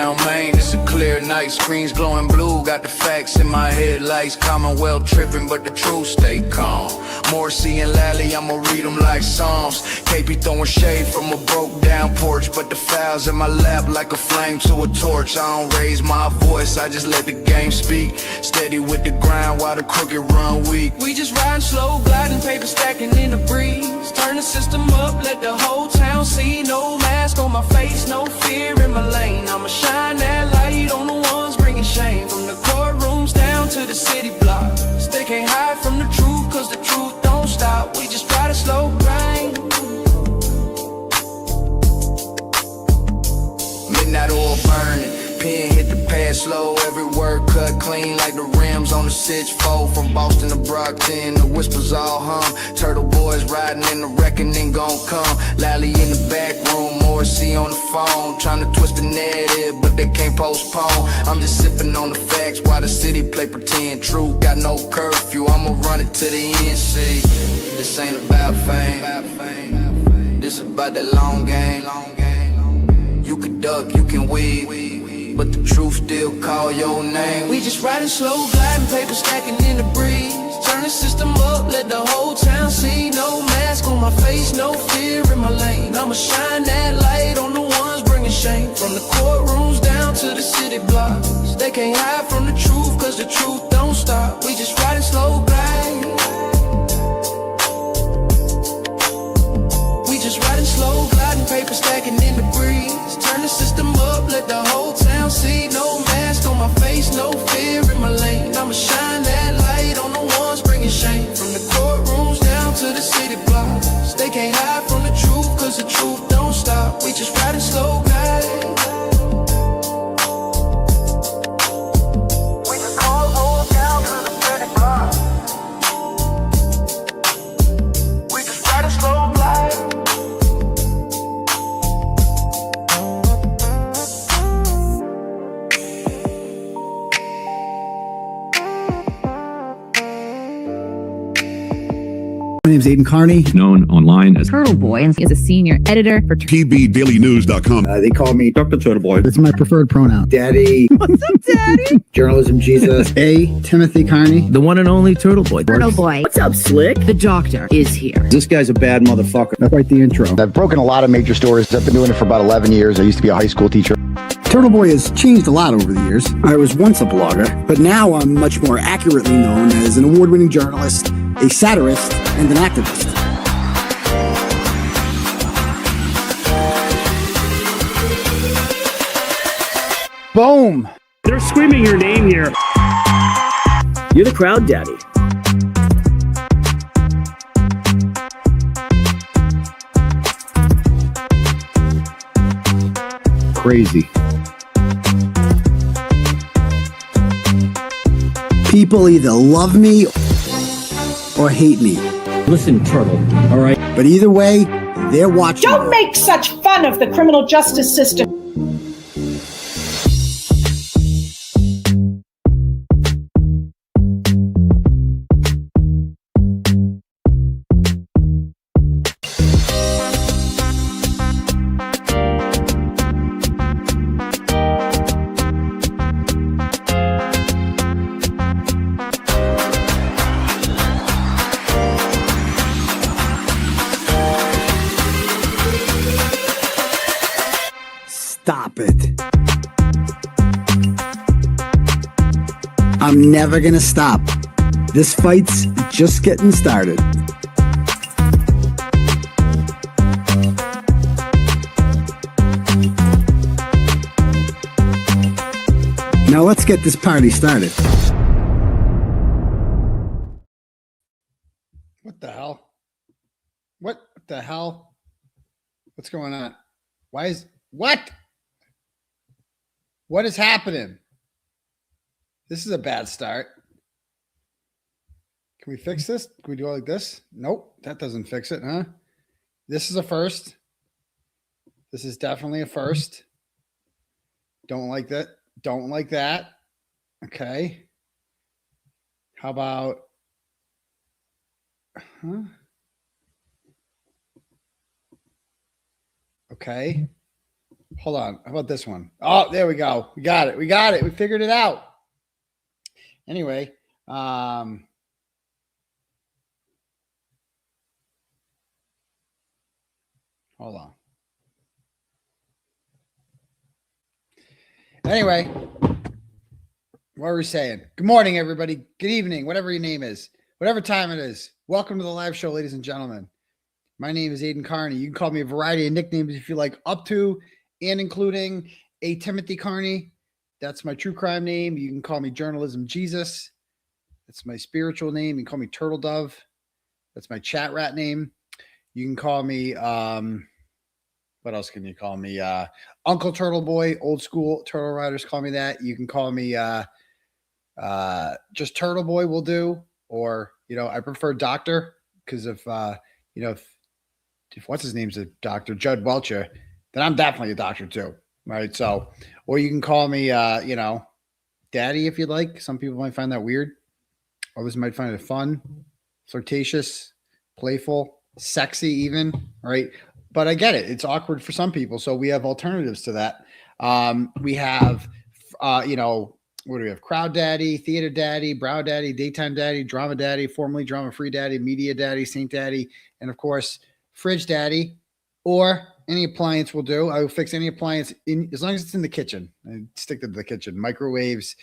down Main, it's a clear night. Screens glowing blue, got the facts in my headlights. Commonwealth tripping, but the truth stay calm. Morrissey and Lally, I'ma read them like Psalms. KP throwing shade from a broke down porch, but the files in my lap like a flame to a torch. I don't raise my voice, I just let the game speak. Steady with the grind while the crooked run weak. We just riding slow, gliding, paper stacking in the breeze. Turn the system up, let the whole town see. No mask on my face, no fear in my lane. I'ma shine that light on the ones bringing shame. From the courtrooms down to the city blocks. They can't hide from the truth, cause the truth don't stop. We just ride a slow grind. Midnight oil burning, pen hit the pad slow. Every word cut clean like the rims on the 6-4. From Boston to Brockton, the whispers all hum. Turtle boys riding in the reckoning gon' come. Lally in the back room, Morrissey on the phone. Trying to twist the narrative, but they can't postpone. I'm just sipping on the facts while the city play pretend. Truth got no curfew, I'ma run it to the end. See, this ain't about fame, this about that long game. You can duck, you can weave, but the truth still call your name. We just riding slow, gliding, paper stacking in the breeze. Turn the system up, let the whole town see. No mask on my face, no fear in my lane. I'ma shine that light on the ones bringing shame. From the courtrooms down to the city blocks. They can't hide from the truth, cause the truth don't stop. We just riding slow, gliding. We just riding slow, gliding, paper stacking in the breeze. Turn the system up, let the whole town see. No mask on my face, no fear in my lane. I'ma shine that light on the ones bringing shame. From the courtrooms down to the city blocks. They can't hide from the truth, cause the truth don't stop. We just riding slow, guys. We just call hoes down to the city blocks. We just riding slow, guys. My name's Aidan Kearney, known online as Turtleboy, and is a senior editor for TBDailyNews.com. They call me Dr. Turtleboy. It's my preferred pronoun. Daddy. What's up, Daddy? Journalism Jesus. A. Timothy Kearney. The one and only Turtleboy. Turtleboy. What's up, Slick? The doctor is here. This guy's a bad motherfucker. That's quite the intro. I've broken a lot of major stories. I've been doing it for about 11 years. I used to be a high school teacher. Turtleboy has changed a lot over the years. I was once a blogger, but now I'm much more accurately known as an award-winning journalist, a satirist, and an activist. Boom! They're screaming your name here. You're the crowd daddy. Crazy. People either love me or hate me. Listen, Turtle, all right? But either way, they're watching. Don't make such fun of the criminal justice system. Stop it. I'm never gonna stop. This fight's just getting started. Now let's get this party started. What the hell? What the hell? What's going on? Why is... What? What is happening? This is a bad start. Can we fix this? Can we do it like this? Nope, that doesn't fix it, huh? This is a first. This is definitely a first. Don't like that. Don't like that. Okay. How about... Huh? Okay. Hold on. How about this one? Oh, there we go. We got it. We got it. We figured it out. Anyway, hold on. Anyway, what are we saying? Good morning, everybody. Good evening, whatever your name is, whatever time it is. Welcome to the live show, ladies and gentlemen. My name is Aidan Kearney. You can call me a variety of nicknames if you like, up to and including a Timothy Kearney. That's my true crime name. You can call me Journalism Jesus. That's my spiritual name. You can call me Turtle Dove. That's my chat rat name. You can call me, what else can you call me? Uncle Turtle Boy, old school Turtle Riders call me that. You can call me just Turtle Boy will do. Or, I prefer doctor because if what's his name's a doctor, Judd Welcher, then I'm definitely a doctor too. Right. So, or you can call me, daddy if you'd like. Some people might find that weird. Others might find it fun, flirtatious, playful, sexy even. Right. But I get it. It's awkward for some people. So we have alternatives to that. We have, what do we have? Crowd daddy, theater daddy, brow daddy, daytime daddy, drama daddy, formerly drama free daddy, media daddy, saint daddy, and of course, fridge daddy, or any appliance will do. I will fix any appliance as long as it's in the kitchen. I stick to the kitchen. Microwaves,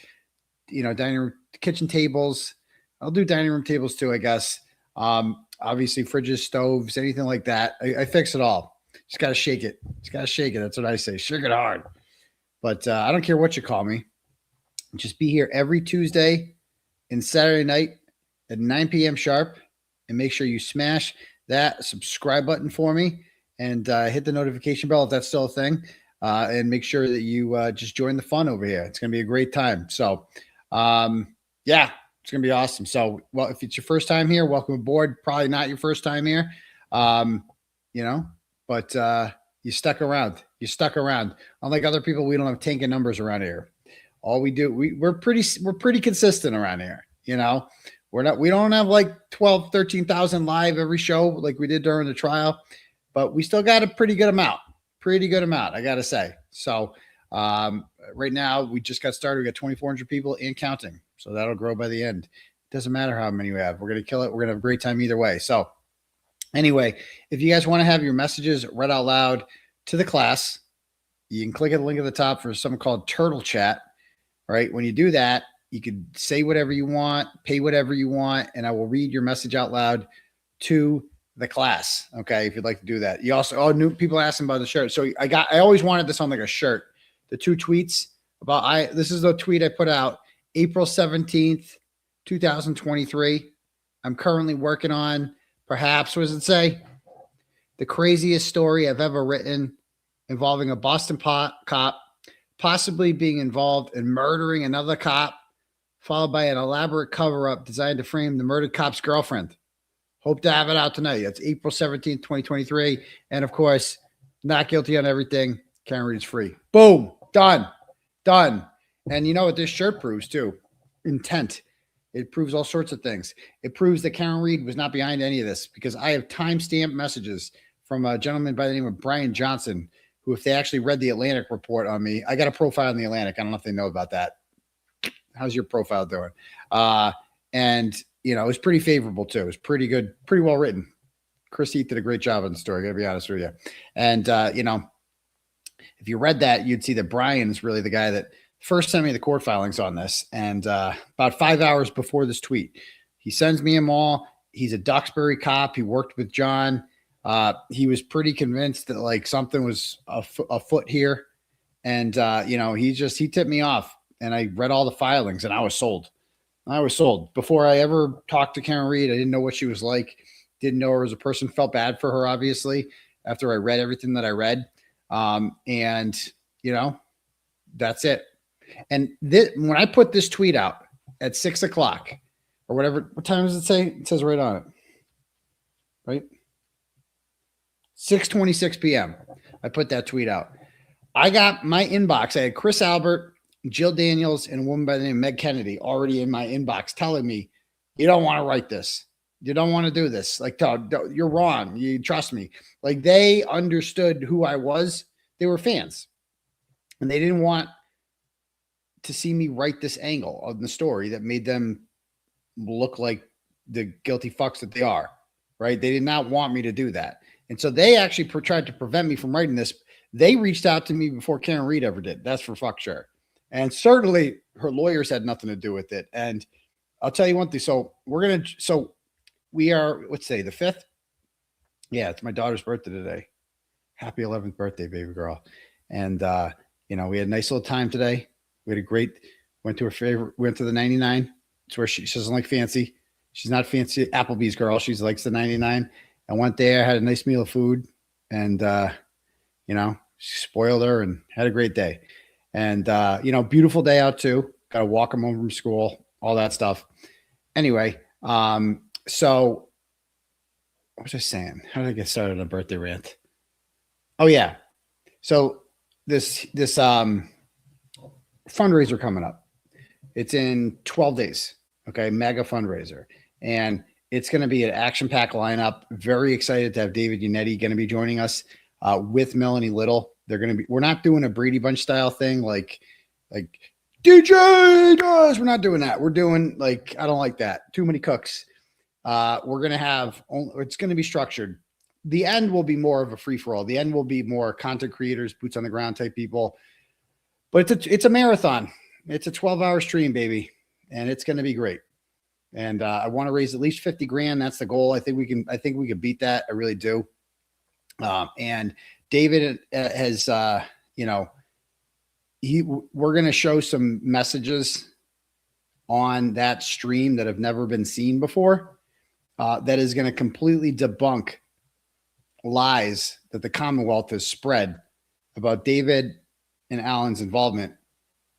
dining room, kitchen tables. I'll do dining room tables too, I guess. Obviously, fridges, stoves, anything like that. I fix it all. Just got to shake it. Just got to shake it. That's what I say. Shake it hard. But I don't care what you call me. Just be here every Tuesday and Saturday night at 9 p.m. sharp. And make sure you smash that subscribe button for me and hit the notification bell if that's still a thing. And make sure that you just join the fun over here. It's going to be a great time. So, yeah, it's going to be awesome. So, well, if it's your first time here, welcome aboard. Probably not your first time here, but you stuck around. You stuck around. Unlike other people, we don't have tanking numbers around here. All we do, we're pretty consistent around here. We don't have like 12, 13,000 live every show like we did during the trial, but we still got a pretty good amount, I got to say. So right now we just got started. We got 2,400 people and counting. So that'll grow by the end. It doesn't matter how many we have. We're going to kill it. We're going to have a great time either way. So anyway, if you guys want to have your messages read out loud to the class, you can click at the link at the top for something called Turtle Chat. Right? When you do that, you could say whatever you want, pay whatever you want, and I will read your message out loud to the class. Okay, if you'd like to do that. You also, new people asking about the shirt. So I always wanted this on like a shirt. The 2 tweets about this is the tweet I put out April 17th, 2023. I'm currently working on perhaps, what does it say? The craziest story I've ever written involving a Boston cop possibly being involved in murdering another cop, followed by an elaborate cover-up designed to frame the murdered cop's girlfriend. Hope to have it out tonight. That's April 17th, 2023. And, of course, not guilty on everything. Karen Reed is free. Boom. Done. And you know what this shirt proves, too? Intent. It proves all sorts of things. It proves that Karen Reed was not behind any of this because I have timestamped messages from a gentleman by the name of Brian Johnson, who, if they actually read the Atlantic report on me, I got a profile in the Atlantic. I don't know if they know about that. How's your profile doing? And, it was pretty favorable too. It was pretty good, pretty well written. Chris Heath did a great job on the story. I gotta be honest with you. And, if you read that, you'd see that Brian is really the guy that first sent me the court filings on this. And about 5 hours before this tweet, he sends me them all. He's a Duxbury cop. He worked with John. He was pretty convinced that like something was afoot here. And, he tipped me off and I read all the filings and I was sold. Before I ever talked to Karen Reed. I didn't know what she was like. Didn't know her as a person. Felt bad for her, obviously, after I read everything that I read. That's it. And when I put this tweet out at 6:00 or whatever, what time does it say? It says right on it, right? 6:26 p.m. I put that tweet out. I got my inbox. I had Chris Albert, Jill Daniels, and a woman by the name of Meg Kennedy already in my inbox telling me, you don't want to write this. You don't want to do this. Like, you're wrong. You trust me. Like, they understood who I was. They were fans. And they didn't want to see me write this angle of the story that made them look like the guilty fucks that they are, right? They did not want me to do that. And so they actually tried to prevent me from writing this. They reached out to me before Karen Reed ever did. That's for fuck sure. And certainly her lawyers had nothing to do with it. And I'll tell you one thing. So we are, let's say the 5th. Yeah, it's my daughter's birthday today. Happy 11th birthday, baby girl. And, we had a nice little time today. We had went to the 99. It's where she doesn't like fancy. She's not fancy Applebee's girl. She likes the 99. I went there, had a nice meal of food, and, she spoiled her and had a great day. And, beautiful day out too. Got to walk them home from school, all that stuff. Anyway, so what was I saying? How did I get started on a birthday rant? Oh yeah. So this fundraiser coming up. It's in 12 days. Okay. Mega fundraiser. And it's going to be an action-packed lineup. Very excited to have David Yannetti going to be joining us with Melanie Little. We're not doing a Brady Bunch style thing like DJ does. We're not doing that. We're doing I don't like that. Too many cooks. We're going to have, it's going to be structured. The end will be more of a free for all. The end will be more content creators, boots on the ground type people, but it's a marathon. It's a 12-hour stream, baby. And it's going to be great. And I want to raise at least 50 grand. That's the goal. I think we can beat that. I really do. And David has, we're going to show some messages on that stream that have never been seen before. That is going to completely debunk lies that the Commonwealth has spread about David and Alan's involvement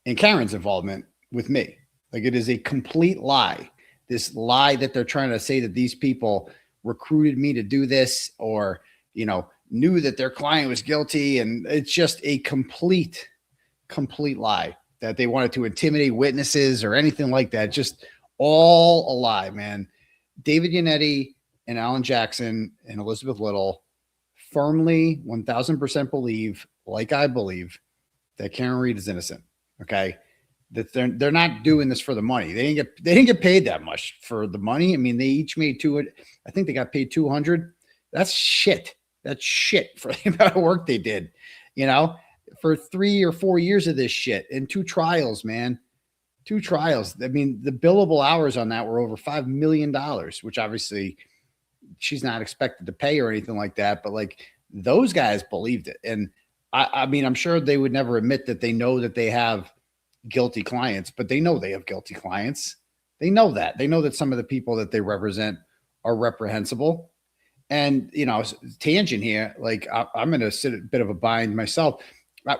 and Karen's involvement with me. It is a complete lie. This lie that they're trying to say that these people recruited me to do this or, knew that their client was guilty. And it's just a complete lie that they wanted to intimidate witnesses or anything like that. Just all a lie, man. David Yannetti and Alan Jackson and Elizabeth Little firmly 1000% believe, like I believe, that Karen Reed is innocent. Okay. That they're not doing this for the money. They didn't get paid that much for the money. I mean, they each made I think they got paid 200. That's shit. That's shit for the amount of work they did, for 3 or 4 years of this shit and 2 trials, man. 2 trials. I mean, the billable hours on that were over $5 million, which obviously she's not expected to pay or anything like that. But those guys believed it. And I mean, I'm sure they would never admit that they know that they have guilty clients, but they know they have guilty clients. They know that. They know that some of the people that they represent are reprehensible. And, tangent here, I'm going to sit a bit of a bind myself.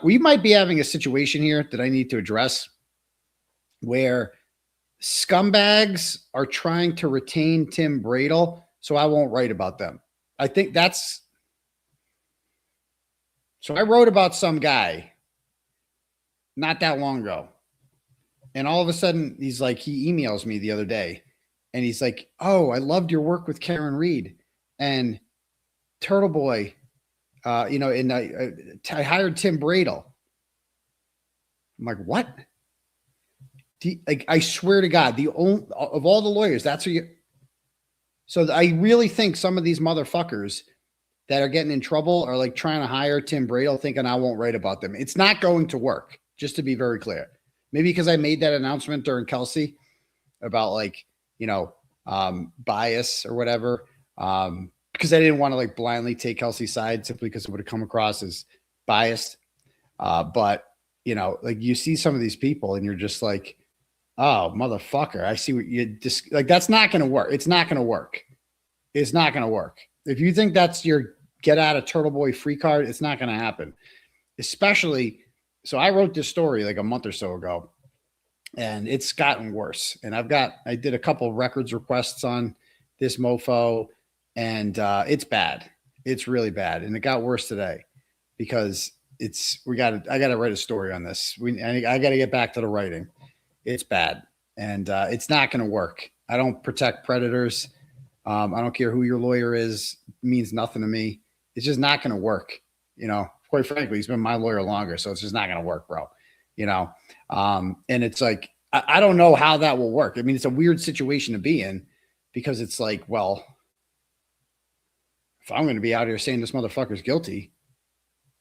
We might be having a situation here that I need to address where scumbags are trying to retain Tim Bradle, so I won't write about them. I think so I wrote about some guy not that long ago. And all of a sudden he emails me the other day and he's like, "Oh, I loved your work with Karen Reed and Turtleboy. And I hired Tim Bradle." I'm like, "What?" I swear to God, of all the lawyers, that's who you. So I really think some of these motherfuckers that are getting in trouble are trying to hire Tim Bradle, thinking I won't write about them. It's not going to work. Just to be very clear, maybe because I made that announcement during Kelsey about bias or whatever. Because I didn't want to blindly take Kelsey's side simply because it would have come across as biased. But you see some of these people and you're just like, "Oh, motherfucker, I see what you just that's not going to work. It's not going to work. It's not going to work. If you think that's your get out of Turtleboy free card, it's not going to happen." Especially, so I wrote this story a month or so ago and it's gotten worse. And I did a couple of records requests on this mofo and it's bad. It's really bad. And it got worse today because I got to write a story on this. I got to get back to the writing. It's bad. And it's not going to work. I don't protect predators. I don't care who your lawyer is. It means nothing to me. It's just not going to work. Of quite frankly, he's been my lawyer longer, so it's just not going to work, bro. You know? And it's like, I don't know how that will work. I mean, it's a weird situation to be in because it's like, well, if I'm going to be out here saying this motherfucker's guilty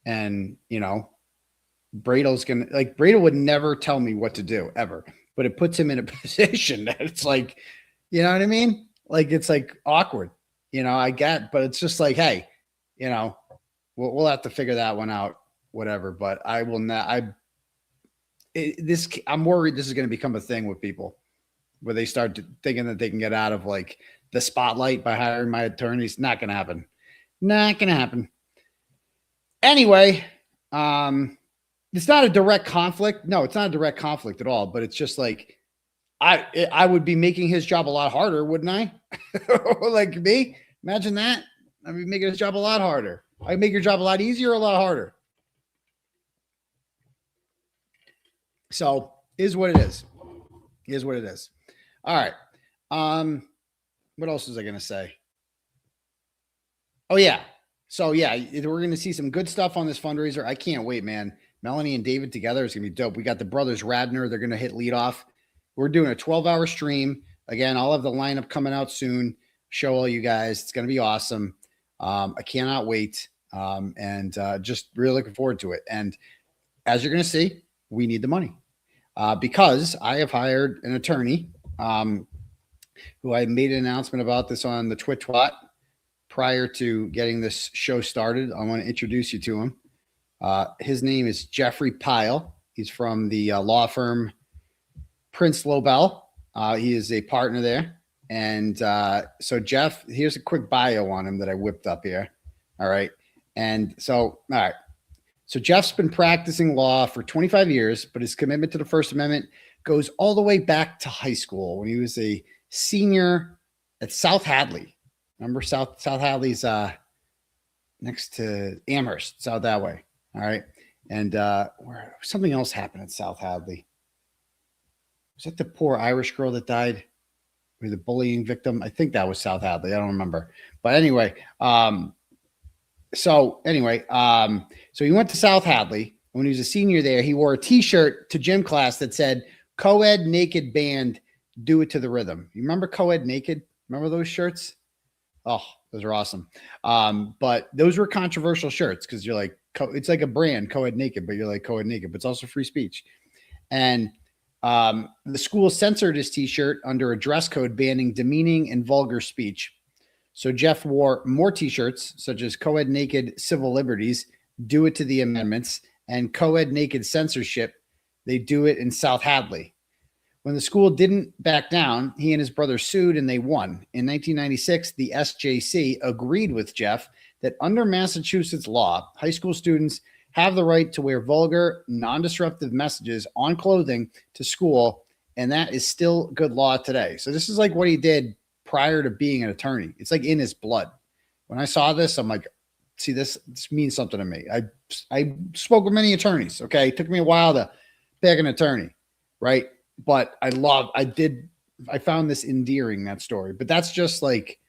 and, you know, Bradle would never tell me what to do ever, but it puts him in a position that it's like, you know what I mean? Like, it's like awkward, you know, but it's just like, hey, you know, we'll have to figure that one out, whatever. But I will not, I'm worried this is going to become a thing with people where they start thinking that they can get out of like the spotlight by hiring my attorneys. Not going to happen. Not going to happen. Anyway, it's not a direct conflict. No, it's not a direct conflict at all, but it's just like, I would be making his job a lot harder, wouldn't I? Like me, imagine that. I'd be making his job a lot harder. I'd make your job a lot easier, or a lot harder. So is what it is. Is what it is. All right. What else was I going to say? Oh yeah. So yeah, we're going to see some good stuff on this fundraiser. I can't wait, man. Melanie and David together is going to be dope. We got the brothers Radner. They're going to hit lead off. We're doing a 12-hour stream. Again, I'll have the lineup coming out soon. Show all you guys. It's going to be awesome. I cannot wait. And just really looking forward to it. And as you're going to see, we need the money because I have hired an attorney who I made an announcement about this on the Twit-Twat prior to getting this show started. I want to introduce you to him. His name is Jeffrey Pyle. He's from the law firm Prince Lobel. He is a partner there. And so Jeff, here's a quick bio on him that I whipped up here. All right. And so, all right. So Jeff's been practicing law for 25 years, but his commitment to the First Amendment goes all the way back to high school when he was a senior at South Hadley. Remember South Hadley's next to Amherst, it's out that way. All right. And something else happened at South Hadley. Was that the poor Irish girl that died? Or the bullying victim? I think that was South Hadley. I don't remember. But anyway, so he went to South Hadley. When he was a senior there, he wore a T-shirt to gym class that said, "Co-ed naked band, do it to the rhythm." You remember Co-ed naked? Remember those shirts? Oh, those are awesome. But those were controversial shirts because you're like, it's like a brand, Co-ed naked, but you're like Co-ed naked, but it's also free speech. And the school censored his T-shirt under a dress code banning demeaning and vulgar speech. So Jeff wore more T-shirts such as Co-ed naked civil liberties, do it to the amendments, and Co-ed naked censorship. They do it in South Hadley. When the school didn't back down, he and his brother sued and they won. In 1996, the SJC agreed with Jeff that under Massachusetts law, high school students have the right to wear vulgar, non-disruptive messages on clothing to school, and that is still good law today. So this is like what he did prior to being an attorney. It's like in his blood. When I saw this, I'm like, see, this means something to me. I spoke with many attorneys, okay? It took me a while to pick an attorney, right? But I found this endearing, that story. But that's just like,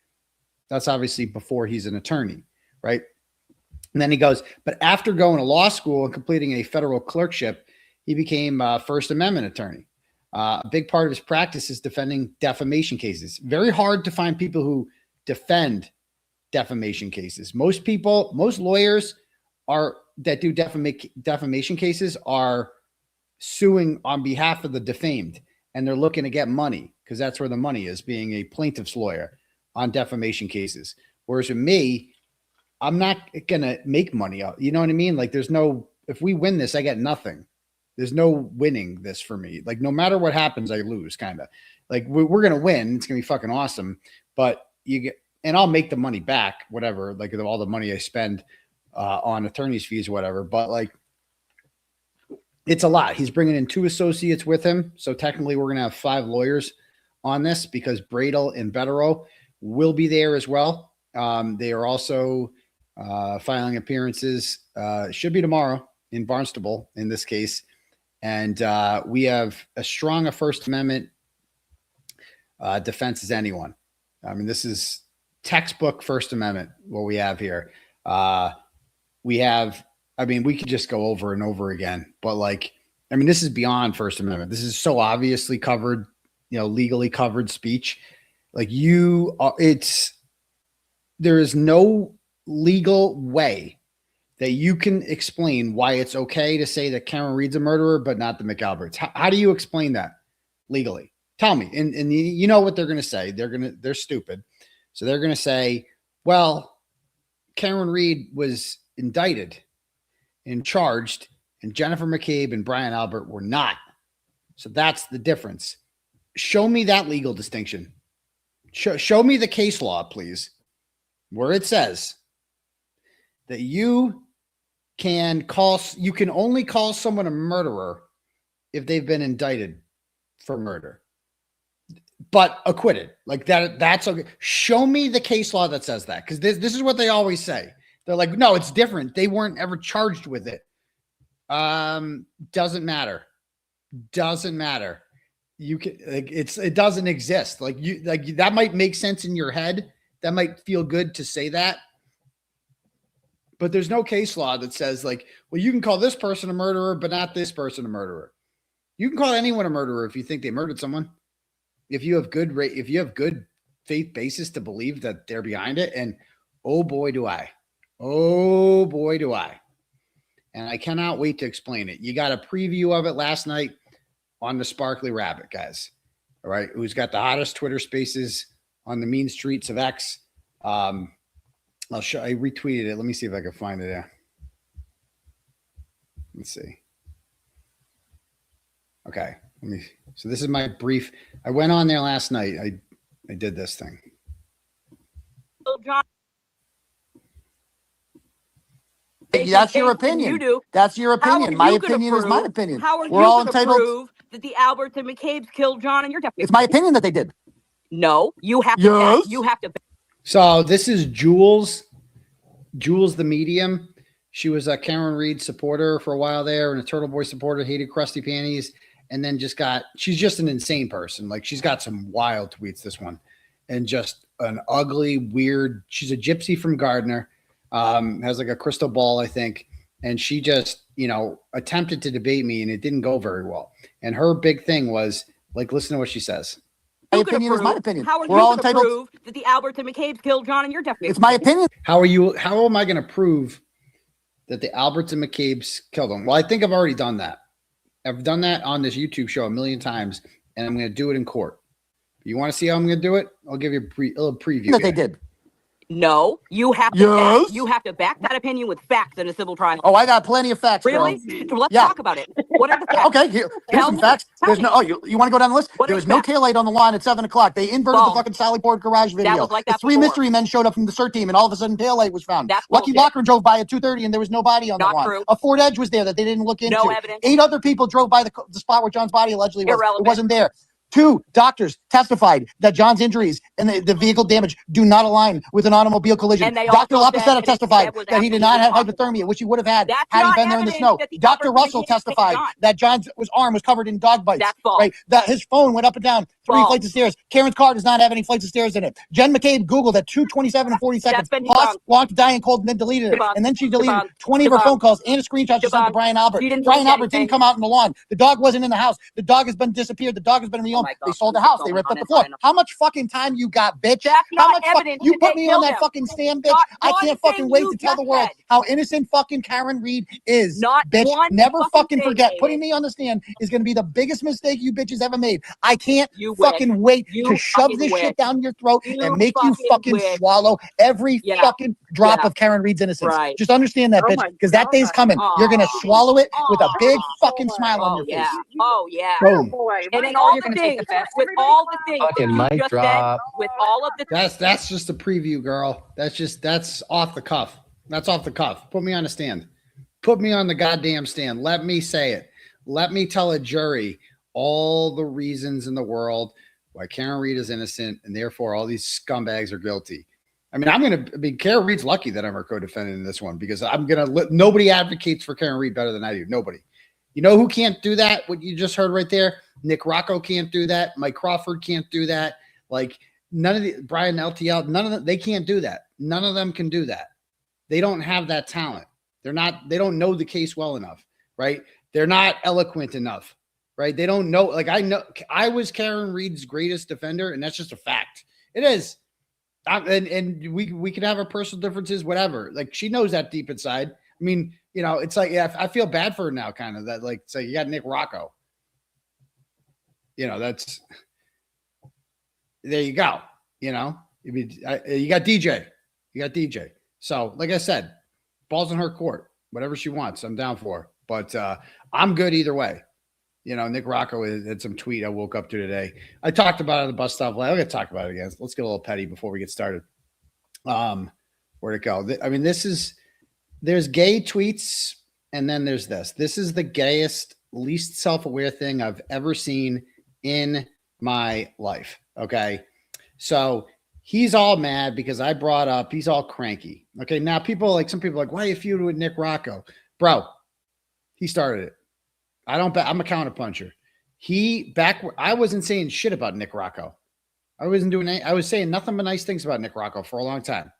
that's obviously before he's an attorney, right? And then he goes, but after going to law school and completing a federal clerkship, he became a First Amendment attorney. A big part of his practice is defending defamation cases. Very hard to find people who defend defamation cases. Most lawyers that do defamation cases are suing on behalf of the defamed, and they're looking to get money because that's where the money is, being a plaintiff's lawyer on defamation cases. Whereas with me, I'm not going to make money out. You know what I mean? Like if we win this, I get nothing. There's no winning this for me. Like no matter what happens, I lose kind of. Like we're going to win. It's going to be fucking awesome. But and I'll make the money back, whatever, like all the money I spend on attorney's fees, whatever. But like, it's a lot. He's bringing in 2 associates with him. So technically we're going to have 5 lawyers on this because Bradle and Betterow will be there as well. They are also filing appearances. Should be tomorrow in Barnstable in this case. And we have as strong a First Amendment defense as anyone. I mean, this is textbook First Amendment, what we have here. We have, I mean, we could just go over and over again, but like, I mean, this is beyond First Amendment. This is so obviously covered, legally covered speech. Like there is no legal way that you can explain why it's okay to say that Karen Reed's a murderer, but not the McAlberts. How do you explain that legally? Tell me. And you know what they're going to say. They're stupid. So they're going to say, well, Karen Reed was indicted and charged, and Jennifer McCabe and Brian Albert were not. So that's the difference. Show me that legal distinction. Show me the case law, please, where it says that you can only call someone a murderer if they've been indicted for murder, but acquitted. Like that's okay. Show me the case law that says that, because this is what they always say. They're like, no, it's different. They weren't ever charged with it. Doesn't matter. Doesn't matter. You can it doesn't exist. That might make sense in your head. That might feel good to say that. But there's no case law that says like, well, you can call this person a murderer, but not this person a murderer. You can call anyone a murderer if you think they murdered someone. If you have good faith basis to believe that they're behind it. And oh boy, do I. Oh boy, do I. And I cannot wait to explain it. You got a preview of it last night on the Sparkly Rabbit, guys. All right. Who's got the hottest Twitter spaces on the mean streets of X. I retweeted it. Let me see if I can find it there. Let's see. Okay. So this is my brief. I went on there last night. I did this thing. That's your opinion. You do. That's your opinion. My opinion is my opinion. How are We're you all going to entitled prove that the Alberts and McCabe's killed John and you're definitely? It's my opinion that they did. No, you have to. Yes. You have to. So this is Jules the medium. She was a Karen Reed supporter for a while there and a Turtle Boy supporter, hated crusty panties, and then she's just an insane person. Like she's got some wild tweets, this one, and just an ugly, weird, she's a gypsy from Gardner, has like a crystal ball, I think. And she just, attempted to debate me and it didn't go very well. And her big thing was like, listen to what she says. My opinion is my opinion. How are We're you all going to entitled. prove that the Alberts and McCabe's killed John and you're definitely? It's my opinion. How am I going to prove that the Alberts and McCabe's killed them? Well, I think I've already done that. I've done that on this YouTube show a million times, and I'm going to do it in court. You want to see how I'm going to do it? I'll give you a little preview. That they did. No, you have to. Yes. You have to back that opinion with facts in a civil trial. Oh, I got plenty of facts. Really? Girl. Let's Yeah. talk about it. What are the facts? Okay, here's some facts. There's no. Oh, you want to go down the list? What There are was the no facts? taillight on the lawn at 7:00. They inverted the fucking Sally Port garage video. was like The that three before. mystery men showed up from the CERT team, and all of a sudden taillight was found. That's Lucky bullshit. Locker drove by at 2:30, and there was no body on the Not lawn. true. A Ford Edge was there that they didn't look into. No evidence. 8 other people drove by the spot where John's body allegedly was. Irrelevant. It wasn't there. 2 doctors testified that John's injuries and the vehicle damage do not align with an automobile collision. And they Dr. also said Lapacetta that testified it was that he did not have absolutely hypothermia, which he would have had That's had he not been there in the evidence snow. that the Dr. Alberts Russell and McCabe testified John. that John's arm was covered in dog bites. That's false. Right? That his phone went up and down 3 False. flights of stairs. Karen's car does not have any flights of stairs in it. Jen McCabe Googled at 2:27 and 40 seconds. been Paused, debunked. walked, dying cold, and then deleted it. Debunked. And then she deleted Debunked. 20 of her Debunked. phone calls and a screenshot she sent to Debunked. Brian Albert. She didn't Brian delete Albert didn't anything. come out in the lawn. The dog wasn't in the house. The dog has been disappeared. The dog has been rehomed. my God. They sold the What's house. They going ripped on up the in floor. China? How much fucking time you got, bitch? That's How not much evidence you that put they me on killed that him. fucking stand, bitch? Not I one can't fucking thing wait you to tell the just world said. how innocent fucking Karen Reed is. Not bitch. one Never fucking thing, forget. Aidan. Putting me on the stand is going to be the biggest mistake you bitches ever made. I can't You wish. fucking wait You to shove fucking this wish. shit down your throat You and make you fucking fucking wish. swallow every Yeah. fucking drop Yeah. of Karen Reed's innocence. Right. Just understand that, Oh bitch, my because that day's God. coming. You're going to Aw. swallow it with a Aw. big fucking smile on Oh your yeah. face. Oh yeah. Boom. Boy, And then my all God, the you're gonna take things, the fest. with Everybody all the clap. things Fucking that you mic just drop. said, with all of the That's just a preview, girl. That's off the cuff. That's off the cuff. Put me on a stand. Put me on the goddamn stand. Let me say it. Let me tell a jury all the reasons in the world why Karen Reed is innocent and therefore all these scumbags are guilty. I mean, Karen Reed's lucky that I'm her co-defendant in this one because nobody advocates for Karen Reed better than I do. Nobody. You know who can't do that? What you just heard right there? Nick Rocco can't do that. Mike Crawford can't do that. Like none of the Brian LTL, none of them, they can't do that. None of them can do that. They don't have that talent. They don't know the case well enough, right? They're not eloquent enough, right? They don't know. Like I was Karen Reed's greatest defender, and that's just a fact. It is. And we could have our personal differences, whatever. Like she knows that deep inside. I mean, it's like, yeah, I feel bad for her now, kind of that. Like, it's like you got Nick Rocco. That's there you go. You got DJ. You got DJ. So, like I said, ball's in her court. Whatever she wants, I'm down for. But I'm good either way. Nick Rocco had some tweet I woke up to today. I talked about it on the bus stop. I'm going to talk about it again. Let's get a little petty before we get started. Where'd it go? I mean, there's gay tweets, and then there's this. This is the gayest, least self-aware thing I've ever seen in my life. Okay. So he's all mad because I brought up, he's all cranky. Okay. Now some people are like, why are you feuding with Nick Rocco? Bro, he started it. I'm a counterpuncher. I wasn't saying shit about Nick Rocco. I was saying nothing but nice things about Nick Rocco for a long time.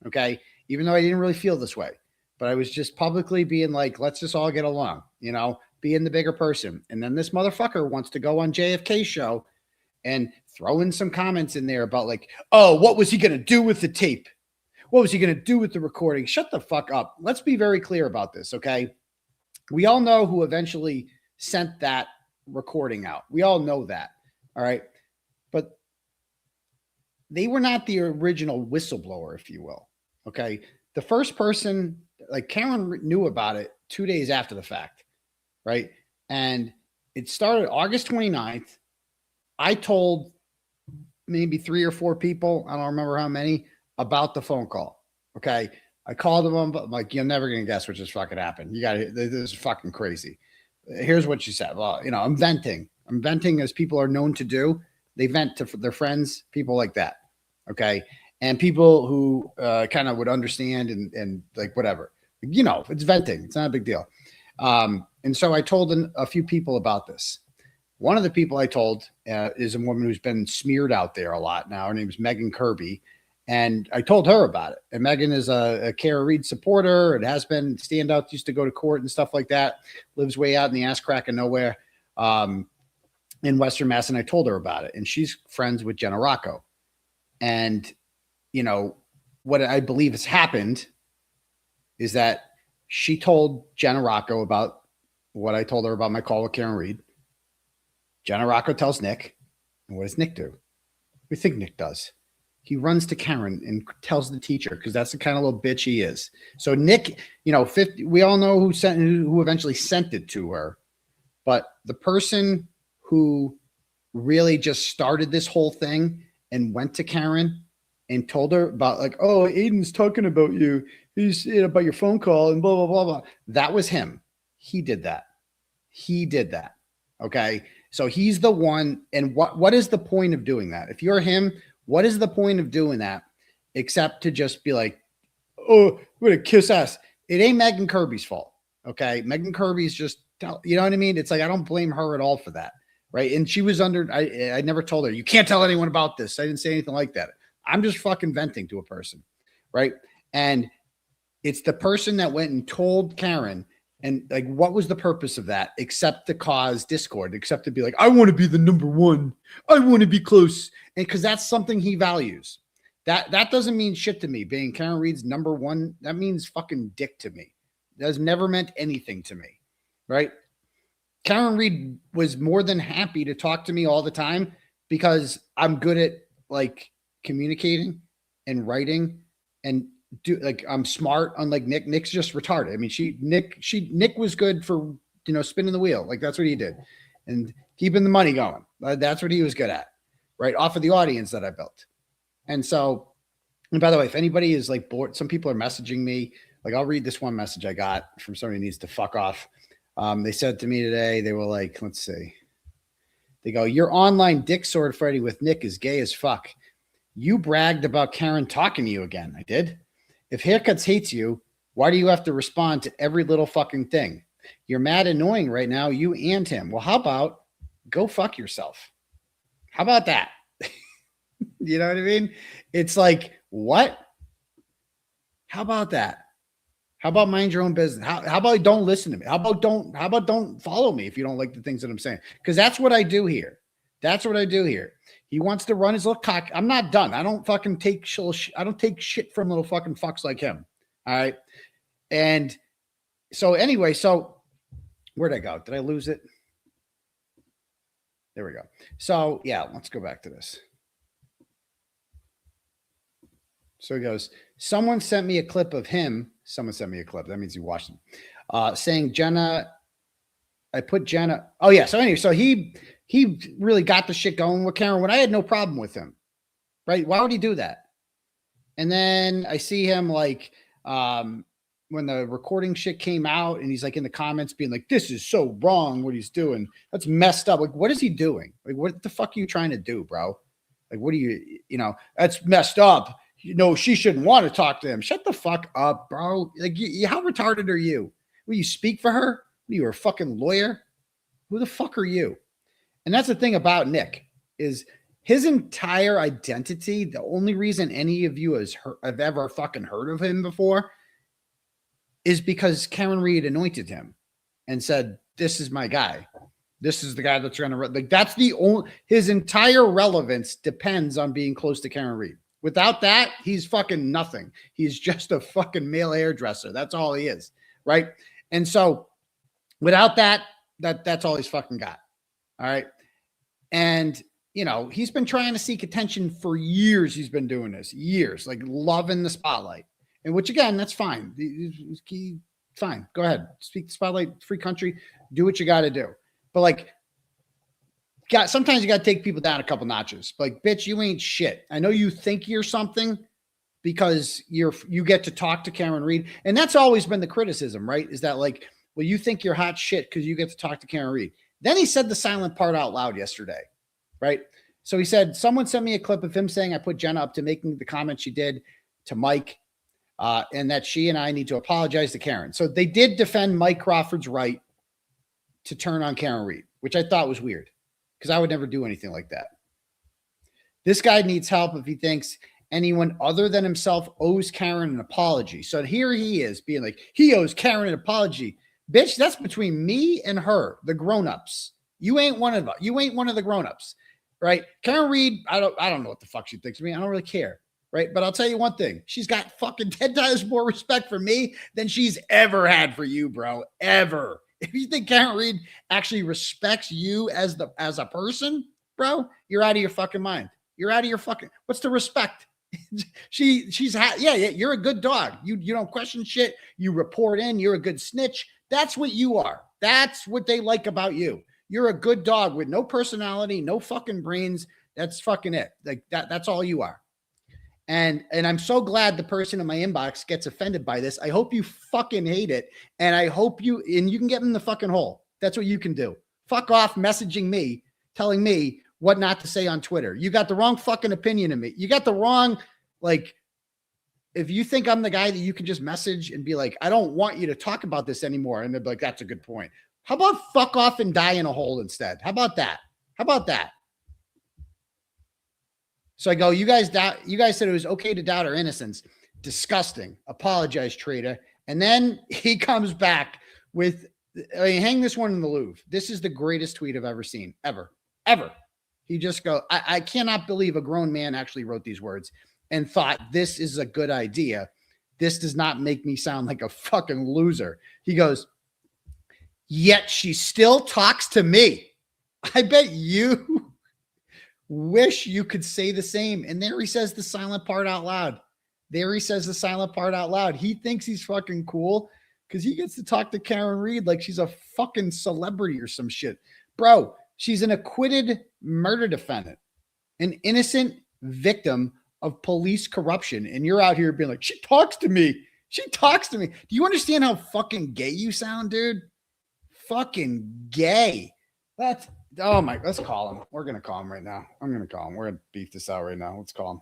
Okay. Even though I didn't really feel this way, but I was just publicly being like, let's just all get along, being the bigger person. And then this motherfucker wants to go on JFK's show and throw in some comments in there about like, oh, what was he going to do with the tape? What was he going to do with the recording? Shut the fuck up. Let's be very clear about this. Okay. We all know who eventually sent that recording out. We all know that. All right. But they were not the original whistleblower, if you will. Okay. The first person, like Karen knew about it 2 days after the fact. Right. And it started August 29th. I told maybe 3 or 4 people, I don't remember how many, about the phone call. Okay. I called them, but I'm like, you're never going to guess what just fucking happened. This is fucking crazy. Here's what she said. Well, I'm venting. I'm venting as people are known to do. They vent to their friends, people like that. Okay. And people who kind of would understand and like, whatever, it's venting. It's not a big deal. And so I told a few people about this. One of the people I told is a woman who's been smeared out there a lot now. Her name is Megan Kirby. And I told her about it. And Megan is a Kara Reed supporter. It has been standouts, used to go to court and stuff like that. Lives way out in the ass crack of nowhere in Western Mass. And I told her about it. And she's friends with Jenna Rocco. And, what I believe has happened is that she told Jenna Rocco about what I told her about my call with Karen Reed. Jenna Rocco tells Nick. And what does Nick do? We think Nick does. He runs to Karen and tells the teacher because that's the kind of little bitch he is. So Nick, 50, we all know who eventually sent it to her, but the person who really just started this whole thing and went to Karen and told her about like, oh, Aidan's talking about you. He's about your phone call and blah, blah, blah, blah. That was him. He did that. Okay. So he's the one. And what is the point of doing that? If you're him, what is the point of doing that except to just be like, oh, we're going to kiss ass. It ain't Megan Kirby's fault. Okay. Megan Kirby's just, you know what I mean? It's like, I don't blame her at all for that. Right. And she was I never told her, you can't tell anyone about this. I didn't say anything like that. I'm just fucking venting to a person. Right. And it's the person that went and told Karen. And like, what was the purpose of that except to cause discord, except to be like, I want to be the number one. I want to be close. And because that's something he values. That doesn't mean shit to me. Being Karen Reed's number one, that means fucking dick to me. That has never meant anything to me. Right. Karen Reed was more than happy to talk to me all the time because I'm good at like communicating and writing and I'm smart, unlike Nick. Nick's just retarded. I mean, Nick was good for, spinning the wheel. Like that's what he did and keeping the money going. That's what he was good at, right? Off of the audience that I built. And so, and by the way, if anybody is like bored, some people are messaging me. Like I'll read this one message I got from somebody who needs to fuck off. They said to me today, they were like, let's see. They go, your online dick sword fighting with Nick is gay as fuck. You bragged about Karen talking to you again. I did. If Haircuts hates you, why do you have to respond to every little fucking thing? You're mad annoying right now, you and him. Well, how about go fuck yourself? How about that? You know what I mean? It's like, what? How about that? How about mind your own business? How about don't listen to me? How about don't follow me if you don't like the things that I'm saying? Because that's what I do here. That's what I do here. He wants to run his little cock. I'm not done. I don't fucking take I don't take shit from little fucking fucks like him. All right. And so anyway, so where'd I go? Did I lose it? There we go. So yeah, let's go back to this. So he goes, someone sent me a clip of him. Someone sent me a clip. That means he watched him. Saying Jenna, I put Jenna. Oh yeah. So anyway, so he really got the shit going with Karen when I had no problem with him. Right. Why would he do that? And then I see him like, when the recording shit came out and he's like in the comments being like, this is so wrong what he's doing. That's messed up. Like, what is he doing? Like, what the fuck are you trying to do, bro? Like, what do you know, that's messed up. You know, she shouldn't want to talk to him. Shut the fuck up, bro. Like, how retarded are you? Will you speak for her? Are you a fucking lawyer? Who the fuck are you? And that's the thing about Nick is his entire identity. The only reason any of you have ever fucking heard of him before is because Karen Reed anointed him and said, this is my guy. This is the guy that's going to like, that's the only, his entire relevance depends on being close to Karen Reed. Without that, he's fucking nothing. He's just a fucking male hairdresser. That's all he is. Right. And so without that, that's all he's fucking got. All right. And, you know, he's been trying to seek attention for years. He's been doing this years, like loving the spotlight. And which again, that's fine. Fine. Go ahead. Speak the spotlight, free country, do what you got to do. But like, sometimes you got to take people down a couple notches. Like, bitch, you ain't shit. I know you think you're something because you get to talk to Karen Reed. And that's always been the criticism, right? Is that like, well, you think you're hot shit because you get to talk to Karen Reed. Then he said the silent part out loud yesterday, right? So he said, someone sent me a clip of him saying I put Jenna up to making the comment she did to Mike, and that she and I need to apologize to Karen. So they did defend Mike Crawford's right to turn on Karen Reed, which I thought was weird because I would never do anything like that. This guy needs help if he thinks anyone other than himself owes Karen an apology. So here he is being like, he owes Karen an apology. Bitch, that's between me and her, the grown-ups. You ain't one of them. You ain't one of the grown-ups, right? Karen Reed, I don't know what the fuck she thinks of me. I don't really care, right? But I'll tell you one thing. She's got fucking 10 times more respect for me than she's ever had for you, bro. Ever. If you think Karen Reed actually respects you as a person, bro, you're out of your fucking mind. You're out of your fucking, what's the respect? You're a good dog. You don't question shit. You report in, you're a good snitch. That's what you are. That's what they like about you. You're a good dog with no personality, no fucking brains. That's fucking it. Like that's all you are. And I'm so glad the person in my inbox gets offended by this. I hope you fucking hate it. And I hope you can get in the fucking hole. That's what you can do. Fuck off messaging me, telling me what not to say on Twitter. You got the wrong fucking opinion of me. You got the wrong, like, if you think I'm the guy that you can just message and be like, I don't want you to talk about this anymore. And they're like, that's a good point. How about fuck off and die in a hole instead? How about that? How about that? So I go, you guys said it was okay to doubt our innocence. Disgusting. Apologize, traitor. And then he comes back with, hang this one in the Louvre. This is the greatest tweet I've ever seen, ever. He just go, I cannot believe a grown man actually wrote these words and thought this is a good idea. This does not make me sound like a fucking loser. He goes, yet she still talks to me. I bet you wish you could say the same. And there he says the silent part out loud. He thinks he's fucking cool because he gets to talk to Karen Reed like she's a fucking celebrity or some shit. Bro, she's an acquitted murder defendant, an innocent victim of police corruption. And you're out here being like, she talks to me. Do you understand how fucking gay you sound, dude? Fucking gay. Let's call him. We're going to call him right now. I'm going to call him. We're going to beef this out right now. Let's call him.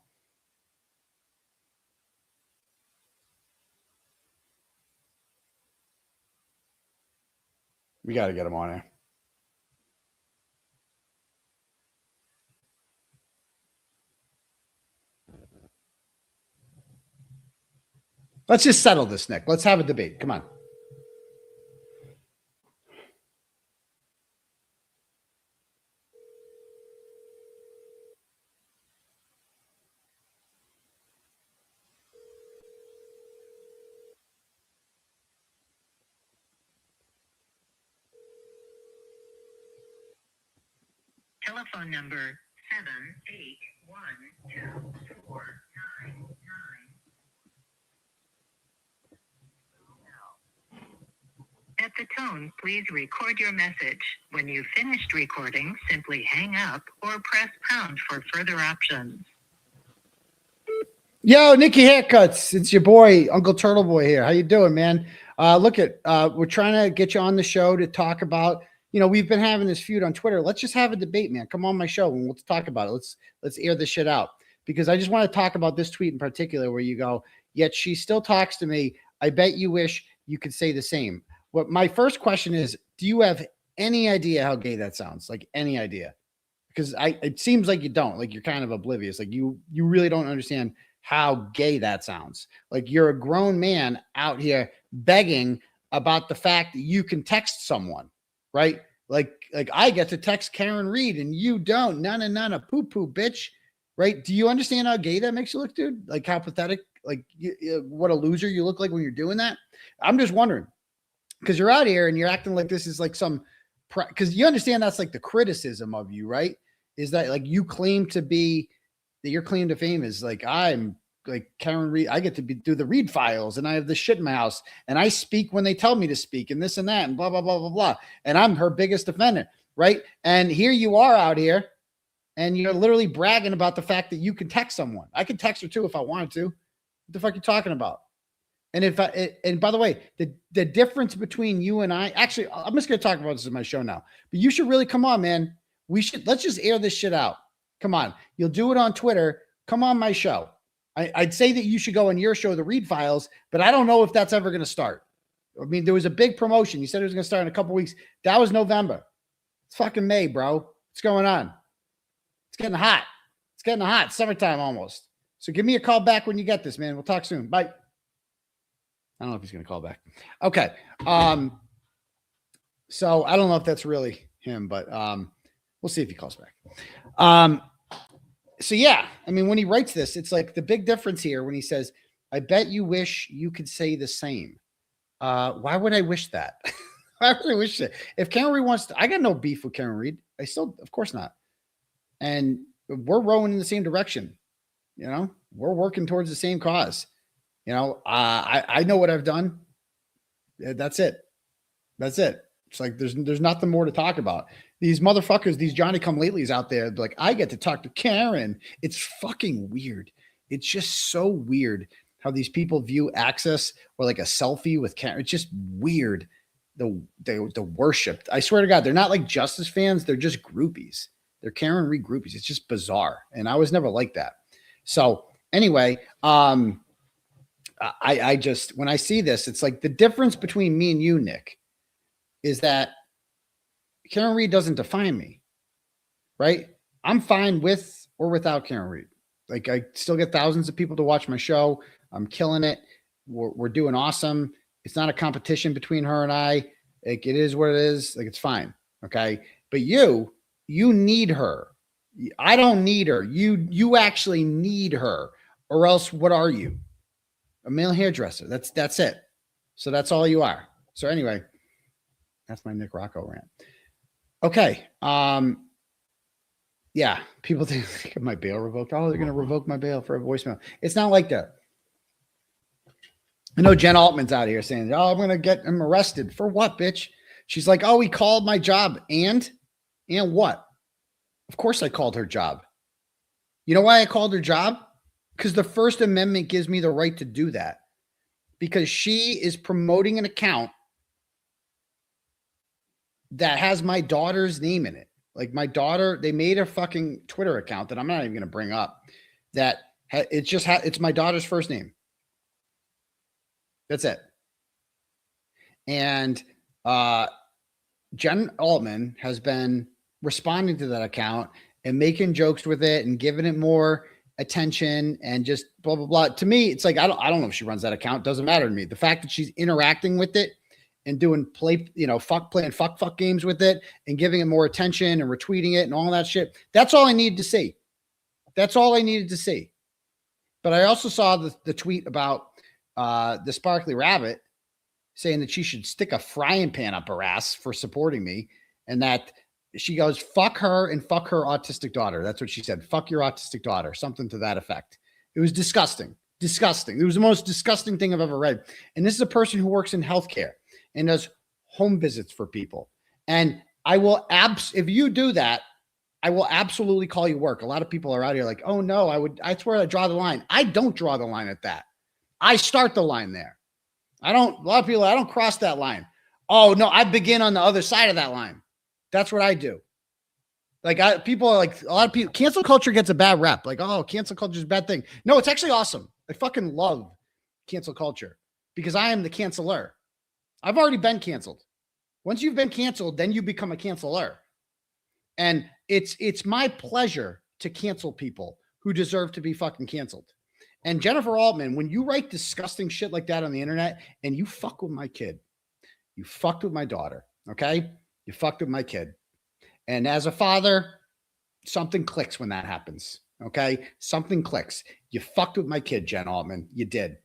We got to get him on here. Let's just settle this, Nick. Let's have a debate. Come on. Telephone number 7812499. At the tone, please record your message. When you've finished recording, simply hang up or press pound for further options. Yo, Nikki Haircuts. It's your boy, Uncle Turtleboy here. How you doing, man? We're trying to get you on the show to talk about, we've been having this feud on Twitter. Let's just have a debate, man. Come on my show and let's talk about it. Let's air this shit out, because I just want to talk about this tweet in particular where you go, yet she still talks to me. I bet you wish you could say the same. What my first question is, do you have any idea how gay that sounds? Like, any idea? Because it seems like you don't. Like, you're kind of oblivious. Like, you really don't understand how gay that sounds. Like, you're a grown man out here begging about the fact that you can text someone, right? Like I get to text Karen Reed and you don't. None, poo poo, bitch. Right? Do you understand how gay that makes you look, dude? Like, how pathetic, like what a loser you look like when you're doing that. I'm just wondering, because you're out here and you're acting like this is like some, because you understand that's like the criticism of you, right? Is that like you claim to be, that your claim to fame is like, I'm like Karen Reed. I get to do the Reed files and I have this shit in my house and I speak when they tell me to speak and this and that and blah, blah, blah, blah, blah. And I'm her biggest defendant, right? And here you are out here and you're literally bragging about the fact that you can text someone. I could text her too if I wanted to. What the fuck are you talking about? And and by the way, the difference between you and I, actually, I'm just going to talk about this in my show now, but you should really come on, man. Let's just air this shit out. Come on. You'll do it on Twitter. Come on my show. I'd say that you should go on your show, the Reed Files, but I don't know if that's ever going to start. I mean, there was a big promotion. You said it was going to start in a couple weeks. That was November. It's fucking May, bro. What's going on? It's getting hot. It's getting hot. It's summertime almost. So give me a call back when you get this, man. We'll talk soon. Bye. I don't know if he's going to call back. Okay. So I don't know if that's really him, but we'll see if he calls back. So yeah, I mean, when he writes this, it's like the big difference here when he says, I bet you wish you could say the same. Why would I wish that? Why would I wish that? If Karen Reed wants to, I got no beef with Karen Reed. Of course not. And we're rowing in the same direction. We're working towards the same cause. I know what I've done. That's it. It's like, there's nothing more to talk about. These motherfuckers, these Johnny come latelys out there, like, I get to talk to Karen. It's fucking weird. It's just so weird how these people view Access or like a selfie with Karen. It's just weird. The worship. I swear to God, they're not like Justice fans. They're just groupies. They're Karen Reed groupies. It's just bizarre. And I was never like that. So anyway, I just, when I see this, it's like the difference between me and you, Nick, is that Karen Reed doesn't define me, right? I'm fine with or without Karen Reed. Like, I still get thousands of people to watch my show. I'm killing it. We're doing awesome. It's not a competition between her and I. Like, it is what it is. Like, it's fine. Okay. But you need her. I don't need her. You actually need her, or else what are you? A male hairdresser. That's it. So that's all you are. So anyway, that's my Nick Rocco rant. Okay. Yeah. People think my bail revoked. Oh, they're going to revoke my bail for a voicemail. It's not like that. I know Jen Altman's out here saying, oh, I'm going to get him arrested. For what, bitch? She's like, oh, he called my job. And what? Of course I called her job. You know why I called her job? Because the First Amendment gives me the right to do that. Because she is promoting an account that has my daughter's name in it. Like, my daughter, they made a fucking Twitter account that I'm not even going to bring up, that it's my daughter's first name. That's it. And Jen Altman has been responding to that account and making jokes with it and giving it more attention and just blah, blah, blah. To me, it's like, I don't know if she runs that account. Doesn't matter to me. The fact that she's interacting with it and doing playing fuck games with it and giving it more attention and retweeting it and all that shit. That's all I needed to see. That's all I needed to see. But I also saw the tweet about the Sparkly Rabbit saying that she should stick a frying pan up her ass for supporting me. And that she goes, fuck her and fuck her autistic daughter. That's what she said. Fuck your autistic daughter. Something to that effect. It was disgusting. Disgusting. It was the most disgusting thing I've ever read. And this is a person who works in healthcare and does home visits for people. And I will if you do that, I will absolutely call you work. A lot of people are out here like, oh no, I swear I draw the line. I don't draw the line at that. I start the line there. A lot of people, I don't cross that line. Oh no, I begin on the other side of that line. That's what I do. Like people are like, a lot of people, cancel culture gets a bad rep. Like, oh, cancel culture is a bad thing. No, it's actually awesome. I fucking love cancel culture because I am the canceler. I've already been canceled. Once you've been canceled, then you become a canceler. And it's my pleasure to cancel people who deserve to be fucking canceled. And Jennifer Altman, when you write disgusting shit like that on the internet and you fuck with my kid, you fucked with my daughter, okay? You fucked with my kid. And as a father, something clicks when that happens, okay? Something clicks. You fucked with my kid, Jen Altman. You did.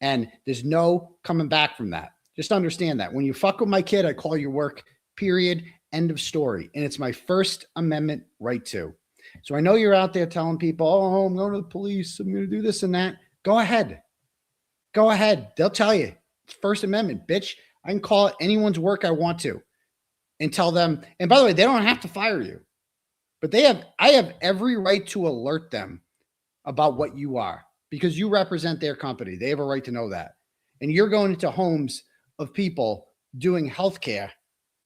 And there's no coming back from that. Just understand that. When you fuck with my kid, I call your work, period, end of story. And it's my First Amendment right to. So I know you're out there telling people, oh, I'm going to the police. I'm going to do this and that. Go ahead. Go ahead. They'll tell you. It's First Amendment, bitch. I can call it anyone's work I want to and tell them. And by the way, they don't have to fire you, but I have every right to alert them about what you are because you represent their company. They have a right to know that. And you're going into homes of people doing healthcare,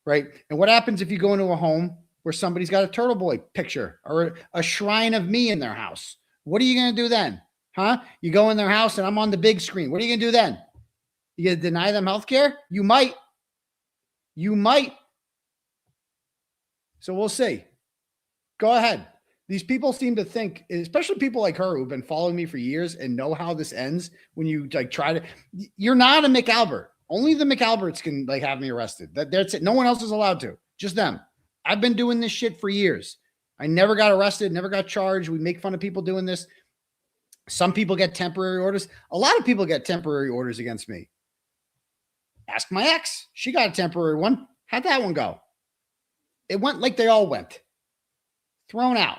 right? And what happens if you go into a home where somebody's got a Turtleboy picture or a shrine of me in their house? What are you going to do then? Huh? You go in their house and I'm on the big screen. What are you going to do then? You going to deny them healthcare? You might. You might. So we'll see. Go ahead. These people seem to think, especially people like her who've been following me for years and know how this ends when you like try to, you're not a McAlbert. Only the McAlberts can like have me arrested. That's it. No one else is allowed to. Just them. I've been doing this shit for years. I never got arrested, never got charged. We make fun of people doing this. Some people get temporary orders. A lot of people get temporary orders against me. Ask my ex. She got a temporary one. How'd that one go? It went like they all went. Thrown out.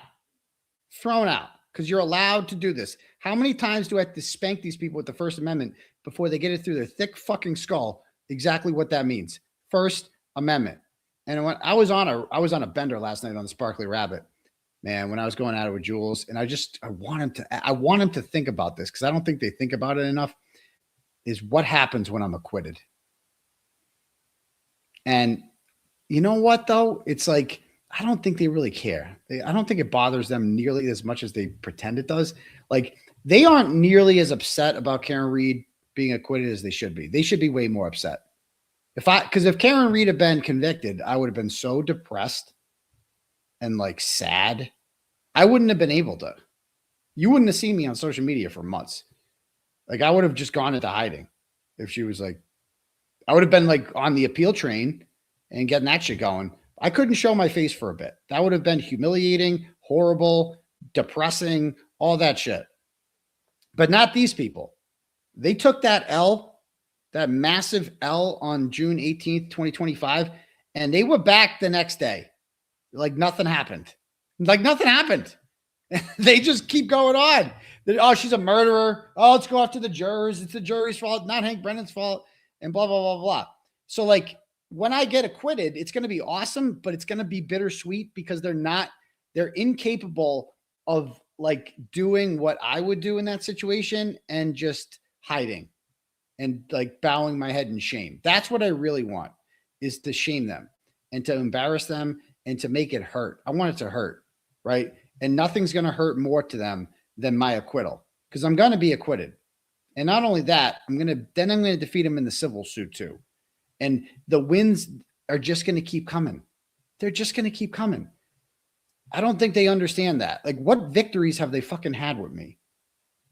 Thrown out. Because you're allowed to do this. How many times do I have to spank these people with the First Amendment before they get it through their thick fucking skull exactly what that means? First Amendment. And when I was on a bender last night on the Sparkly Rabbit, man, when I was going at it with Jules, and I want him to think about this because I don't think they think about it enough, is what happens when I'm acquitted. And you know what, though? It's like, I don't think they really care. I don't think it bothers them nearly as much as they pretend it does. Like, they aren't nearly as upset about Karen Reed being acquitted as they should be. They should be way more upset. Because if Karen Reed had been convicted, I would have been so depressed and like sad. I wouldn't have been able to. You wouldn't have seen me on social media for months. Like, I would have just gone into hiding if she was like, I would have been like on the appeal train and getting that shit going. I couldn't show my face for a bit. That would have been humiliating, horrible, depressing, all that shit. But not these people. They took that L, that massive L on June 18th, 2025, and they were back the next day. Like nothing happened. Like nothing happened. They just keep going on. Oh, she's a murderer. Oh, let's go after the jurors. It's the jury's fault, not Hank Brennan's fault, and blah, blah, blah, blah. So like when I get acquitted, it's going to be awesome, but it's going to be bittersweet because they're incapable of like doing what I would do in that situation and just hiding and like bowing my head in shame. That's what I really want, is to shame them and to embarrass them and to make it hurt. I want it to hurt, right? And nothing's going to hurt more to them than my acquittal, because I'm going to be acquitted. And not only that, I'm going to defeat them in the civil suit too. And the wins are just going to keep coming. They're just going to keep coming. I don't think they understand that. Like, what victories have they fucking had with me?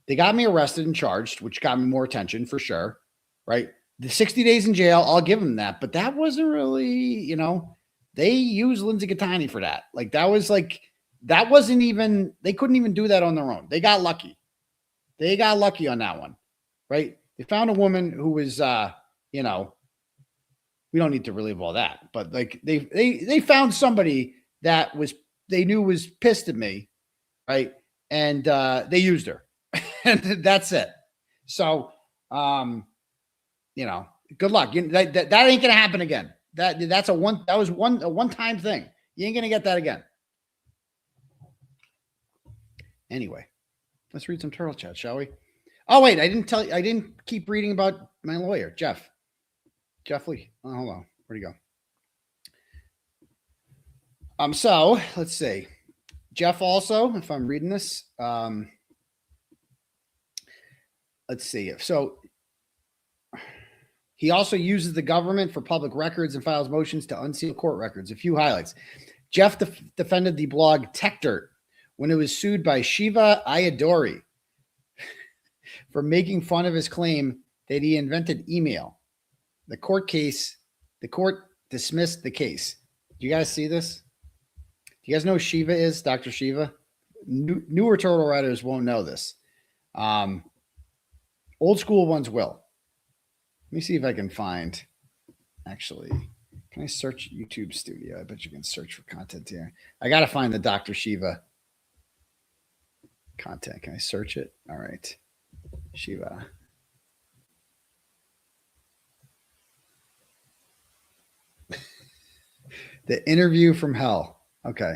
They got me arrested and charged, which got me more attention for sure, right? The 60 days in jail, I'll give them that. But that wasn't really, you know, they used Lindsay Gattani for that. Like, that wasn't even, they couldn't even do that on their own. They got lucky. They got lucky on that one, right? They found a woman who was, you know, we don't need to relive all that, but like they found somebody that they knew was pissed at me, right? And they used her, and that's it. So, you know, good luck. That ain't gonna happen again. That was a one-time thing. You ain't gonna get that again. Anyway, let's read some turtle chat, shall we? Oh wait, I didn't keep reading about my lawyer, Jeff Lee. Oh, hold on, where'd he go? So let's see. Jeff also, if I'm reading this, let's see. So he also uses the government for public records and files motions to unseal court records. A few highlights. Jeff defended the blog Tech Dirt when it was sued by Shiva Ayadori for making fun of his claim that he invented email. The court dismissed the case. Do you guys see this? Do you guys know who Shiva is, Dr. Shiva? Newer turtle writers won't know this. Old school ones will. Let me see if I can find, actually, can I search YouTube Studio? I bet you can search for content here. I got to find the Dr. Shiva content. Can I search it? All right. Shiva. The interview from hell. Okay.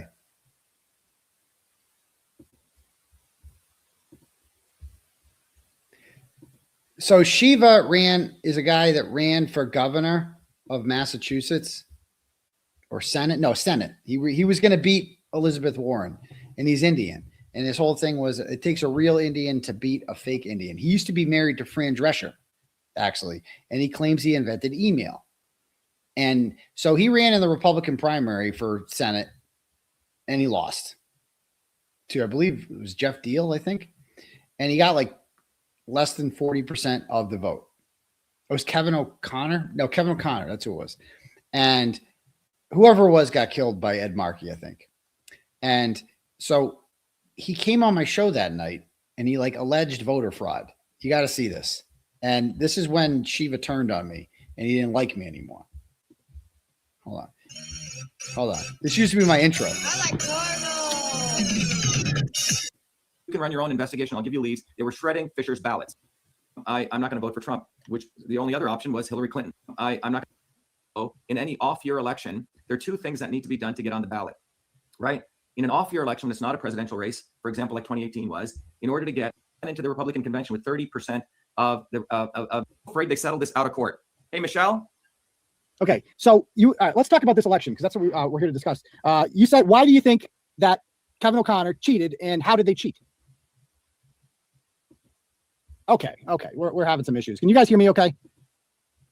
So Shiva is a guy that ran for governor of Massachusetts or Senate. No, Senate. He was going to beat Elizabeth Warren, and he's Indian. And his whole thing was it takes a real Indian to beat a fake Indian. He used to be married to Fran Drescher, actually, and he claims he invented email. And so he ran in the Republican primary for Senate, and he lost to, I believe it was Jeff Deal, I think. And he got like less than 40% of the vote. It was Kevin O'Connor. No, Kevin O'Connor. That's who it was. And whoever it was got killed by Ed Markey, I think. And so he came on my show that night and he like alleged voter fraud. You got to see this. And this is when Shiva turned on me and he didn't like me anymore. Hold on. This used to be my intro. You can run your own investigation. I'll give you leads. They were shredding Fisher's ballots. I'm not going to vote for Trump, which the only other option was Hillary Clinton. I'm not going to vote in any off-year election. There are two things that need to be done to get on the ballot, right? In an off-year election, when it's not a presidential race, for example, like 2018 was, in order to get into the Republican convention with 30% of the, afraid they settled this out of court. Hey, Michelle. Okay, so let's talk about this election because that's what we're here to discuss. You said, why do you think that Kevin O'Connor cheated, and how did they cheat? Okay, we're having some issues. Can you guys hear me? Okay.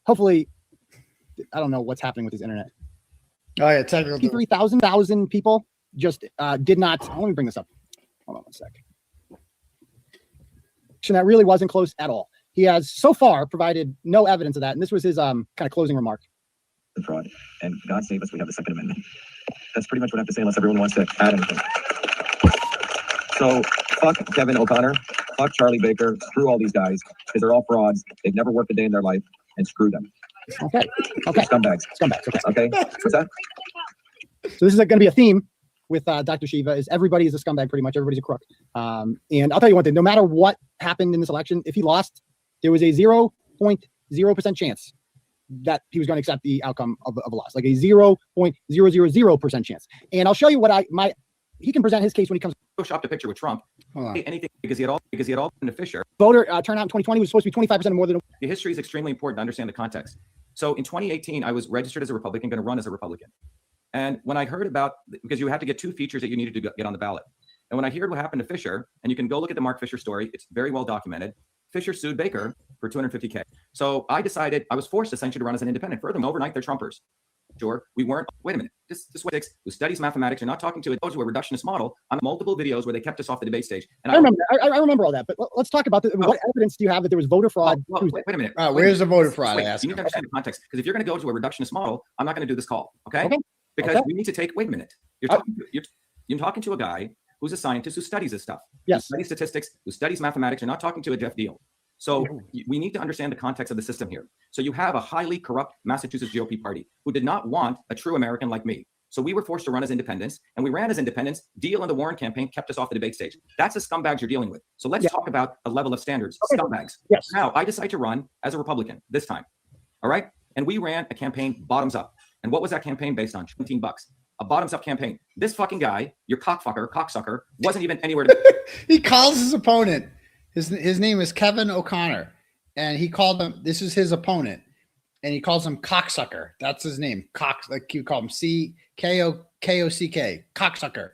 Hopefully, I don't know what's happening with his internet. Oh yeah, technical. 53,000 people just did not. Let me bring this up. Hold on one sec. So that really wasn't close at all. He has so far provided no evidence of that, and this was his kind of closing remark. Fraud, and God save us, we have the Second Amendment. That's pretty much what I have to say, unless everyone wants to add anything. So fuck Kevin O'Connor, fuck Charlie Baker, screw all these guys because they're all frauds. They've never worked a day in their life, and screw them. Okay. Scumbags. Okay. What's that? So this is going to be a theme with Dr. Shiva. Is everybody is a scumbag? Pretty much everybody's a crook. And I'll tell you one thing: no matter what happened in this election, if he lost, there was a 0.0% chance that he was going to accept the outcome of a loss, like a 0.000% chance. And I'll show you what he can present his case when he comes. Photoshopped a picture with Trump. Anything because he had all been to Fisher. Voter turnout in 2020 was supposed to be 25% more than. The history is extremely important to understand the context. So in 2018, I was registered as a Republican, going to run as a Republican. And when I heard about, because you have to get 2 features that you needed to get on the ballot. And when I heard what happened to Fisher, and you can go look at the Mark Fisher story, it's very well documented. Fisher sued Baker for $250K. So I decided I was forced essentially to run as an independent. Furthermore, overnight they're Trumpers. sure we weren't. Wait a minute. This wait, who studies mathematics. You're not talking to a reductionist model on multiple videos where they kept us off the debate stage. And I remember all that. But let's talk about what evidence do you have that there was voter fraud? Wait a minute. Where's the voter fraud? You need to understand the context, because if you're going to go to a reductionist model, I'm not going to do this call. Okay. Because we need to take. Wait a minute. You're talking to a guy who's a scientist who studies this stuff. Yes. Who studies statistics, who studies mathematics. You're not talking to a Jeff Deal. So we need to understand the context of the system here. So you have a highly corrupt Massachusetts GOP party who did not want a true American like me. So we were forced to run as independents, and we ran as independents. Deal and the Warren campaign kept us off the debate stage. That's the scumbags you're dealing with. So let's talk about a level of standards. Scumbags. Yes. Now I decide to run as a Republican this time. All right. And we ran a campaign bottoms up. And what was that campaign based on? $17. A bottoms up campaign. This fucking guy, your cocksucker, wasn't even anywhere to He calls his opponent. His name is Kevin O'Connor, and he called him. This is his opponent, and he calls him cocksucker. That's his name. Like you call him CKOCK, cocksucker.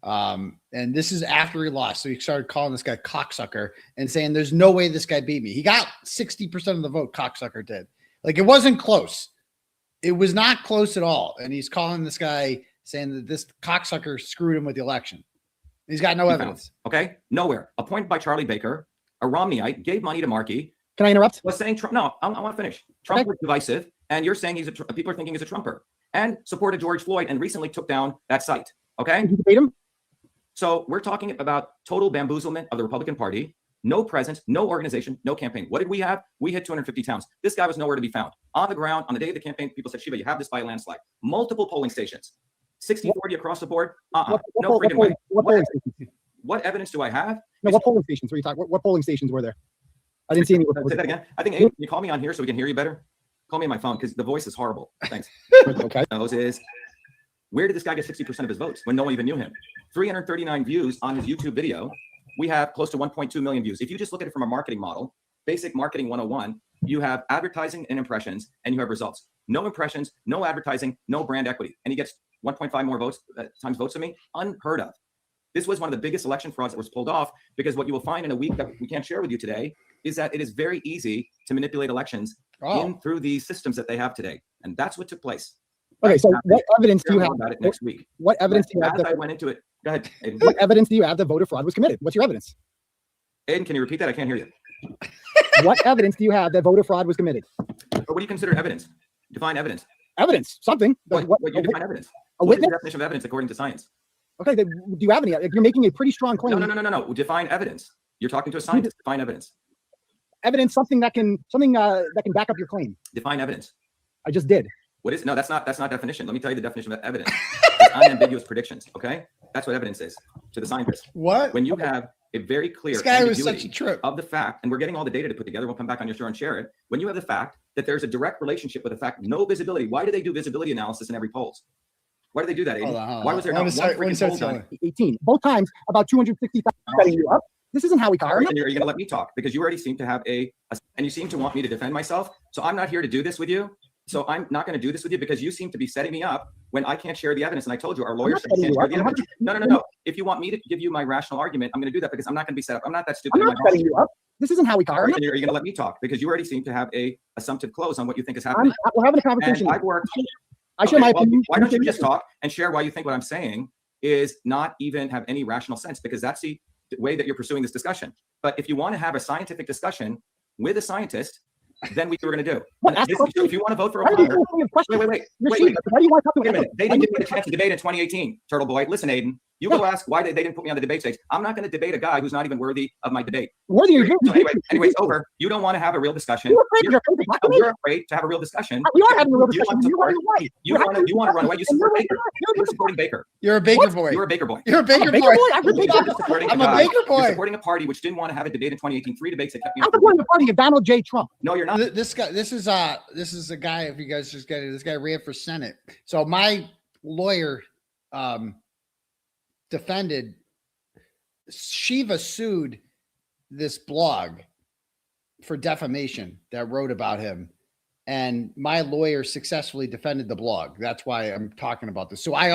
And this is after he lost, so he started calling this guy cocksucker and saying, "There's no way this guy beat me." He got 60% of the vote. Cocksucker did. Like, it wasn't close. It was not close at all. And he's calling this guy, saying that this cocksucker screwed him with the election. He's got no evidence. Okay, nowhere. Appointed by Charlie Baker, a Romneyite, gave money to Markey. Can I interrupt? Was saying Trump. No, I want to finish. Trump was divisive, and you're saying people are thinking he's a Trumper, and supported George Floyd, and recently took down that site. Okay. Did you debate him? So we're talking about total bamboozlement of the Republican Party. No presence, no organization, no campaign. What did we have? We hit 250 towns. This guy was nowhere to be found. On the ground, on the day of the campaign, people said, "Shiva, you have this by a landslide." Multiple polling stations. 60-40 across the board. No freaking way. What evidence do I have? No, what polling stations were you talking? What polling stations were there? I didn't see any. Say that again. I think, Aidan, can you call me on here so we can hear you better? Call me on my phone because the voice is horrible. Thanks. Okay. Those is, where did this guy get 60% of his votes when no one even knew him? 339 views on his YouTube video. We have close to 1.2 million views. If you just look at it from a marketing model, basic marketing 101, you have advertising and impressions, and you have results. No impressions, no advertising, no brand equity. And he gets 1.5 more votes times votes than me. Unheard of. This was one of the biggest election frauds that was pulled off, because what you will find in a week that we can't share with you today is that it is very easy to manipulate elections in through these systems that they have today. And that's what took place. Okay, so what evidence do you have about it next week? What evidence do you have? I went into it. Go ahead, Aidan. What evidence do you have that voter fraud was committed? What's your evidence? Aidan, can you repeat that? I can't hear you. What evidence do you have that voter fraud was committed? What do you consider evidence? Define evidence. Evidence, something. What you define evidence? A What is witness? the definition of evidence according to science? Okay, do you have any? You're making a pretty strong claim. No. Define evidence. You're talking to a scientist. Define evidence. Evidence, something that can back up your claim. Define evidence. I just did. What is? No, that's not definition. Let me tell you the definition of evidence. It's unambiguous predictions. Okay, that's what evidence is to the scientist. What? When you have a very clear This guy was such a trip of the fact, and we're getting all the data to put together. We'll come back on your show and share it. When you have the fact that there's a direct relationship with the fact, no visibility. Why do they do visibility analysis in every polls? Why do they do that, Aidan? Why was there not one freaking poll done? 18. Both times, about 260,000 setting you up. This isn't how we call it. And you're going to let me talk because you already seem to have and you seem to want me to defend myself. So I'm not here to do this with you. So I'm not going to do this with you because you seem to be setting me up when I can't share the evidence. And I told you our lawyers can't share the evidence. No. If you want me to give you my rational argument, I'm going to do that because I'm not going to be set up. I'm not that stupid. I'm not setting you up. This isn't how we call it. And you're going to let me talk because you already seem to have a assumptive close on what you think is happening. We're having a conversation. And I've worked. I share my opinion. Why don't you just talk and share why you think what I'm saying is not even have any rational sense, because that's the way that you're pursuing this discussion. But if you want to have a scientific discussion with a scientist, then we were going to do. If you want to vote for O'Connor, wait. Why do you want to talk to me? They didn't give me a chance to debate in 2018, Turtleboy. Listen, Aidan, you go ask why they didn't put me on the debate stage. I'm not going to debate a guy who's not even worthy of my debate. Anyway, it's over. You don't want to have a real discussion. You're afraid to have a real discussion. We are having a real discussion. You want to run away. You support Baker. You're supporting Baker. You're a Baker boy. You're a Baker boy. You're a Baker boy. I'm a Baker boy. You're supporting a party which didn't want to have a debate in 2018. 3 debates that kept me. I'm supporting the party of Donald J. Trump. No, you're not. This guy. This is a guy. If you guys just get it, this guy ran for Senate. So my lawyer defended. Shiva sued this blog for defamation that wrote about him, and my lawyer successfully defended the blog. That's why I'm talking about this. So I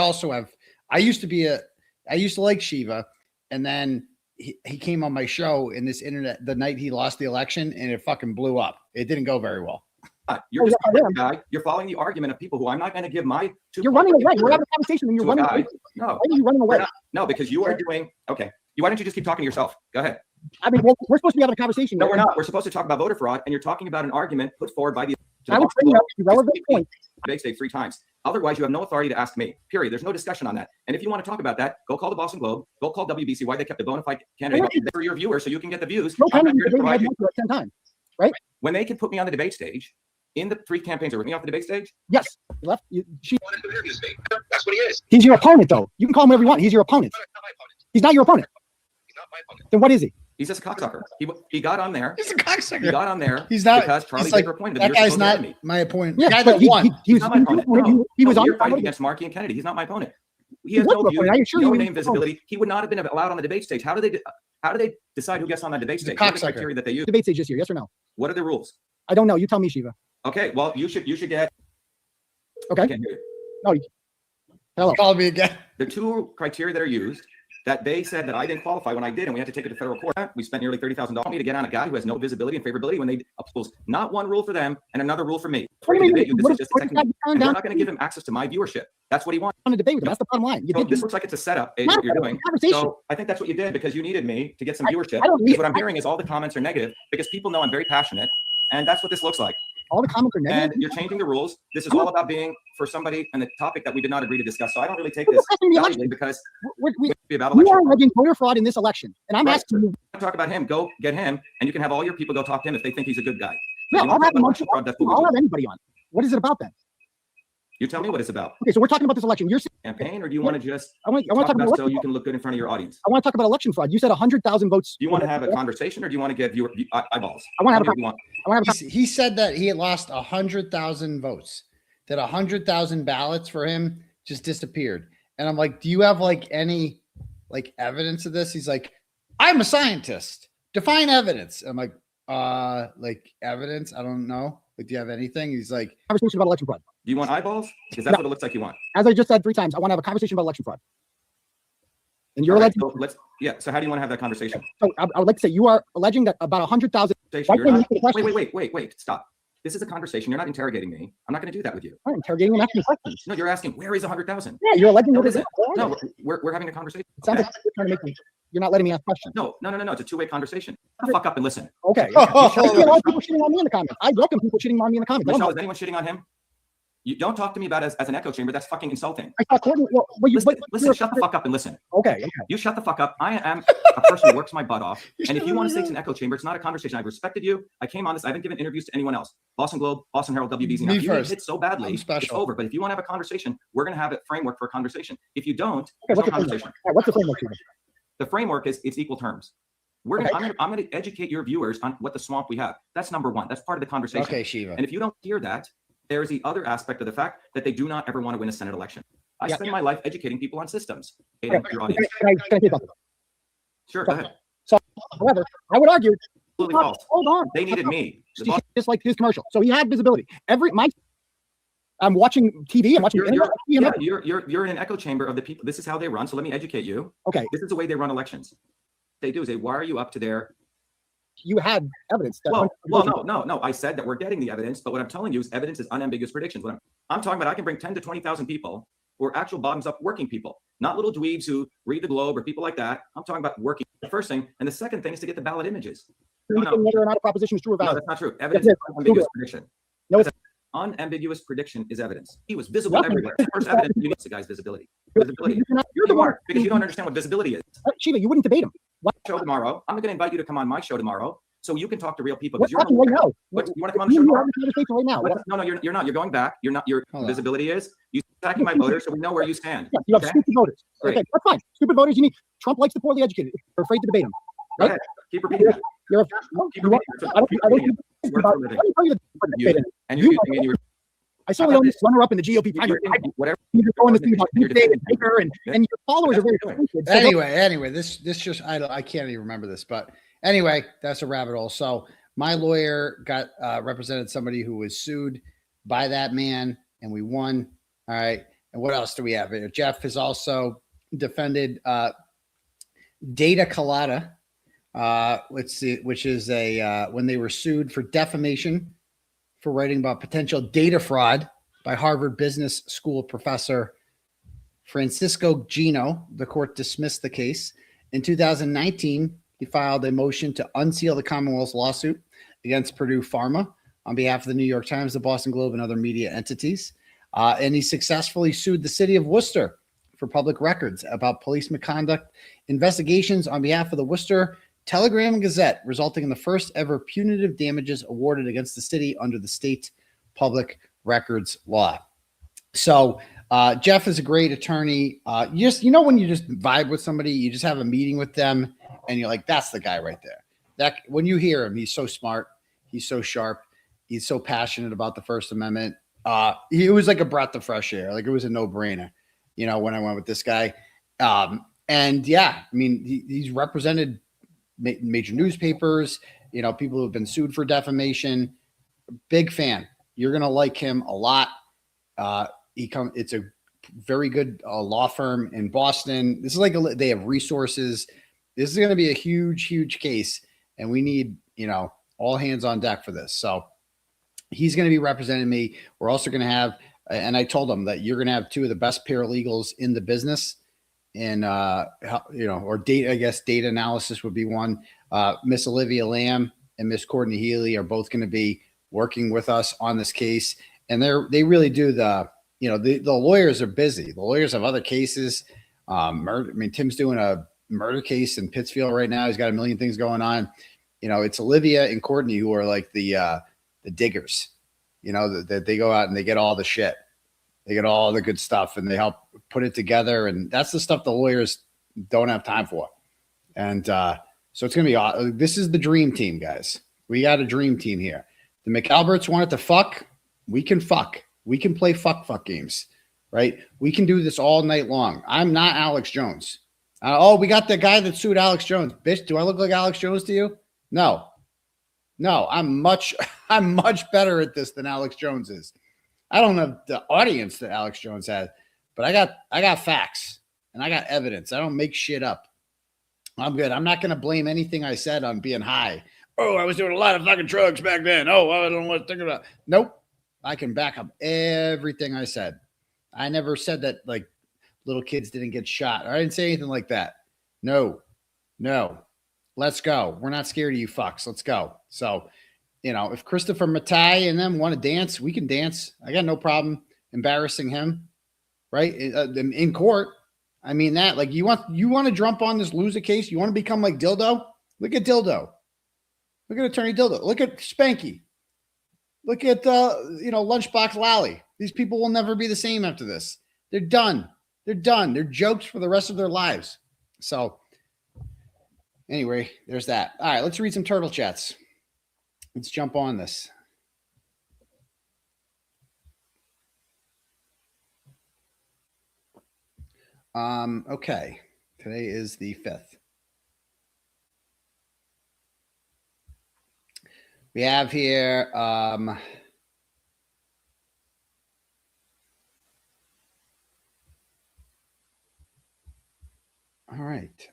used to like Shiva, and then he came on my show in this internet the night he lost the election, and it fucking blew up. It didn't go very well. You're Oh, just yes, I am. guy. You're following the argument of people who I'm not going to give my. You're running away. We're having a conversation and you're to a running guy. away. No, Why are you running away? no, because you are doing okay. Why don't you just keep talking to yourself? Go ahead. I mean, well, we're supposed to be having a conversation. No, we're not. We're supposed to talk about voter fraud, and you're talking about an argument put forward by the. I was bringing up relevant points. Debate stage 3 times. Otherwise, you have no authority to ask me. Period. There's no discussion on that. And if you want to talk about that, go call the Boston Globe. Go call WBC. Why they kept the bona fide candidate for your viewers, so you can get the views. No, I'm not here to I've provide you. 10 times, right? When they can put me on the debate stage, in the 3 campaigns are with me off the debate stage. Yes. Left. That's what he is. He's your opponent, though. You can call him whatever you want. He's your opponent. He's not your opponent. He's not my opponent. Then what is he? He's just a cocksucker. He got on there. He's a cocksucker. He got on there. He's not. Because Charlie He's like, Baker appointed him. that You're guy's supposed not enemy. my opponent. Yeah, The guy but that he won. was He's not my opponent. No, he was on. You're fighting against Markey and Kennedy. He's not my opponent. He has was no your views, opponent. I assure no you name visibility. He would not have been allowed on the debate stage. How do they decide who gets on that debate stage? What are the criteria that they use? Debate stage this year, yes or no? What are the rules? I don't know. You tell me, Shiva. Okay, well, you should get. Okay. I can't hear you. No. Hello. Call me again. The 2 criteria that are used that they said that I didn't qualify when I did, and we had to take it to federal court. We spent nearly $30,000 to get on a guy who has no visibility and favorability when they oppose not one rule for them and another rule for me. What do you mean? This is just a technical, and we're not going to give him access to my viewership. That's what he wants. On a debate with him. That's the bottom line. You So did this looks like it's a setup, Aidan, what you're doing. So I think that's what you did because you needed me to get some viewership. Because what I'm hearing is all the comments are negative because people know I'm very passionate, and that's what this looks like. All the comments are negative. And you're changing the rules. This is all about being for somebody and the topic that we did not agree to discuss. So I don't really take this valuably because we be about you election. are alleging voter fraud in this election, and I'm Right. asking you. Talk about him. Go get him, and you can have all your people go talk to him if they think he's a good guy. No, You I'll want to have talk about election fraud, that's what we I'll do. have anybody on. What is it about then? You tell me what it's about. Okay, so we're talking about this election. You're saying Campaign, or do you want to just I want to talk talk about about so election you fraud. can look good in front of your audience? I want to talk about election fraud. You said 100,000 votes. Do you want to have a conversation, or do you want to get viewer eyeballs? I want to have Tell a me what you want. I want to have a He said that he had lost 100,000 votes, that 100,000 ballots for him just disappeared. And I'm like, do you have like any like evidence of this? He's like, I'm a scientist. Define evidence. I'm like evidence? I don't know. Like, do you have anything? He's like, conversation about election fraud. Do you want eyeballs? Because that's what it looks like you want. As I just said 3 times, I want to have a conversation about election fraud. And you're All right, alleging. so so how do you want to have that conversation? So I would like to say you are alleging that about 100,000. You're not, wait, stop. This is a conversation. You're not interrogating me. I'm not going to do that with you. I'm interrogating and asking questions. No, you're asking, where is 100,000? Yeah, you're alleging No, that it it isn't. is. No, we're having a conversation. It sounds like you're trying to make me. You're not letting me ask questions. No. It's a 2-way conversation. Shut the fuck up and listen. Okay. I see a lot of people shitting on me in the comments. I welcome people shitting on me in the comments. I don't Michelle, know. is anyone shitting on him? You don't talk to me about it as an echo chamber. That's fucking insulting. I thought Courtney. Well, Listen, shut the fuck up and listen. Okay. You shut the fuck up. I am a person who works my butt off. And if you want to say it's an echo chamber, it's not a conversation. I've respected you. I came on this. I haven't given interviews to anyone else. Boston Globe, Boston Herald, WBZ. Now, Me if you first. hit so badly, I'm it's special. over. But if you want to have a conversation, we're going to have a framework for a conversation. If you don't, Okay, there's no what's the framework? conversation. What's the framework? Shiva? The framework is it's equal terms. I'm going to educate your viewers on what the swamp we have. That's number one. That's part of the conversation. okay, Shiva. And if you don't hear that, there is the other aspect of the fact that they do not ever want to win a Senate election. I Yeah. spend my life educating people on systems. Okay, Aidan, your audience. Can I say something? Sure, go ahead. So, however, I would argue. Absolutely false. Hold on. They needed me. The boss- Just like his commercial. So he had visibility. I'm watching TV. I'm watching. You're in an echo chamber of the people. This is how they run. So let me educate you. Okay. This is the way they run elections. They do is they wire you up to their. You had evidence. That No. I said that we're getting the evidence, but what I'm telling you is evidence is unambiguous predictions. What I'm talking about, I can bring 10 to 20,000 people who are actual bottoms-up working people, not little dweebs who read the Globe or people like that. I'm talking about working. The first thing, and the second thing is to get the ballot images. Whether or not a proposition is true or No, valid. that's not true. Evidence is unambiguous prediction. No, it's Unambiguous prediction is evidence. He was visible Nothing. everywhere. First evidence, you need the guy's visibility. Visibility. You're the one. Because you don't understand what visibility is. Shiva, you wouldn't debate him. What? Show tomorrow. I'm going to invite you to come on my show tomorrow, so you can talk to real people. We're Because talking right now. You want to come on the show You tomorrow? have a conversation right now. No, you're not. You're going back. You're not. Your Hold on. visibility is you attacking my voters, so we know where you stand. Yeah, you have Okay? stupid voters. Great. Okay, that's fine. Stupid voters. You need. Trump likes the poorly educated. You're afraid to debate him. Go ahead. Keep repeating that. You're. Keep You want, repeating I don't. Keep I don't. repeating it. Word About, for I living. don't tell you to debate him. And you're You using you. I saw the only runner up in the GOP primary. Whatever. You're going to see about weekday and Baker and your followers are very. So Anyway, this just I can't even remember this, but anyway, that's a rabbit hole. So my lawyer got represented somebody who was sued by that man, and we won. All right, and what else do we have here? Jeff has also defended Data Colada, let's see, which is a when they were sued for defamation for writing about potential data fraud by Harvard Business School professor Francisco Gino. The court dismissed the case. In 2019, he filed a motion to unseal the Commonwealth's lawsuit against Purdue Pharma on behalf of the New York Times, the Boston Globe, and other media entities. And he successfully sued the city of Worcester for public records about police misconduct investigations on behalf of the Worcester Telegram and Gazette, resulting in the first ever punitive damages awarded against the city under the state public records law. So Jeff is a great attorney. When you just vibe with somebody, you just have a meeting with them and you're like, that's the guy right there. That when you hear him, he's so smart, he's so sharp, he's so passionate about the First Amendment. He was like a breath of fresh air. Like it was a no-brainer, when I went with this guy. He's represented major newspapers, people who have been sued for defamation. Big fan. You're going to like him a lot. It's a very good law firm in Boston. This is they have resources. This is going to be a huge, huge case. And we need, all hands on deck for this. So he's going to be representing me. We're also going to have, and I told him that you're going to have two of the best paralegals in the business. And, or data, I guess data analysis would be one. Miss Olivia Lamb and Miss Courtney Healy are both going to be working with us on this case. And they really do the lawyers are busy. The lawyers have other cases. Murder. Tim's doing a murder case in Pittsfield right now. He's got a million things going on. It's Olivia and Courtney who are like the diggers, that they go out and they get all the shit. They get all the good stuff and they help put it together. And that's the stuff the lawyers don't have time for. And so it's going to be, this is the dream team, guys. We got a dream team here. The McAlberts wanted to fuck. We can fuck. We can play fuck games, right? We can do this all night long. I'm not Alex Jones. We got the guy that sued Alex Jones. Bitch, do I look like Alex Jones to you? No, I'm much better at this than Alex Jones is. I don't have the audience that Alex Jones has, but I got facts and I got evidence. I don't make shit up. I'm good. I'm not going to blame anything I said on being high. Oh, I was doing a lot of fucking drugs back then. Oh, I don't know what to think about. Nope. I can back up everything I said. I never said that like little kids didn't get shot. I didn't say anything like that. No. Let's go. We're not scared of you fucks. Let's go. So, if Christopher Matai and them want to dance, we can dance. I got no problem embarrassing him, right? In court. I mean that, like you want to jump on this loser case? You want to become like Dildo? Look at Dildo. Look at Attorney Dildo. Look at Spanky. Look at Lunchbox Lally. These people will never be the same after this. They're done. They're jokes for the rest of their lives. So anyway, there's that. All right, let's read some turtle chats. Let's jump on this. Okay. Today is the 5th. We have here, all right.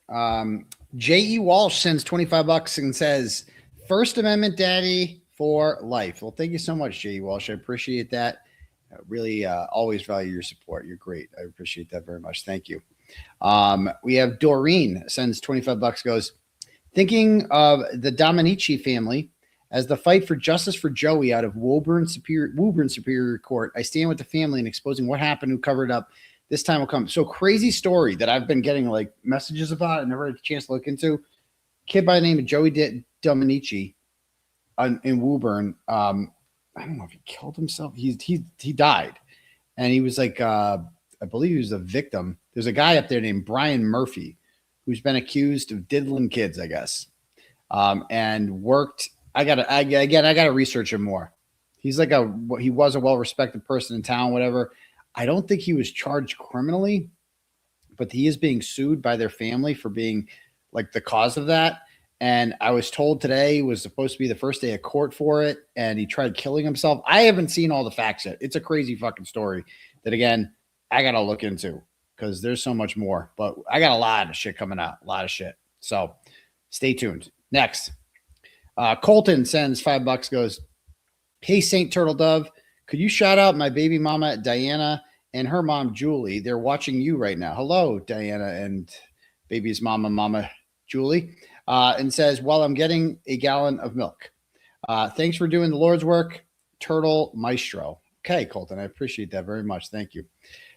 J.E. Walsh sends $25 and says, First Amendment daddy for life. Well, thank you so much, J.E. Walsh. I appreciate that. I really always value your support. You're great. I appreciate that very much. Thank you. We have Doreen sends $25, goes, thinking of the Dominici family as the fight for justice for Joey out of Woburn Superior Court. I stand with the family in exposing what happened, who covered up. This time will come. So crazy story that I've been getting like messages about. I never had a chance to look into. Kid by the name of Joey Dominici in Woburn. I don't know if he killed himself. He died, and he was like I believe he was a victim. There's a guy up there named Brian Murphy who's been accused of diddling kids, I guess, and worked. I gotta research him more. He was a well-respected person in town, whatever. I don't think he was charged criminally, but he is being sued by their family for being like the cause of that. And I was told today was supposed to be the first day of court for it, and he tried killing himself. I haven't seen all the facts yet. It's a crazy fucking story that, again, I got to look into because there's so much more. But I got a lot of shit coming out, a lot of shit. So stay tuned. Next, Colton sends $5, goes, Hey, Saint Turtle Dove, could you shout out my baby mama, Diana, and her mom, Julie? They're watching you right now. Hello, Diana and baby's mama, Julie. And says, well, I'm getting a gallon of milk. Thanks for doing the Lord's work, Turtle Maestro. Okay, Colton, I appreciate that very much. Thank you.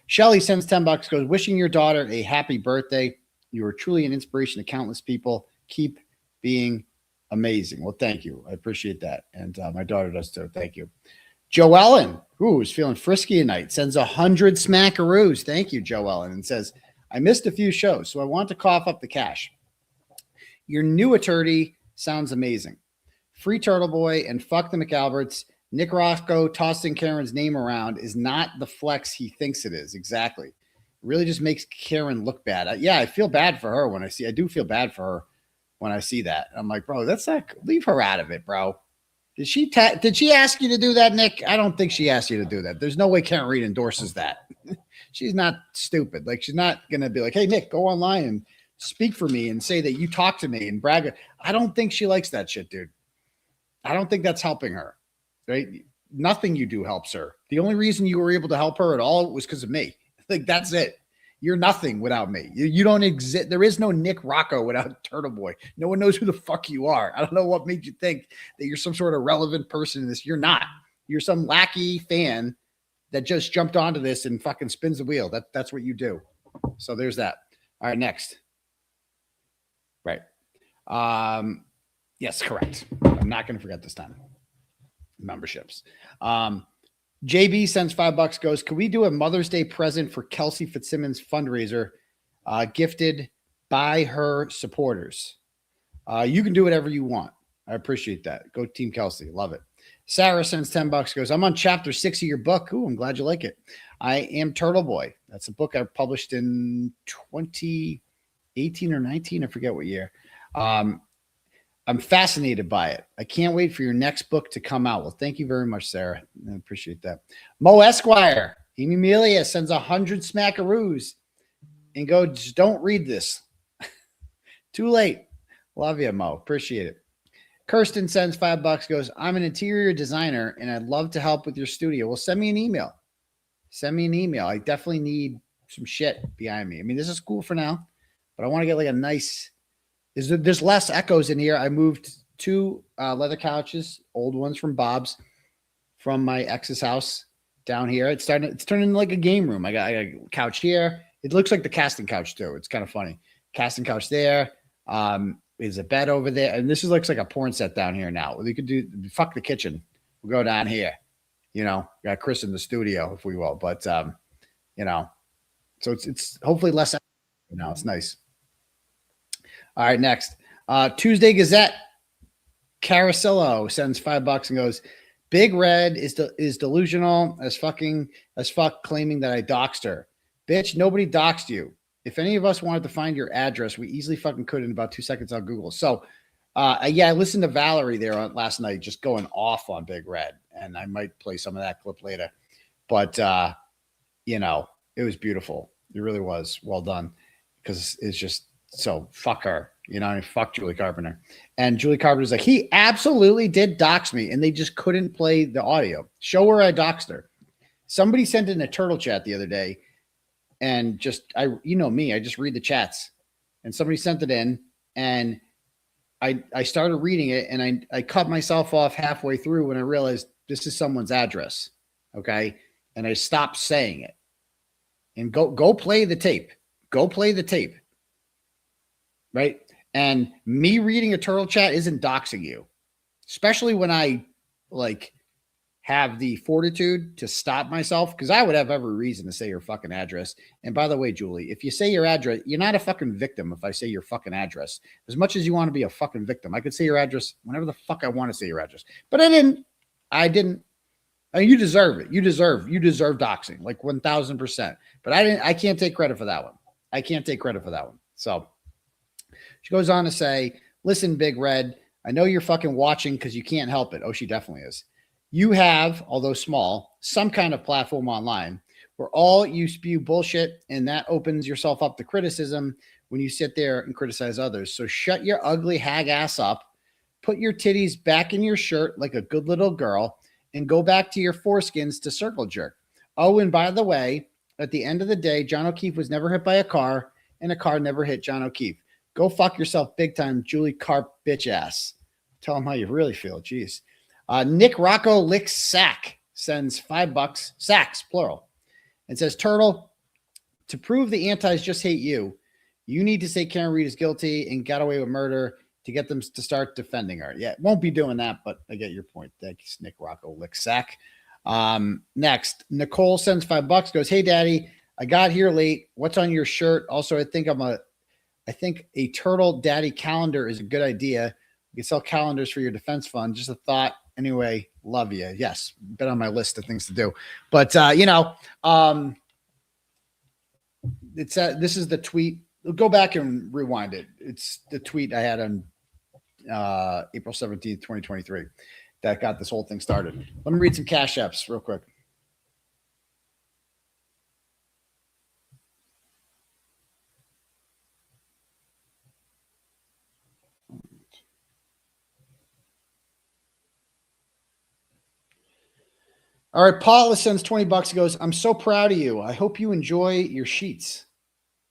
Shelly sends $10, goes, wishing your daughter a happy birthday. You are truly an inspiration to countless people. Keep being amazing. Well, thank you. I appreciate that. And my daughter does too. Thank you. Joellen, who's feeling frisky tonight, sends 100 smackaroos. Thank you, Joellen, and says, I missed a few shows, so I want to cough up the cash. Your new attorney sounds amazing. Free Turtle Boy and fuck the McAlberts. Nick Roscoe tossing Karen's name around is not the flex he thinks it is. Exactly. It really just makes Karen look bad. I feel bad for her when I do feel bad for her when I see that. I'm like, bro, that's not, leave her out of it, bro. Did she ask you to do that, Nick? I don't think she asked you to do that. There's no way Karen Reed endorses that. She's not stupid. Like, she's not going to be like, hey, Nick, go online and speak for me and say that you talked to me and brag. I don't think she likes that shit, dude. I don't think that's helping her. Right? Nothing you do helps her. The only reason you were able to help her at all was because of me. Like, that's it. You're nothing without me. You don't exist. There is no Nick Rocco without Turtle Boy. No one knows who the fuck you are. I don't know what made you think that you're some sort of relevant person in this. You're not. You're some lackey fan that just jumped onto this and fucking spins the wheel. That's what you do. So there's that. All right, next. Right. Yes, correct. I'm not going to forget this time. Memberships. JB sends $5, goes, can we do a Mother's Day present for Kelsey Fitzsimmons fundraiser gifted by her supporters? You can do whatever you want. I appreciate that. Go Team Kelsey. Love it. Sarah sends $10, goes, I'm on chapter 6 of your book. Ooh, I'm glad you like it. I am Turtle Boy. That's a book I published in 2018 or 19. I forget what year. I'm fascinated by it. I can't wait for your next book to come out. Well, thank you very much, Sarah. I appreciate that. Mo Esquire, Amy Amelia sends 100 smackaroos and goes, don't read this. Too late. Love you, Mo. Appreciate it. Kirsten sends $5, goes, I'm an interior designer and I'd love to help with your studio. Well, send me an email. Send me an email. I definitely need some shit behind me. I mean, this is cool for now, but I want to get like a nice... There's less echoes in here. I moved 2 leather couches, old ones from Bob's, from my ex's house down here. It's turning into like a game room. I got a couch here. It looks like the casting couch too. It's kind of funny. Casting couch there. There's a bed over there, and this looks like a porn set down here now. We could do fuck the kitchen. We'll go down here. You know, got Chris in the studio if we will, but you know, so it's hopefully less. Now it's nice. All right, next. Tuesday Gazette. Carasillo sends $5 and goes, Big Red is delusional as fuck, claiming that I doxed her. Bitch, nobody doxed you. If any of us wanted to find your address, we easily fucking could in about 2 seconds on Google. So, I listened to Valerie there last night, just going off on Big Red, and I might play some of that clip later. But, you know, it was beautiful. It really was. Well done. Because it's just, so fuck her, you know, I mean, fuck Julie Carpenter. And Julie Carpenter's like, he absolutely did dox me, and they just couldn't play the audio. Show her I doxed her. Somebody sent in a turtle chat the other day, and you know me, I just read the chats. And somebody sent it in, and I started reading it, and I cut myself off halfway through when I realized this is someone's address. Okay. And I stopped saying it. And go play the tape. Go play the tape. Right. And me reading a turtle chat isn't doxing you, especially when I like have the fortitude to stop myself, because I would have every reason to say your fucking address. And by the way, Julie, if you say your address, you're not a fucking victim. If I say your fucking address, as much as you want to be a fucking victim, I could say your address whenever the fuck I want to say your address, but I didn't. I mean, you deserve it. You deserve doxing like 1000%, but I can't take credit for that one. I can't take credit for that one. So she goes on to say, listen, Big Red, I know you're fucking watching because you can't help it. Oh, she definitely is. You have, although small, some kind of platform online where all you spew bullshit, and that opens yourself up to criticism when you sit there and criticize others. So shut your ugly hag ass up, put your titties back in your shirt like a good little girl, and go back to your foreskins to circle jerk. Oh, and by the way, at the end of the day, John O'Keefe was never hit by a car, and a car never hit John O'Keefe. Go fuck yourself big time, Julie Carp bitch ass. Tell him how you really feel. Jeez. Nick Rocco Licks Sack sends $5, sacks, plural, and says, Turtle, to prove the antis just hate you, you need to say Karen Reed is guilty and got away with murder to get them to start defending her. Yeah, won't be doing that, but I get your point. Thanks, Nick Rocco Licks Sack. Next, Nicole sends $5, goes, hey, Daddy, I got here late. What's on your shirt? Also, I think a Turtle Daddy calendar is a good idea. You can sell calendars for your defense fund. Just a thought. Anyway, love you. Yes, been on my list of things to do. But it's this is the tweet. Go back and rewind it. It's the tweet I had on April 17th, 2023 that got this whole thing started. Let me read some Cash Apps real quick. All right, Paula sends $20. He goes, I'm so proud of you. I hope you enjoy your sheets.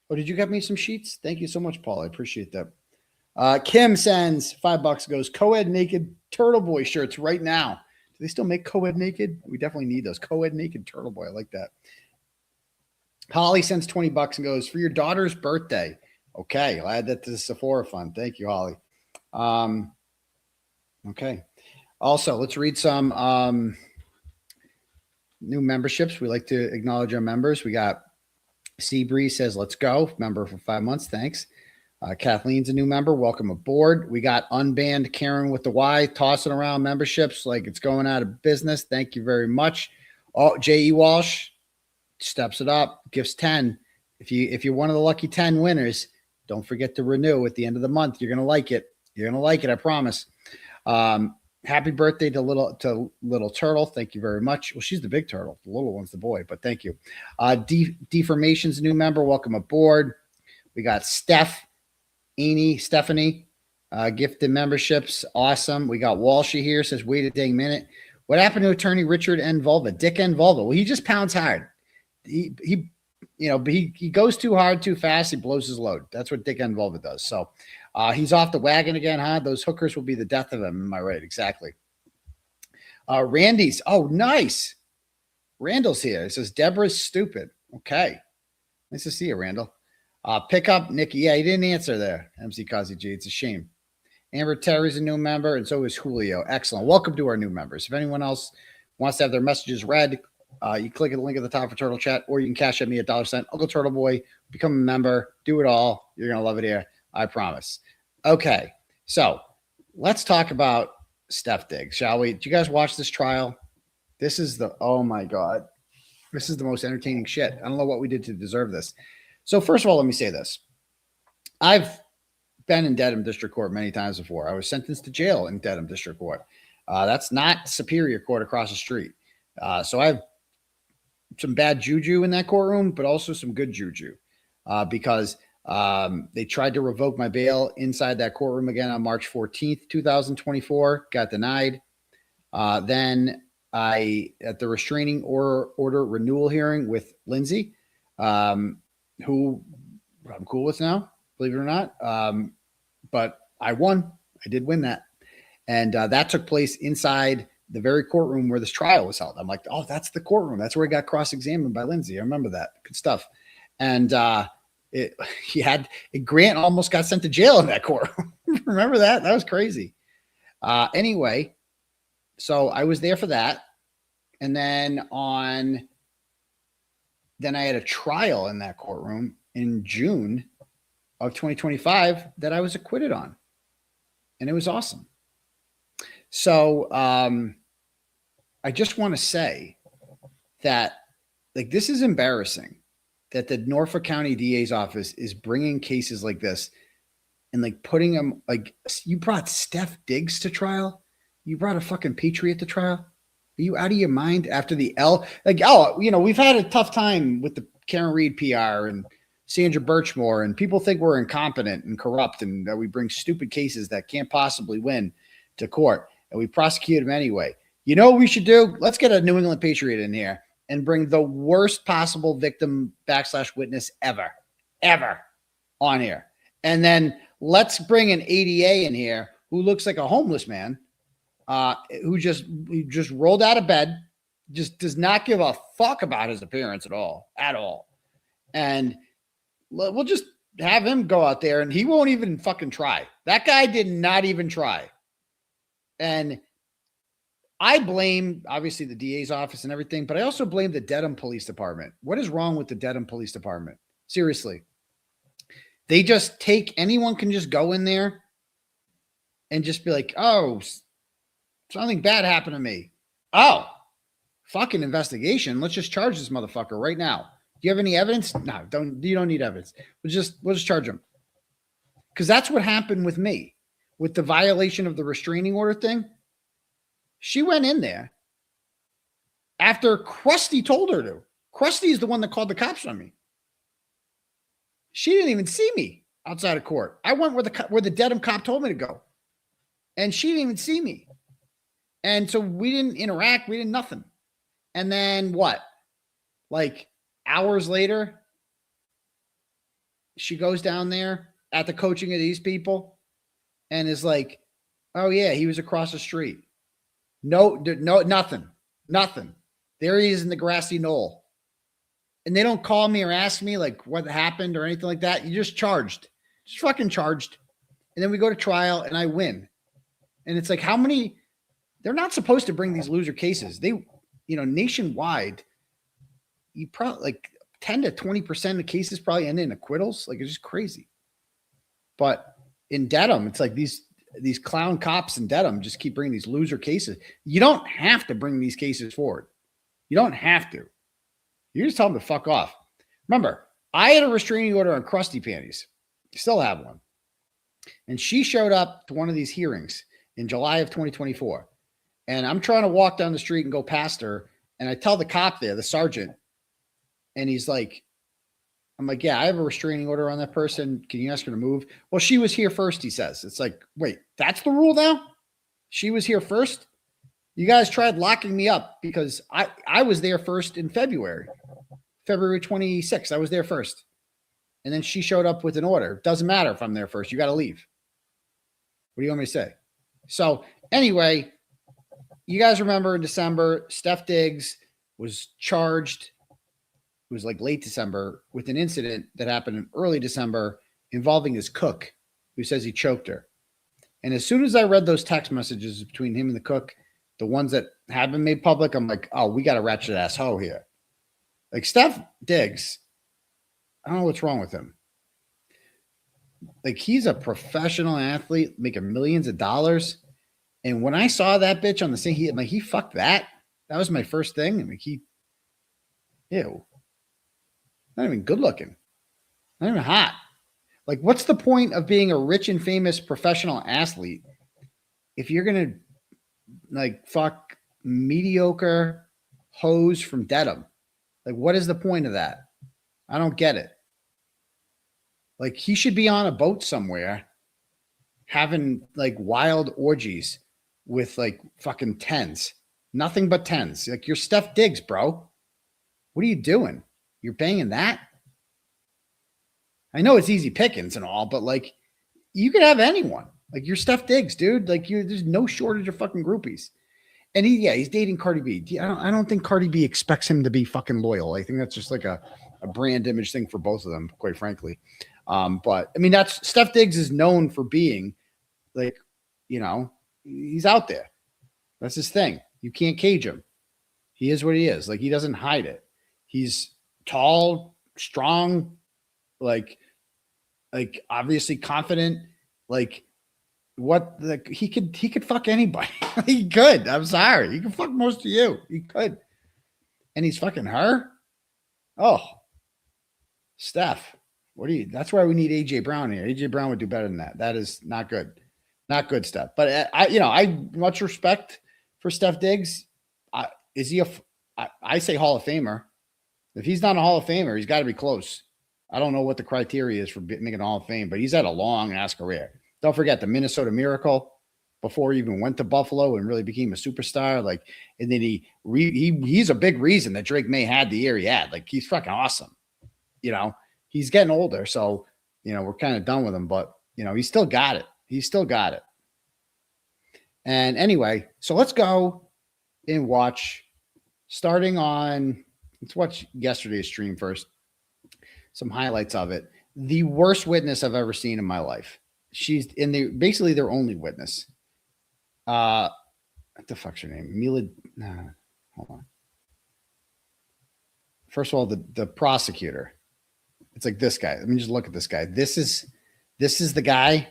Oh, did you get me some sheets? Thank you so much, Paul. I appreciate that. Kim sends $5. Goes, co-ed naked Turtle Boy shirts right now. Do they still make co-ed naked? We definitely need those. Co-ed naked Turtle Boy. I like that. Holly sends $20 and goes, for your daughter's birthday. Okay, I'll add that to the Sephora fund. Thank you, Holly. Okay. Also, let's read some new memberships. We like to acknowledge our members. We got Seabree says, let's go. Member for 5 months. Thanks. Kathleen's a new member. Welcome aboard. We got Unbanned Karen with the Y tossing around memberships like it's going out of business. Thank you very much. J.E. Walsh steps it up, gifts 10. If you're one of the lucky 10 winners, don't forget to renew at the end of the month. You're going to like it. You're going to like it. I promise. Happy birthday to little Turtle. Thank you very much. Well, she's the big turtle. The little one's the boy, but thank you. Defamation's a new member. Welcome aboard. We got Stephanie, gifted memberships. Awesome. We got Walshy here. Says, wait a dang minute. What happened to attorney Richard N. Vulva? Dick N. Vulva. Well, he just pounds hard. He goes too hard, too fast. He blows his load. That's what Dick N. Vulva does. So he's off the wagon again, huh? Those hookers will be the death of him. Am I right? Exactly. Randy's. Oh, nice. Randall's here. It says, Deborah's stupid. Okay. Nice to see you, Randall. Pick up Nikki. Yeah, he didn't answer there. MC Kazi G. It's a shame. Amber Terry's a new member, and so is Julio. Excellent. Welcome to our new members. If anyone else wants to have their messages read, you click the link at the top for Turtle Chat, or you can cash at me at $1. Uncle Turtle Boy, become a member, do it all. You're going to love it here. I promise. Okay, so let's talk about Steph Diggs, shall we? Did you guys watch this trial? This is oh my God. This is the most entertaining shit. I don't know what we did to deserve this. So first of all, let me say this. I've been in Dedham District Court many times before. I was sentenced to jail in Dedham District Court. That's not Superior Court across the street. So I have some bad juju in that courtroom, but also some good juju because they tried to revoke my bail inside that courtroom again on March 14th, 2024, got denied. Then at the restraining order renewal hearing with Lindsay, who I'm cool with now, believe it or not. But I won. I did win that. And that took place inside the very courtroom where this trial was held. I'm like, oh, that's the courtroom. That's where he got cross-examined by Lindsay. I remember that. Good stuff. And Grant almost got sent to jail in that courtroom. Remember that? That was crazy. Anyway, so I was there for that. And then I had a trial in that courtroom in June of 2025 that I was acquitted on. And it was awesome. So I just want to say that this is embarrassing that the Norfolk County DA's office is bringing cases like this and putting them you brought Steph Diggs to trial. You brought a fucking patriot to trial. Are you out of your mind after the we've had a tough time with the Karen Reed PR and Sandra Birchmore, and people think we're incompetent and corrupt and that we bring stupid cases that can't possibly win to court, and we prosecute them anyway. You know what we should do? Let's get a New England Patriot in here and bring the worst possible victim / witness ever on here. And then let's bring an ADA in here who looks like a homeless man, who just rolled out of bed, just does not give a fuck about his appearance at all. And we'll just have him go out there and he won't even fucking try. That guy did not even try. And I blame, obviously, the DA's office and everything, but I also blame the Dedham Police Department. What is wrong with the Dedham Police Department? Seriously. They just anyone can just go in there and just be like, oh, something bad happened to me. Oh, fucking investigation. Let's just charge this motherfucker right now. Do you have any evidence? No, you don't need evidence. We'll just charge him. Because that's what happened with me. With the violation of the restraining order thing. She went in there after Krusty told her to. Krusty is the one that called the cops on me. She didn't even see me outside of court. I went where the Dedham cop told me to go. And she didn't even see me. And so we didn't interact. We did nothing. And then what? Like hours later, she goes down there at the coaching of these people and is like, oh yeah, he was across the street. No, nothing. There he is in the grassy knoll. And they don't call me or ask me like what happened or anything like that. You just charged. Just fucking charged. And then we go to trial and I win. And it's like, how many? They're not supposed to bring these loser cases. They, nationwide, you probably like 10 to 20% of cases probably end in acquittals. Like it's just crazy. But in Dedham, it's like these clown cops in Dedham just keep bringing these loser cases. You don't have to bring these cases forward. You don't have to. You just tell them to fuck off. Remember, I had a restraining order on Krusty Panties. Still have one. And she showed up to one of these hearings in July of 2024. And I'm trying to walk down the street and go past her. And I tell the cop there, the sergeant, and he's like, I'm like, yeah, I have a restraining order on that person. Can you ask her to move? Well, she was here first, he says. It's like, wait, that's the rule now? She was here first? You guys tried locking me up because I was there first in February 26th. I was there first. And then she showed up with an order. Doesn't matter if I'm there first. You got to leave. What do you want me to say? So anyway, you guys remember in December, Steph Diggs was charged. It was like late December with an incident that happened in early December involving his cook who says he choked her. And as soon as I read those text messages between him and the cook, the ones that have been made public, I'm like, oh, we got a ratchet ass hoe here. Like Steph Diggs, I don't know what's wrong with him. Like he's a professional athlete making millions of dollars. And when I saw that bitch on the scene, he fucked that. That was my first thing. I'm like, ew. Not even good looking. Not even hot. Like, what's the point of being a rich and famous professional athlete if you're going to, like, fuck mediocre hoes from Dedham? Like, what is the point of that? I don't get it. Like, he should be on a boat somewhere having, like, wild orgies with, like, fucking tens. Nothing but tens. Like, you're Steph Diggs, bro. What are you doing? You're banging that? I know it's easy pickings and all, but like you could have anyone. Like you're Steph Diggs, dude. Like there's no shortage of fucking groupies. And he's dating Cardi B. I don't think Cardi B expects him to be fucking loyal. I think that's just like a brand image thing for both of them, quite frankly. But I mean, that's Steph Diggs is known for being like, he's out there. That's his thing. You can't cage him. He is what he is. Like he doesn't hide it. He's tall, strong, like obviously confident. Like he could fuck anybody. He could. I'm sorry. He could fuck most of you. He could. And he's fucking her. Oh, Steph, that's why we need AJ Brown here. AJ Brown would do better than that. That is not good. Not good stuff. But I much respect for Steph Diggs. Is he I say Hall of Famer. If he's not a Hall of Famer, he's got to be close. I don't know what the criteria is for making a Hall of Fame, but he's had a long ass career. Don't forget the Minnesota Miracle. before he even went to Buffalo and really became a superstar. Like, and then he's a big reason that Drake May had the year he had. Like, he's fucking awesome. You know, he's getting older, so you know we're kind of done with him, but you know he's still got it. He's still got it. And anyway, so let's go and watch. Let's watch yesterday's stream first. Some highlights of it. The worst witness I've ever seen in my life. She's basically their only witness. What the fuck's her name? Hold on. First of all, the prosecutor. It's like this guy. Let me just look at this guy. This is the guy.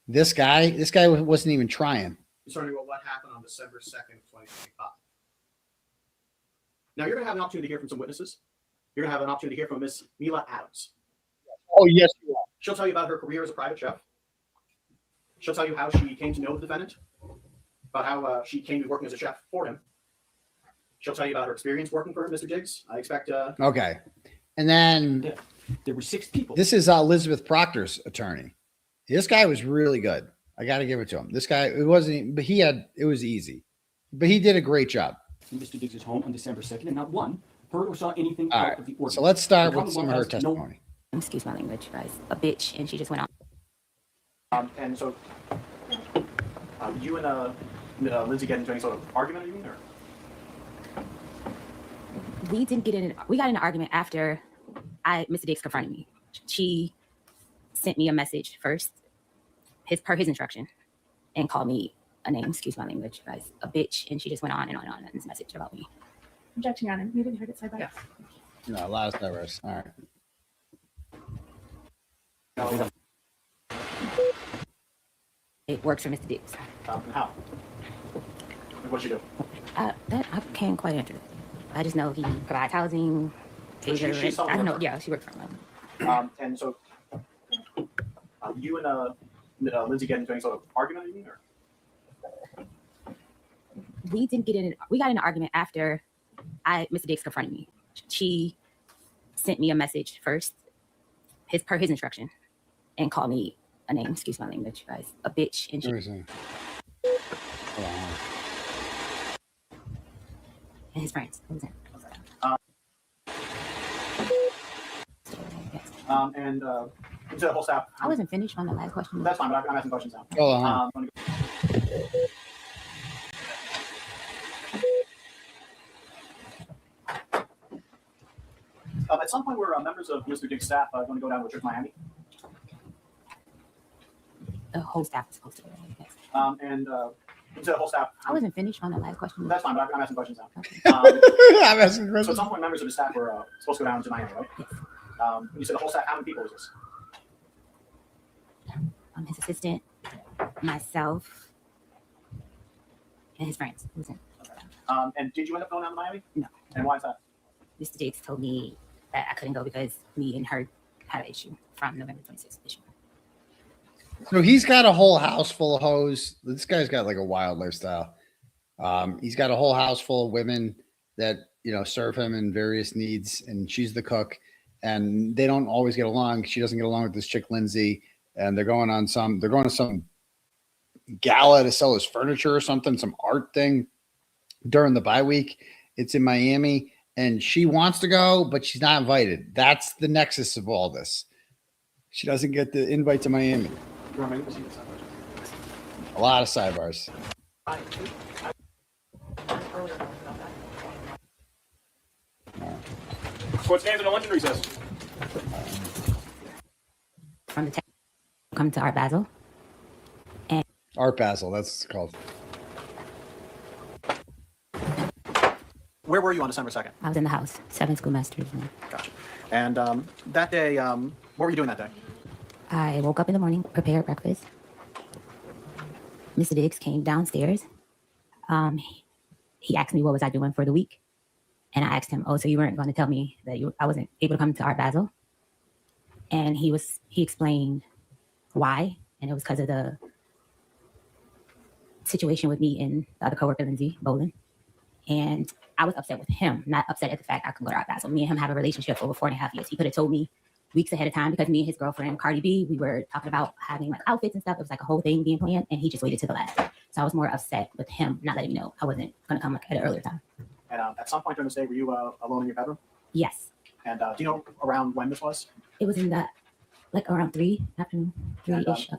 This guy wasn't even trying. Concerning what happened on December 2nd, 2025. Now you're going to have an opportunity to hear from some witnesses. You're going to have an opportunity to hear from Miss Mila Adams. Oh, yes, you are. She'll tell you about her career as a private chef. She'll tell you how she came to know the defendant, about how she came to be working as a chef for him. She'll tell you about her experience working for Mr. Diggs. I expect. Okay. And then there were 6 people. This is Elizabeth Proctor's attorney. This guy was really good. I got to give it to him. This guy, it was easy, but he did a great job. In Mr. Diggs' home on December 2nd, and not one heard or saw anything out of the ordinary. So let's start with some of her testimony. Excuse my language, guys. A bitch, and she just went on. And so, you and Lindsay get into any sort of argument, you mean, or? We got in an argument after Mr. Diggs confronted me. She sent me a message first, per his instruction, and called me a name, excuse my language, guys, a bitch, and she just went on and on and on in this message about me. Objection, Your Honor. You didn't heard it side by. No, last numbers. All right. It works for Mr. Diggs. How? What she do? That I can't quite answer. I just know he provides housing. She's I don't know. Yeah, she works for him. And so, you and Lindsay get into any sort of argument, you mean, or? We got in an argument after Mr. Diggs confronted me. She sent me a message first, per his instruction, and called me a name, excuse my language, guys, a bitch, and she. And his friends. And to the whole staff. I wasn't finished on the last question. That's fine, but I'm asking questions now. At some point, were members of Mr. Diggs' staff going to go down to a trip to Miami? The whole staff is supposed to go. Yes. And to the whole staff. I wasn't finished on the last question. That's fine, but I'm asking questions now. Okay. I'm asking questions. So at some point, members of the staff were supposed to go down to Miami, right? Yes. When you said the whole staff, how many people was this? His assistant, myself, and his friends. And did you end up going down to Miami? No. And why is that? Mr. Diggs told me that I couldn't go because me and her had an issue from November 26th issue. So he's got a whole house full of hoes. This guy's got like a wild lifestyle. He's got a whole house full of women that, you know, serve him in various needs, and she's the cook, and they don't always get along. She doesn't get along with this chick, Lindsay, and they're going to some gala to sell his furniture or something, some art thing during the bye week. It's in Miami, and she wants to go, but she's not invited. That's the nexus of all this. She doesn't get the invite to Miami. A lot of sidebars. Court stands in a luncheon recess. From the come to Art Basel. And Art Basel, that's called. Where were you on December 2nd? I was in the house, 7 schoolmasters. Gotcha. And that day, what were you doing that day? I woke up in the morning, prepared breakfast. Mr. Diggs came downstairs. He asked me what was I doing for the week. And I asked him, oh, so you weren't going to tell me that I wasn't able to come to Art Basel? And he explained why. And it was because of the situation with me and the other coworker, Lindsay Bolin. And I was upset with him, not upset at the fact I could go to Art Basel. Me and him have a relationship for over 4.5 years. He could have told me weeks ahead of time because me and his girlfriend, Cardi B, we were talking about having like outfits and stuff. It was like a whole thing being planned, and he just waited to the last. So I was more upset with him not letting me know I wasn't going to come like at an earlier time. And at some point during this day, were you alone in your bedroom? Yes. And do you know around when this was? It was in the, like around 3 afternoon, 3-ish.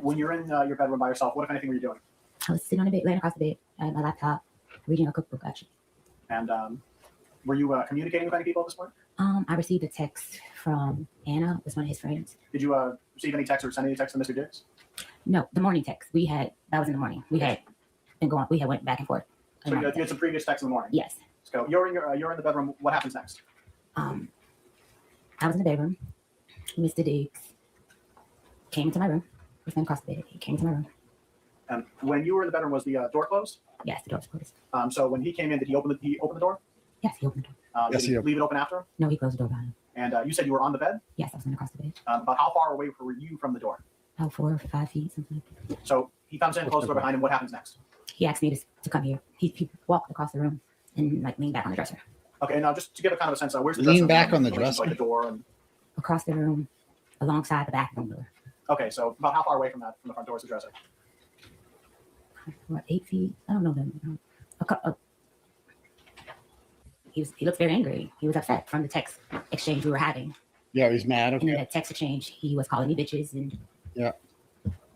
When you're in your bedroom by yourself, what, if anything, were you doing? I was sitting on the bed, laying across the bed, at my laptop, reading a cookbook, actually. And were you communicating with any people at this point? I received a text from Anna, was one of his friends. Did you receive any text or send any text to Mr. Diggs? No, the morning text. That was in the morning. We had went back and forth. So you had some previous texts in the morning? Yes. So you're in the bedroom. What happens next? I was in the bedroom. Mr. Diggs came into my room. He was across the bed. He came into my room. And when you were in the bedroom, was the door closed? Yes, the door was closed. So when he came in, did he open the door? Yes, he opened the door. Did he leave it open after him? No, he closed the door behind him. And you said you were on the bed? Yes, I was laying across the bed. About how far away were you from the door? About 4 or 5 feet, something like that. So he comes in, closes the door behind him. What happens next? He asked me to come here. He walked across the room and like leaned back on the dresser. Okay, now just to give a kind of a sense, where's the Lean dresser? back on the dresser? Like the door and... Across the room, alongside the bathroom door. Okay, so about how far away from the front door is the dresser? What, 8 feet? I don't know them. He looked very angry. He was upset from the text exchange we were having. Yeah, he's mad. And in that text exchange, he was calling me bitches, and yeah,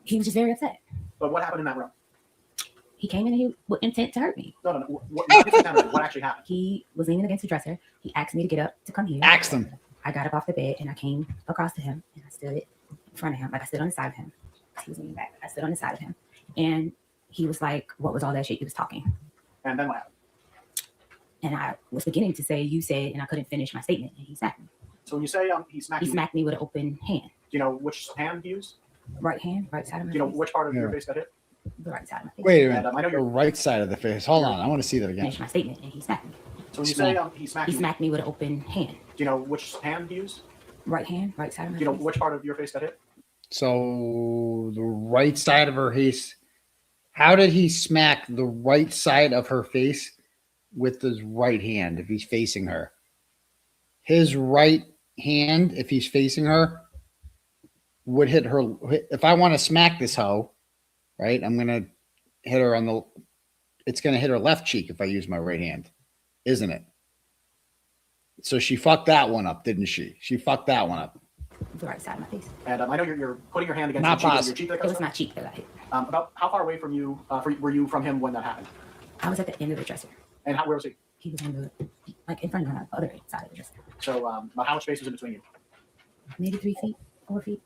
he was just very upset. But what happened in that room? He came in with intent to hurt me. No. What actually happened? He was leaning against the dresser. He asked me to get up to come here. Asked him. I got up off the bed and I came across to him and I stood in front of him. Like I stood on the side of him. He was leaning back. I stood on the side of him. And he was like, what was all that shit? He was talking. And then what happened? And I was beginning to say, you said, and I couldn't finish my statement. And he smacked me. So when you say he smacked you. He smacked me with an open hand. Do you know which hand he used? Right hand, right side of my face. Do you know which part of your face got hit? The right side of my face. Wait a minute. I know the right side of the face. Hold on. I want to see that again. Finish my statement and he smacked me. So when you say he smacked you. He smacked me with an open hand. Do you know which hand he used? Right hand, right side of my face. Do you know which part of your face got hit? So the right side of her face. How did he smack the right side of her face with his right hand if he's facing her? His right hand, if he's facing her, would hit her. If I want to smack this hoe, right, I'm going to hit her on the, it's going to hit her left cheek if I use my right hand, isn't it? So she fucked that one up, didn't she? She fucked that one up. The right side of my face. And I know you're putting your hand against Not your cheek. It was my cheek that got hit. About how far away from you were you from him when that happened? I was at the end of the dresser. And where was he? He was on the, like in front of the other side of the dresser. So about how much space was in between you? Maybe 3 feet, 4 feet.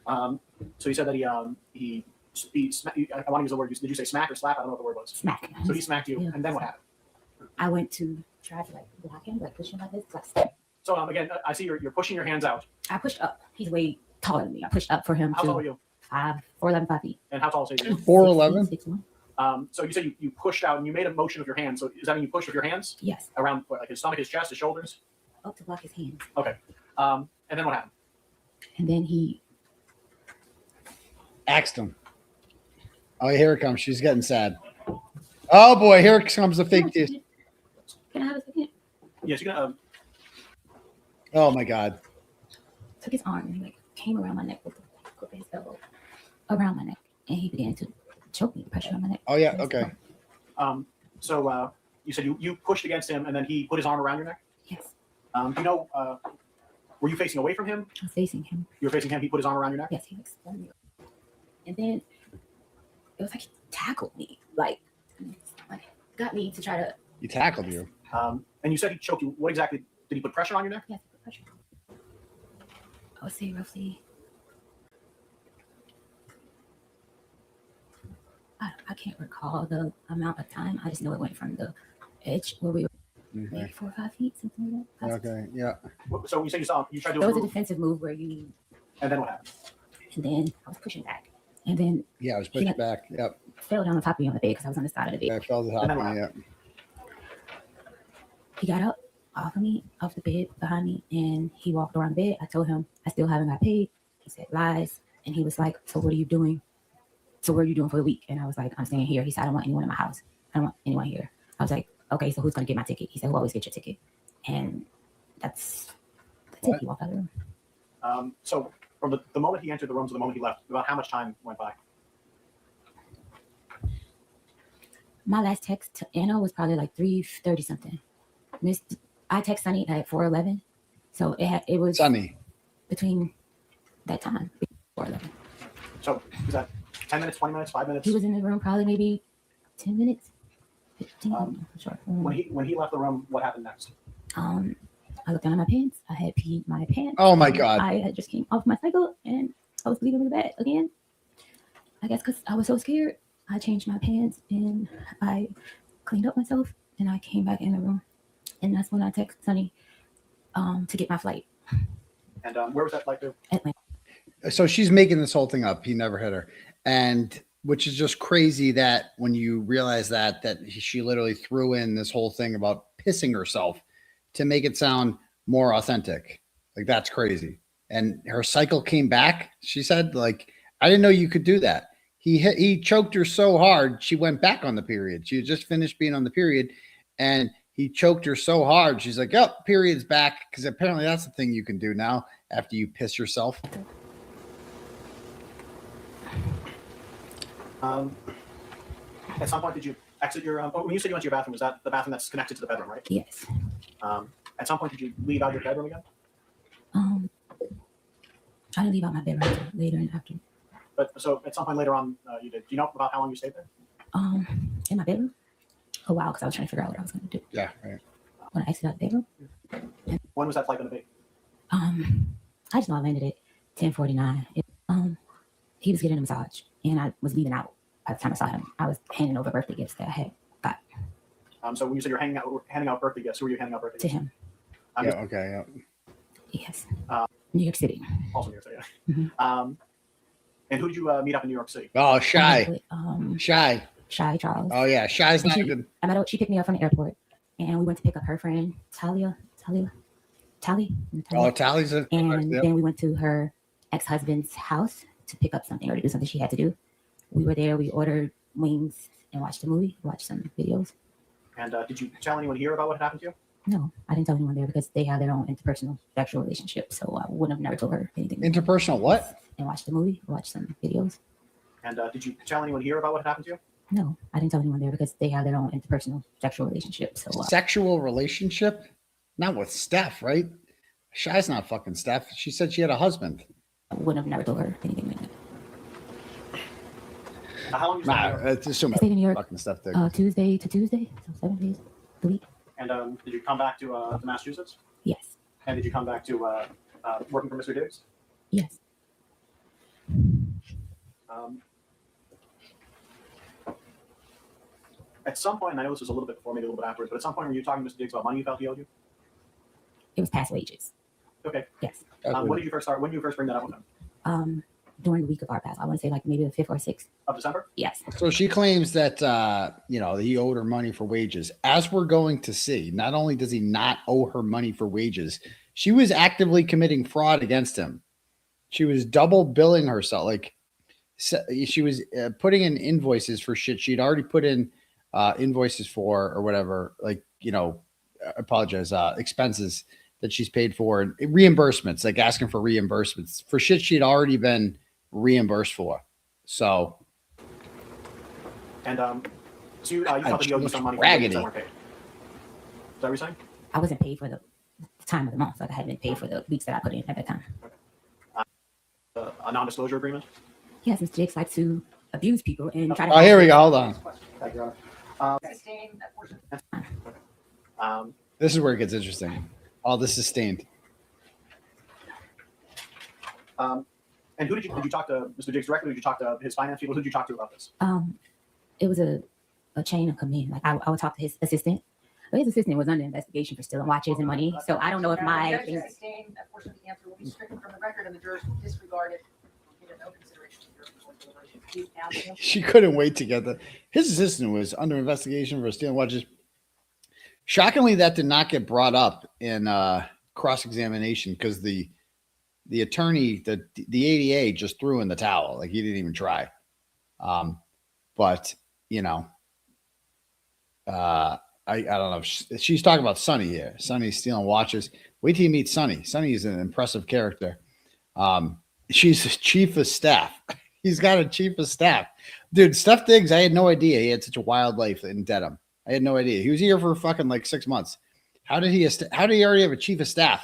So you said that he I want to use the word. Did you say smack or slap? I don't know what the word was. Smack. So he smacked you, Yeah. and then what happened? I went to try to like block him, like push him like this. So again, I see you're pushing your hands out. I pushed up. He's way taller than me. I pushed up for him. How tall are you? 4'11", 5 feet. And how tall is he? 4'11". 6'1". So you said you pushed out and you made a motion with your hands. So does that mean you pushed with your hands? Yes. Around what, like his stomach, his chest, his shoulders? Up to block his hands. Okay. And then what happened? And then he Axed him. Oh, here it comes. She's getting sad. Oh boy, here comes the fake tears. Can I have a second? Yes, you're gonna. Oh my God. Took his arm and he like came around my neck with his elbow around my neck, and he began to choke me, pressure on my neck. Oh yeah. Okay. So you said you pushed against him, and then he put his arm around your neck. Yes. Do you know? Were you facing away from him? I was facing him. You were facing him. He put his arm around your neck. Yes, he was. And then it was like he tackled me, like got me to try to. He tackled you. And you said he choked you. What exactly did he put pressure on your neck? Yes, he put pressure. I would say roughly. I can't recall the amount of time. I just know it went from the edge where we were maybe 4 or 5 feet, something like that. Okay. Yeah. So you said you tried to. There was a defensive move where you. And then what happened? And then I was pushing back. And then Yeah, I was pushing back. Yep. fell down on top of me on the bed because I was on the side of the bed. I fell the top of me. Yep. He got up off of me, off the bed behind me, and he walked around the bed. I told him I still haven't got paid. He said lies. And he was like, so what are you doing? So what are you doing for the week? And I was like, I'm staying here. He said, I don't want anyone in my house. I don't want anyone here. I was like, okay, so who's going to get my ticket? He said, who always get your ticket? And that's it. He walked out of the room. So from the moment he entered the room to the moment he left, about how much time went by? My last text to Anna was probably like 3:30 something. I text Sunny at 4:11, so it was Sunny between that time 4:11. So was that 10 minutes, 20 minutes, 5 minutes? He was in the room probably maybe 10 minutes, 15. Sure. When he left the room, what happened next? I looked down at my pants. I had peed my pants. Oh my God. I had just came off my cycle and I was leaving the bed again. I guess because I was so scared, I changed my pants and I cleaned up myself and I came back in the room. And that's when I texted Sunny to get my flight. And where was that flight to? Atlanta. So she's making this whole thing up. He never hit her. And which is just crazy that when you realize that she literally threw in this whole thing about pissing herself to make it sound more authentic. Like, that's crazy. And her cycle came back. She said, like, I didn't know you could do that. He choked her so hard, she went back on the period. She had just finished being on the period, and he choked her so hard. She's like, "Yep, period's back." Because apparently that's the thing you can do now after you piss yourself. At some point, did you exit your? When you said you went to your bathroom, was that the bathroom that's connected to the bedroom, right? Yes. At some point, did you leave out your bedroom again? I didn't leave out my bedroom until later and after. But so at some point later on, you did. Do you know about how long you stayed there? In my bedroom? A while, because I was trying to figure out what I was going to do. Yeah, right. When I exited out the bedroom. When was that flight going to be? I just know I landed at 10:49. He was getting a massage, and I was leaving out by the time I saw him. I was handing over birthday gifts that I had got. So when you said you're handing out birthday gifts, who were you handing out birthday gifts to him? Yeah. Okay. Yeah. Yes. New York City. Also New York City. Yeah. Mm-hmm. And who did you meet up in New York City? Oh, Shy. Shy Charles. Oh yeah, Shy's not good. She picked me up from the airport, and we went to pick up her friend Tally. Oh, Tally's a. And then we went to her ex-husband's house to pick up something or to do something she had to do. We were there. We ordered wings and watched a movie. Watched some videos. And did you tell anyone here about what had happened to you? No, I didn't tell anyone there because they have their own interpersonal sexual relationship. So I wouldn't have never told her anything. Interpersonal what? And watched the movie. Watched some videos. And did you tell anyone here about what had happened to you? No, I didn't tell anyone there because they have their own interpersonal sexual relationship. So sexual relationship? Not with Steph, right? Shy's not fucking Steph. She said she had a husband. I wouldn't have never told her anything like that. How long did you stay it's assuming I stayed in New York fucking stuff there. Tuesday to Tuesday, so 7 days a week. And did you come back to Massachusetts? Yes. And did you come back to working for Mr. Diggs? Yes. At some point, and I know this was a little bit before, maybe a little bit afterwards, but at some point, were you talking to Mr. Diggs about money you felt he owed you? It was past wages. Okay. Yes. When did you first start? When did you first bring that up with him? During the week of our pass. I want to say like maybe the 5th or 6th of December. Yes. So she claims that he owed her money for wages. As we're going to see, not only does he not owe her money for wages, she was actively committing fraud against him. She was double billing herself. Like she was putting in invoices for shit she'd already put in invoices for or whatever. Like expenses that she's paid for and reimbursements, like asking for reimbursements for shit she'd already been reimbursed for. So, and so you thought that you owed you some money for raggedy. that weren't paid. Is that what you're saying? I wasn't paid for the time of the month. Like I hadn't been paid for the weeks that I put in at that time. A non-disclosure agreement. Yes, Mr. Diggs likes to abuse people and try to. Oh, here we go. Hold on. Thank you, This is where it gets interesting. Oh, this is stained. And who did you talk to Mr. Diggs directly? Or did you talk to his finance people? Who did you talk to about this? It was a chain of command. Like I would talk to his assistant. But his assistant was under investigation for stealing watches and money. So I don't know if my That portion of the answer will be stricken from the record, and the jurors will disregard it. No consideration to your deliberation. She couldn't wait to get that. His assistant was under investigation for stealing watches. Shockingly, that did not get brought up in cross-examination because the attorney, the ADA just threw in the towel. Like he didn't even try. But I don't know. She's talking about Sonny here. Sonny's stealing watches. Wait till you meet Sonny. Sonny is an impressive character. She's his chief of staff. He's got a chief of staff. Dude, Steph Diggs, I had no idea he had such a wild life in Dedham. I had no idea. He was here for fucking like 6 months. How did he already have a chief of staff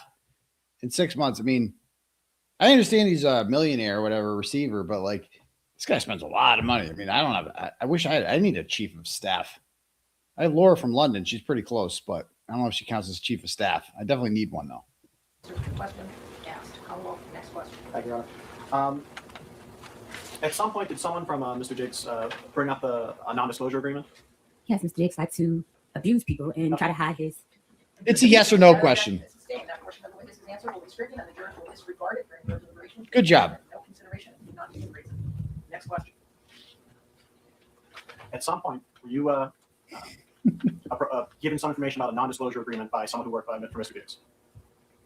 in 6 months? I mean, I understand he's a millionaire or whatever receiver, but like this guy spends a lot of money. I mean, I don't have, I wish I need a chief of staff. I have Laura from London. She's pretty close, but I don't know if she counts as chief of staff. I definitely need one though. Question asked. Next question. Thank you, Your Honor. At some point, did someone from Mr. Diggs bring up a non-disclosure agreement? Yes, Mr. Diggs likes to abuse people and try to hide his. It's a yes or no question. That portion of the witness's answer will be stricken and the jurors will disregard it during their deliberation. Good job. No consideration of not given reason. Next question. At some point, were you given some information about a non-disclosure agreement by someone who worked for Mr. Diggs?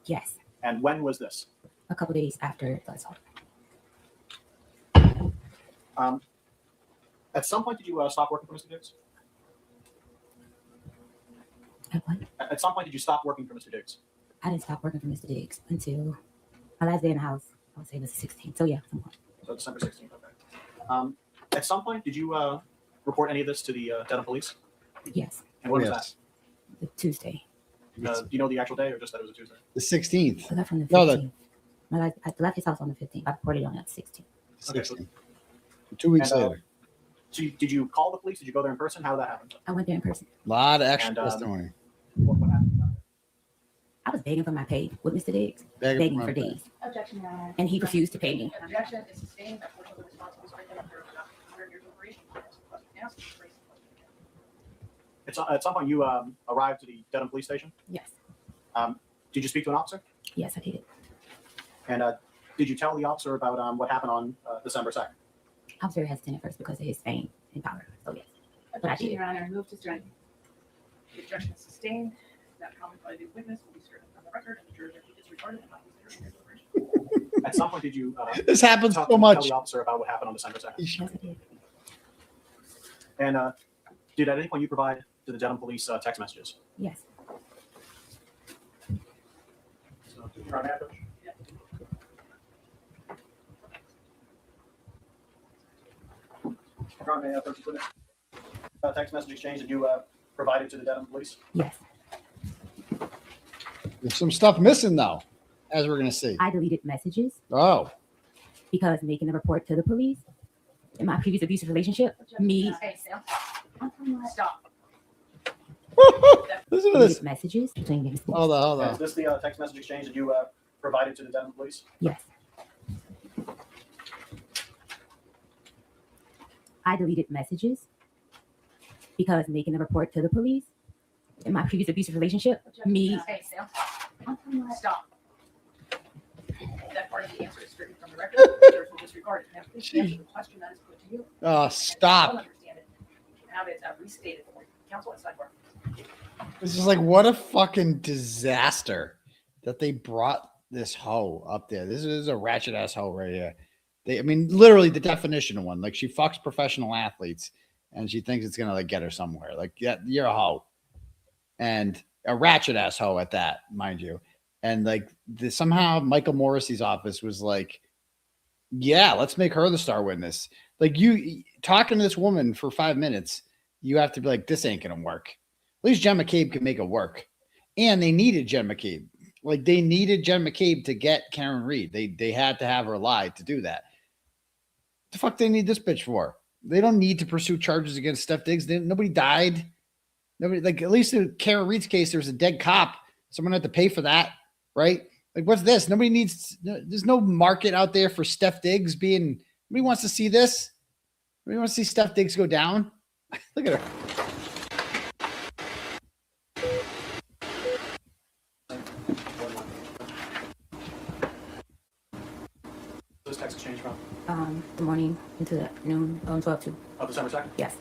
Yes, And when was this? a couple days after the assault. At some point, did you stop working for Mr. Diggs? At what? At some point, did you stop working for Mr. Diggs? I didn't stop working for Mr. Diggs until my last day in the house. I would say it was 16th. So yeah, somewhat. So December 16th, okay. At some point, did you report any of this to the Dedham police? Yes, And when was the Tuesday. that? Do you know the actual day or just that it was a Tuesday? The 16th. I left from the 15th. No, I left his house on the 15th. I reported on that 16th. Okay, so, 2 weeks and, later. so did you call the police? Did you go there in person? How did that happen? I went there in person. A lot of extra And, testimony. What happened? I was begging for my pay with Mr. Diggs, Begging begging for for my pay. days, Objection, Your Honor. and he refused to pay me. Objection is sustained. That portion of the response will be stricken and the jurors will not consider your deliberation. Next question asked. Raise the question again. At some point, you arrived to the Dedham police station. Yes, Did you speak to an officer? yes, I did. And did you tell the officer about what happened on December 2nd? I was very hesitant at first because of his fame and power. So yes, but I Objection, did. Your Honor. Move to strike. The objection is sustained. That comment by the witness will be stricken from the record and the jurors will be disregarded and not considered in your deliberation. At some point, did you This happens tell so much. the officer about what happened on December 2nd? Yes, I did. And did at any point you provide to the Dedham police text messages? Yes, So, Your Honor, Approach. Your Honor, Approach, you put it. Text message exchange that you provided to the Dedham police? yes. There's some stuff missing though, as we're gonna see. I deleted messages Oh, because making a report to the police in my previous abusive relationship, me Okay, Sam. Stop. listen to this. deleted messages between me. Hold on. Is this the text message exchange that you provided to the Dedham police? Yes. I deleted messages because making a report to the police in my previous abusive relationship, me Okay, Sam. Stop. That part of the answer is stricken from the record. The jurors will disregard it. Now, please answer the question that is put to you. Oh, I'll stop. understand it. Have it restated for you. Counsel at sidebar. This is like what a fucking disaster that they brought this hoe up there. This is a ratchet ass hoe right here. I mean, literally the definition of one. Like she fucks professional athletes and she thinks it's gonna like get her somewhere. Like, yeah, you're a hoe. And a ratchet ass hoe at that, mind you. And like somehow Michael Morrissey's office was like, yeah, let's make her the star witness. Like you talking to this woman for 5 minutes, you have to be like, this ain't gonna work. At least Jen McCabe can make it work. And they needed Jen McCabe. Like they needed Jen McCabe to get Karen Reed. They had to have her lie to do that. The fuck they need this bitch for? They don't need to pursue charges against Steph Diggs. Nobody died. Nobody, like, at least in Karen Reed's case, there was a dead cop. Someone had to pay for that, right? Like, what's this? Nobody needs, there's no market out there for Steph Diggs being, nobody wants to see this. Nobody wants to see Steph Diggs go down. Look at her. This text exchange from The morning into the noon, 12 to. December 2nd? Yes.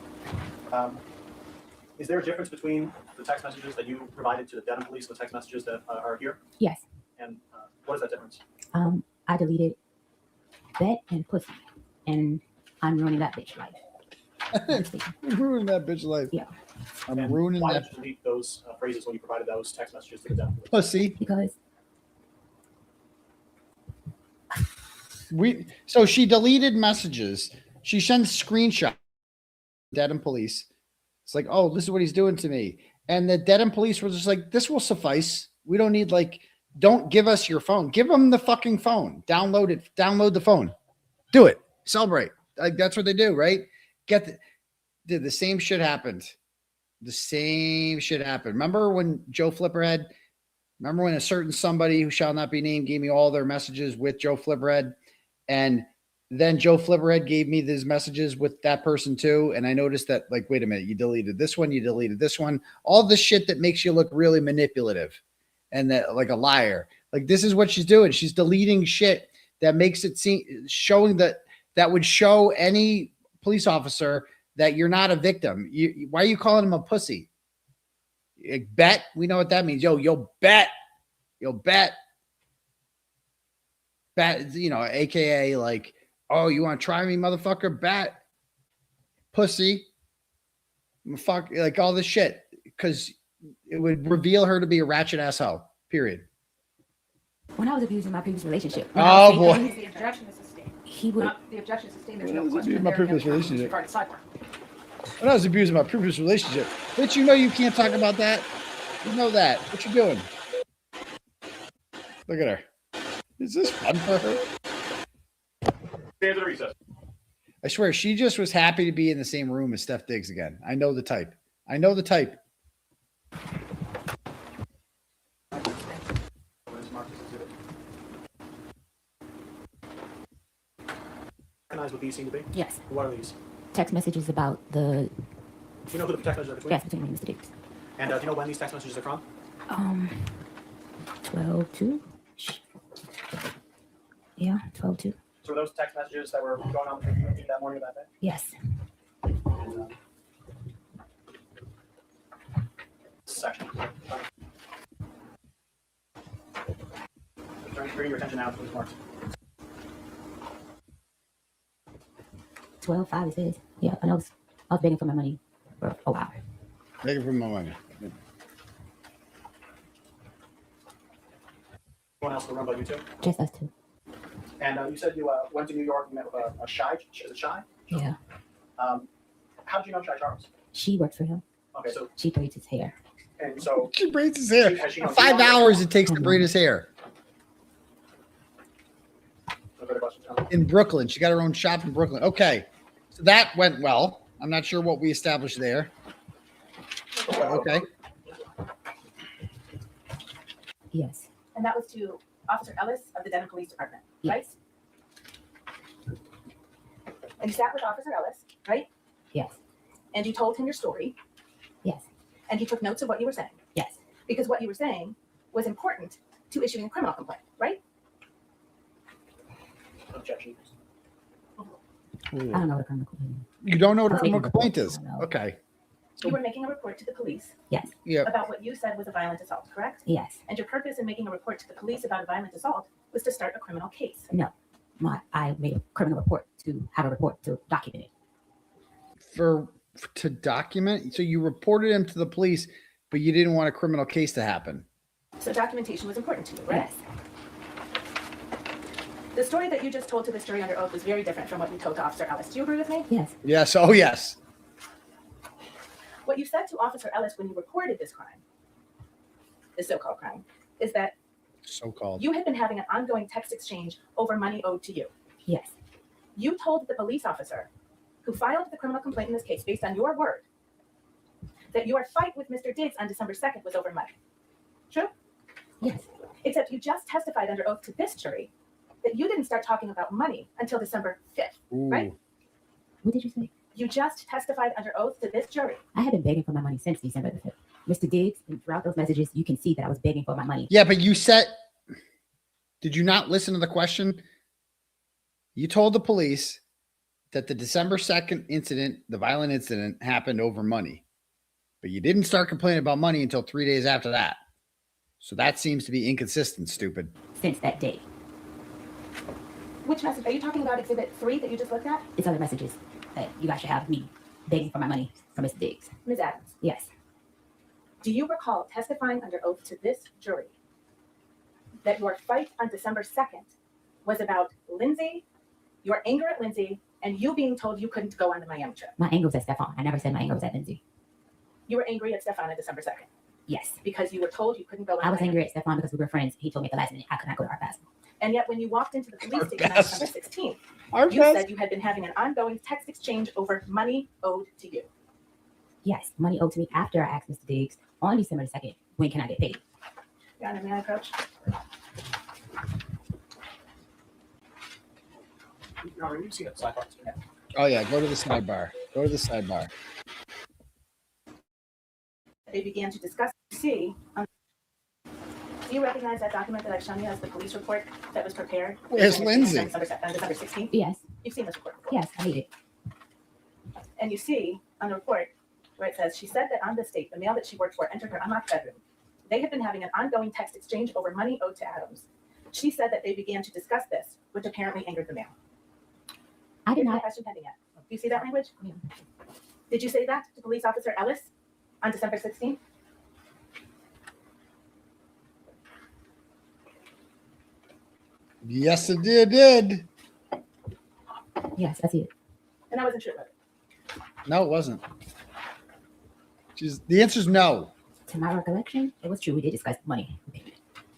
Is there a difference between the text messages that you provided to the Dedham police and the text messages that are here? Yes. And what is that difference? I deleted that and pussy, and I'm ruining that bitch life. I'm ruining that bitch life. Yeah. I'm And ruining why that did you delete those phrases when you provided those text messages to the Dedham police? pussy. Because So she deleted messages. She sends screenshots. Dedham police. It's like, oh, this is what he's doing to me. And the Dedham police were just like, this will suffice. We don't need don't give us your phone. Give them the fucking phone. Download it. Download the phone. Do it. Celebrate. Like that's what they do, right? Dude, the same shit happened. The same shit happened. Remember when remember when a certain somebody who shall not be named gave me all their messages with Joe Flipperhead, and then Joe Flipperhead gave me these messages with that person too. And I noticed that, like, wait a minute, you deleted this one, you deleted this one, all this shit that makes you look really manipulative and that like a liar. Like this is what she's doing. She's deleting shit that makes it seem, showing that would show any police officer that you're not a victim. Why are you calling him a pussy? Bet. We know what that means. Yo, bet. You know, AKA like, oh, you want to try me, motherfucker? Bet. Pussy. Fuck, like all this shit. Because it would reveal her to be a ratchet asshole. Period. When I was abusing my previous relationship. Oh, boy. The objection is sustained. He would. The objection is sustained. There's When I no was question. abusing my previous relationship. Regarding sidebar. When I was abusing my previous relationship. But you know you can't talk about that. You know that. What you doing? Look at her. Is this fun for her? Stand at recess. I swear, she just was happy to be in the same room as Steph Diggs again. I know the type. I know the type. Recognize what these seem to be? Yes. What are these? Text messages about the. Do you know who the text messages are between? Yes, between me and Mr. Diggs. And do you know when these text messages are from? 12-2. Yeah, 12-2. So were those text messages that were going on between you and me that morning or that day? Yes. Section. Bring your attention now to these marks. 12-5 it says. Yeah, I was begging for my money for a while. Begging for my money. Anyone else in the room but you two? Just us two. And you said you went to New York and met with a Shy. Is it Shy? Yeah. How did you know Shy Charles? She works for him. Okay, so She braids his hair. and so She braids his hair. Has she known 5 you hours it takes to braid his hair. No further questions, Tom? In Brooklyn. She got her own shop in Brooklyn. Okay. So that went well. I'm not sure what we established there. Okay. Yes. And that was to Officer Ellis of the Dedham Police Department, right? And you sat with Officer Ellis, right? Yes. And you told him your story. Yes. And he took notes of what you were saying. Yes. Because what you were saying was important to issuing a criminal complaint, right? Objection. I don't know what a criminal complaint is. You don't know what a I'll take criminal it. complaint is? I don't know. Okay. You were making a report to the police Yes. Yeah. about what you said was a violent assault, correct? Yes. And your purpose in making a report to the police about a violent assault was to start a criminal case. No. I made a criminal report to have a report to document it. To document? So you reported him to the police, but you didn't want a criminal case to happen. So documentation was important to you, right? Yes. The story that you just told to this jury under oath was very different from what you told to Officer Ellis. Do you agree with me? Yes. Yes. Oh, yes. What you said to Officer Ellis when you reported this crime, this so-called crime, is that So-called. you had been having an ongoing text exchange over money owed to you. Yes. You told the police officer who filed the criminal complaint in this case, based on your word, that your fight with Mr. Diggs on December 2nd was over money. True? Yes. Except you just testified under oath to this jury that you didn't start talking about money until December 5th, right? What did you say? You just testified under oath to this jury. I have been begging for my money since December the 5th. Mr. Diggs, and throughout those messages, you can see that I was begging for my money. Yeah, but you said, did you not listen to the question? You told the police that the December 2nd incident, the violent incident, happened over money. But you didn't start complaining about money until 3 days after that. So that seems to be inconsistent, stupid. Since that day. Which message? Are you talking about Exhibit 3 that you just looked at? It's other messages that you guys should have me begging for my money from Mr. Diggs. Ms. Adams, Yes. do you recall testifying under oath to this jury that your fight on December 2nd was about Lindsay, your anger at Lindsay, and you being told you couldn't go on the Miami trip. My anger was at Stefon. I never said my anger was at Lindsay. You were angry at Stefon on December 2nd. Yes. Because you were told you couldn't go on I was Miami. angry at Stefon because we were friends. He told me at the last minute I could not go to our basketball. And yet when you walked into the police station on December 16th, you said you had been having an ongoing text exchange over money owed to you. Yes, money owed to me after I asked Mr. Diggs on December 2nd, when can I get paid? Your Honor, may I approach? Your Honor, you see that sidebar? Oh yeah, go to the sidebar. Go to the sidebar. They began to discuss. See, do you recognize that document that I've shown you as the police report that was prepared? Where's Lindsay? On December 16th? Yes. You've seen this report before. Yes, I hate it. And you see on the report where it says, she said that on this date, the male that she worked for entered her unlocked bedroom. They had been having an ongoing text exchange over money owed to Adams. She said that they began to discuss this, which apparently angered the male. I did Here's my not. question pending yet. Do you see that language? Yeah. Did you say that to police officer Ellis on December 16th? Yes, it did. Yes, I see it. And I wasn't sure about it. No, it wasn't. The answer is no. To my recollection, it was true. We did discuss money.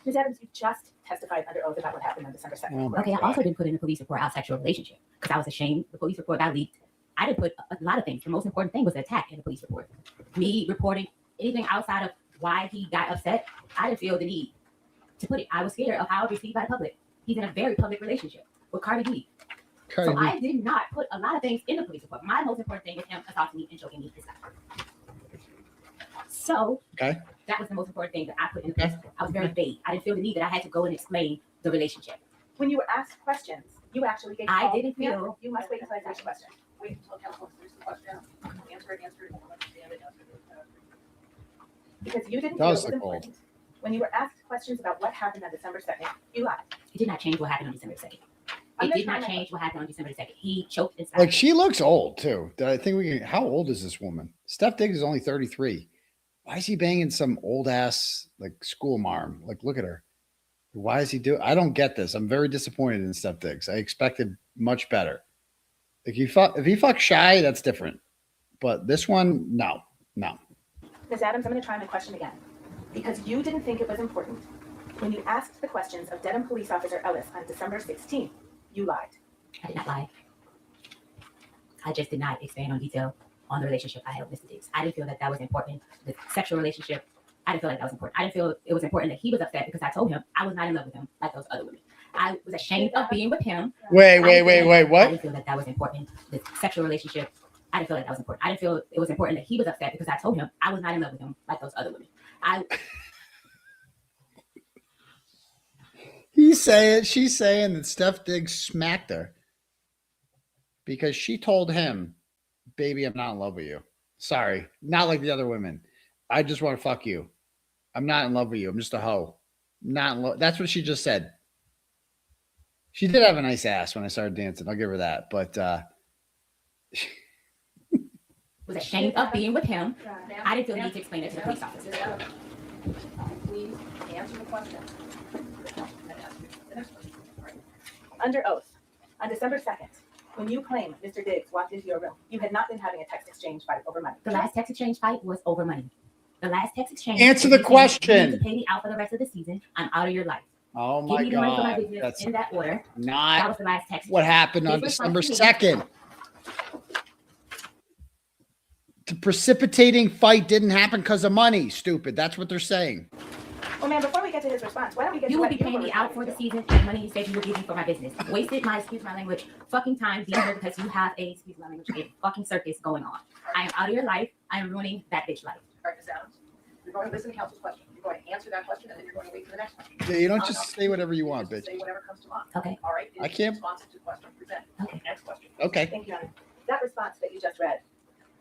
Ms. Adams, you just testified under oath about what happened on December 2nd. Oh my Okay, I God. also didn't put in the police report our sexual relationship because I was ashamed. The police report got leaked. I didn't put a lot of things. The most important thing was the attack in the police report. Me reporting anything outside of why he got upset, I didn't feel the need to put it. I was scared of how it was received by the public. He's in a very public relationship with Cardi B. So I did not put a lot of things in the police report. My most important thing was him assaulting me and choking me inside. So Okay. that was the most important thing that I put in the police report. I was very vague. I didn't feel the need that I had to go and explain the relationship. When you were asked questions, you actually gave I all- didn't feel- You must wait until I finish the question. Wait until counsel answers the question. Answer it. Because you didn't That feel was it was the goal. important. When you were asked questions about what happened on December 2nd, you lied. It did not change what happened on December 2nd. I'm It just did not trying to- change what happened on December 2nd. He choked inside. Like she looks old too. I think we can. How old is this woman? Steph Diggs is only 33. Why is he banging some old ass like school marm? Like, look at her. Why is he doing? I don't get this. I'm very disappointed in Steph Diggs. I expected much better. Like if he fucks Shy, that's different. But this one, no. Ms. Adams, I'm going to try my question again. Because you didn't think it was important. When you asked the questions of Dedham Police Officer Ellis on December 16th, you lied. I did not lie. I just did not expand on detail on the relationship I had with Mr. Diggs. I didn't feel that that was important. The sexual relationship, I didn't feel like that was important. I didn't feel it was important that he was upset because I told him I was not in love with him like those other women. I was ashamed of being with him. Wait. I What? didn't feel that that was important. The sexual relationship, I didn't feel like that was important. I didn't feel it was important that he was upset because I told him I was not in love with him like those other women. She's saying that Steph Diggs smacked her because she told him, baby, I'm not in love with you. Sorry. Not like the other women. I just want to fuck you. I'm not in love with you. I'm just a hoe. Not in love. That's what she just said. She did have a nice ass when I started dancing. I'll give her that. But was ashamed of being with him. I didn't feel the need to explain it to the police officer. Please answer the question. Under oath, on December 2nd, when you claim Mr. Diggs walked into your room, you had not been having a text exchange fight over money. The last text exchange fight was over money. The last text exchange. Answer was the you saying, question. "You need to pay me out for the rest of the season. I'm out of your life. oh Give my me the money for my God. business That's in that order." That not was the last text. what happened on His December response to me- 2nd. The precipitating fight didn't happen because of money. Stupid. That's what they're saying. Well, man, before we get to his response, why don't we get You to will what be paying were me out for the responding season and money you said you would give me for my business. Wasted my, excuse my language, fucking time being here because you have a, excuse my language, a fucking circus going on. I am out of your life. I am ruining that bitch life. All right, Ms. Adams, you're going to listen to counsel's question. You're going to answer that question, and then you're going to wait for the next one. Yeah, you don't just say whatever you want, Just bitch. say whatever comes to mind. Okay. All right. I can't- Responsive to the question presented. Okay. Next question. Okay. Thank you, Honor. That response that you just read,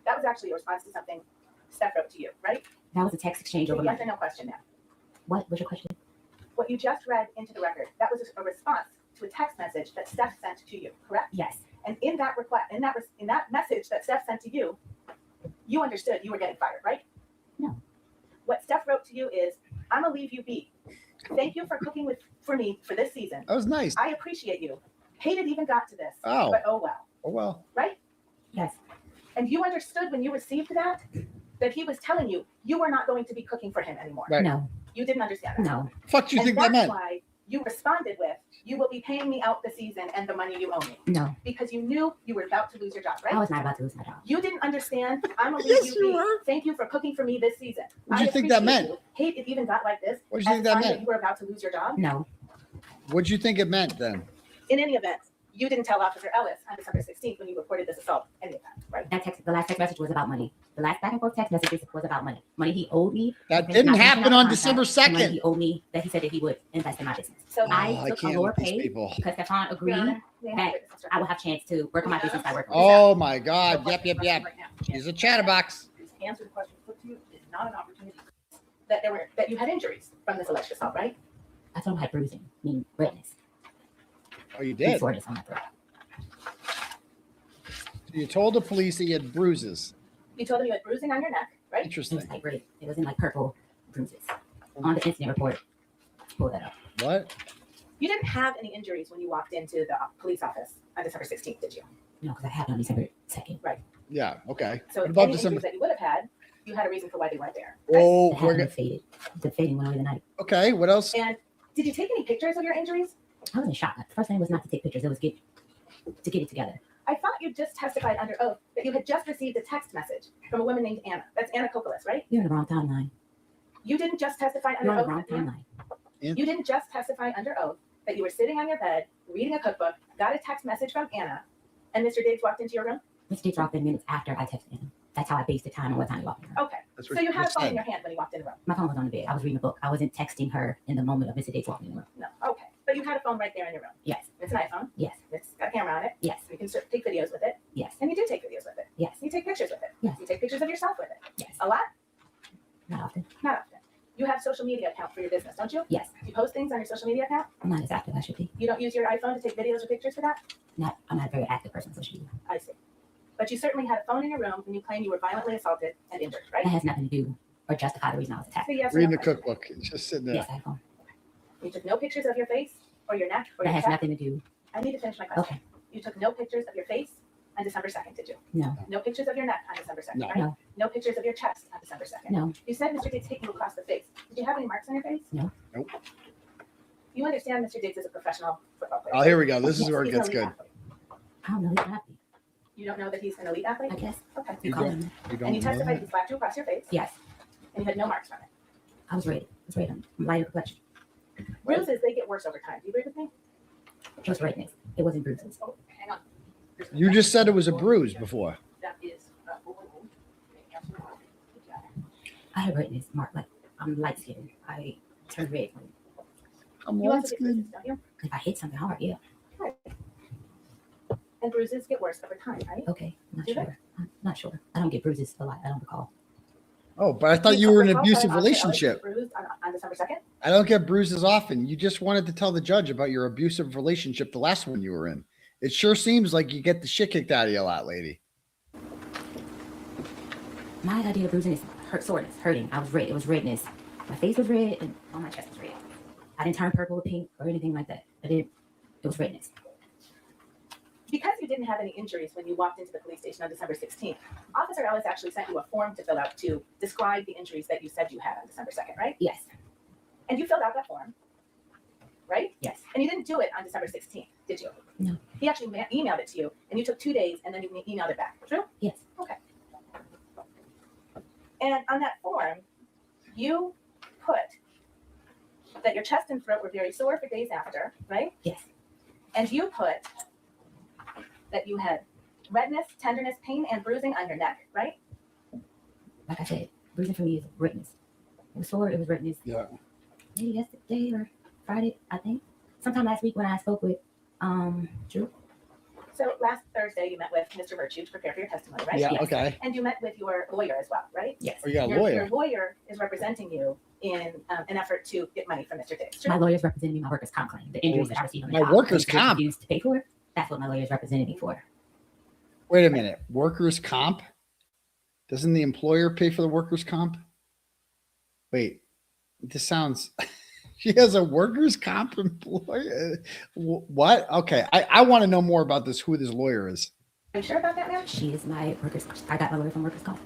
that was actually a response to something Steph wrote to you, right? That was a text exchange over Yes money. or no question now. What was your question? What you just read into the record, that was a response to a text message that Steph sent to you, correct? Yes. And in that request, in that message that Steph sent to you, you understood you were getting fired, right? No. What Steph wrote to you is, "I'm gonna leave you be." Thank you for cooking for me for this season. That was nice. I appreciate you. Hate it even got to this. Oh. But oh well. Oh, well. Right? Yes. And you understood when you received that he was telling you you were not going to be cooking for him anymore. Right. No. You didn't understand that. No. Fuck do you And think that that's meant? why you responded with, you will be paying me out the season and the money you owe me. No. Because you knew you were about to lose your job, right? I was not about to lose my job. You didn't understand. I'm gonna Yes, leave you you be. were. Thank you for cooking for me this season. What do you I think that appreciate meant? you. Hate it even got like this. What do you think at the that time meant? You were about to lose your job. No. What'd you think it meant then? In any event, you didn't tell Officer Ellis on December 16th when you reported this assault. Any of that, right? The last text message was about money. The last back and forth text message was about money. Money he owed me. That Not didn't mentioned happen the on contract, December and money 2nd. he owed me that he said that he would invest in my business. So I I took a can't lower with these pay people. because Stefon Your agreed Honor, may I have that witness, Mr. I will have a chance to work on my business by working. Oh my God. No Yep, question, yep, yep. right now. He's a chatterbox. To answer the question put to you is not an opportunity that you had injuries from this alleged assault, right? I told him I had bruising, meaning redness. Oh, you and did? soreness on my throat. You told the police that you had bruises. You told them you had bruising on your neck, right? It Interesting. was like red. It was in like purple bruises. On the incident report, pull that up. What? You didn't have any injuries when you walked into the police office on December 16th, did you? No, because I had it on December 2nd. Right. Yeah. Okay. So What any about injuries December? that you would have had, you had a reason for why they weren't there. Oh, The we're hat good. faded. The fading went away the night. Okay. What else? And did you take any pictures of your injuries? I was in shock. The first thing was not to take pictures. It was to get it together. I thought you just testified under oath that you had just received a text message from a woman named Anna. That's Anna Kokolis, right? You're in the wrong timeline. You didn't just testify under You're on oath. the wrong timeline. You didn't just testify under oath that you were sitting on your bed reading a cookbook, got a text message from Anna, and Mr. Diggs walked into your room? Mr. Diggs walked in minutes after I texted him. That's how I based the time on what time he walked in. Okay. That's So what you had a just phone in said. your hand when you walked in the room? My phone was on the bed. I was reading a book. I wasn't texting her in the moment of Mr. Diggs walking in the room. No. Okay. But you had a phone right there in your room? Yes. It's an iPhone? Yes. It's got a camera on it? Yes. You can take videos with it? Yes. And you do take videos with it? Yes. You take pictures with it? Yes. You take pictures of yourself with it? Yes. A lot? Not often. Not often. You have social media account for your business, don't you? Yes. You post things on your social media account? I'm not as active as I should be. You don't use your iPhone to take videos or pictures for that? I'm not a very active person on social media. I see. But you certainly had a phone in your room when you claim you were violently assaulted and injured, right? That has nothing to do or justify the reason I was attacked. So yes or Reading no the question. cookbook. It's just sitting there. Yes, I have a phone. You took no pictures of your face or your neck or That your has chest? nothing to do. I need to finish my question. Okay. You took no pictures of your face on December 2nd, did you? No. No pictures of your neck on December 2nd, No. right? No. No pictures of your chest on December 2nd. No. You said Mr. Diggs hit you across the face. Did you have any marks on your face? No. Nope. You understand Mr. Diggs is a professional football player? Oh, here we go. This is Yes, where it he's an gets elite good. athlete. I don't know. He's happy. You don't know that he's an elite athlete? I guess. Okay. You call don't, him. you don't And you know testified that? he slapped you across your face Yes. and you had no marks from it. I was red. It was red. I'm lighter complexion. Bruises, they get worse over time. Do you agree with me? It was redness. It wasn't bruises. Oh, hang on. You just said it was a bruise before. That is, I have redness, Mark. Like, I'm light skinned. I turn red I'm you light also get skinned. bruises, don't you? if I hit something hard. Yeah. And bruises get worse over time, right? Okay. Not Do they? sure. I'm not sure. I don't get bruises a lot. I don't recall. Oh, but I thought you don't were in an recall that abusive Officer Ellis was relationship. bruised on December 2nd? I don't get bruises often. You just wanted to tell the judge about your abusive relationship, the last one you were in. It sure seems like you get the shit kicked out of you a lot, lady. My idea of bruising is soreness, hurting. I was red. It was redness. My face was red and all my chest was red. I didn't turn purple or pink or anything like that. It was redness. Because you didn't have any injuries when you walked into the police station on December 16th, Officer Ellis actually sent you a form to fill out to describe the injuries that you said you had on December 2nd, right? Yes. And you filled out that form, right? Yes. And you didn't do it on December 16th, did you? No. He actually emailed it to you, and you took 2 days, and then you emailed it back. True? Yes. Okay. And on that form, you put that your chest and throat were very sore for days after, right? Yes. And you put that you had redness, tenderness, pain, and bruising on your neck, right? Like I said, bruising for me is redness. It was sore. It was redness. Yeah. Maybe yesterday or Friday, I think. Sometime last week when I spoke with Drew. So last Thursday, you met with Mr. Virtue to prepare for your testimony, right? Yeah, Yes. okay. And you met with your lawyer as well, right? Yes. Oh, you got a Your lawyer. lawyer is representing you in an effort to get money from Mr. Diggs. My lawyer's representing me my workers' comp claim. The injuries that I received on the My job. workers' that they comp? refused to pay for. That's what my lawyer's representing me for. Wait a minute. Workers' comp? Doesn't the employer pay for the workers' comp? Wait, this sounds. She has a workers' comp employee. What? Okay. I want to know more about this, who this lawyer is. Are you sure about that, ma'am? She is my workers. I got my lawyer from workers' comp.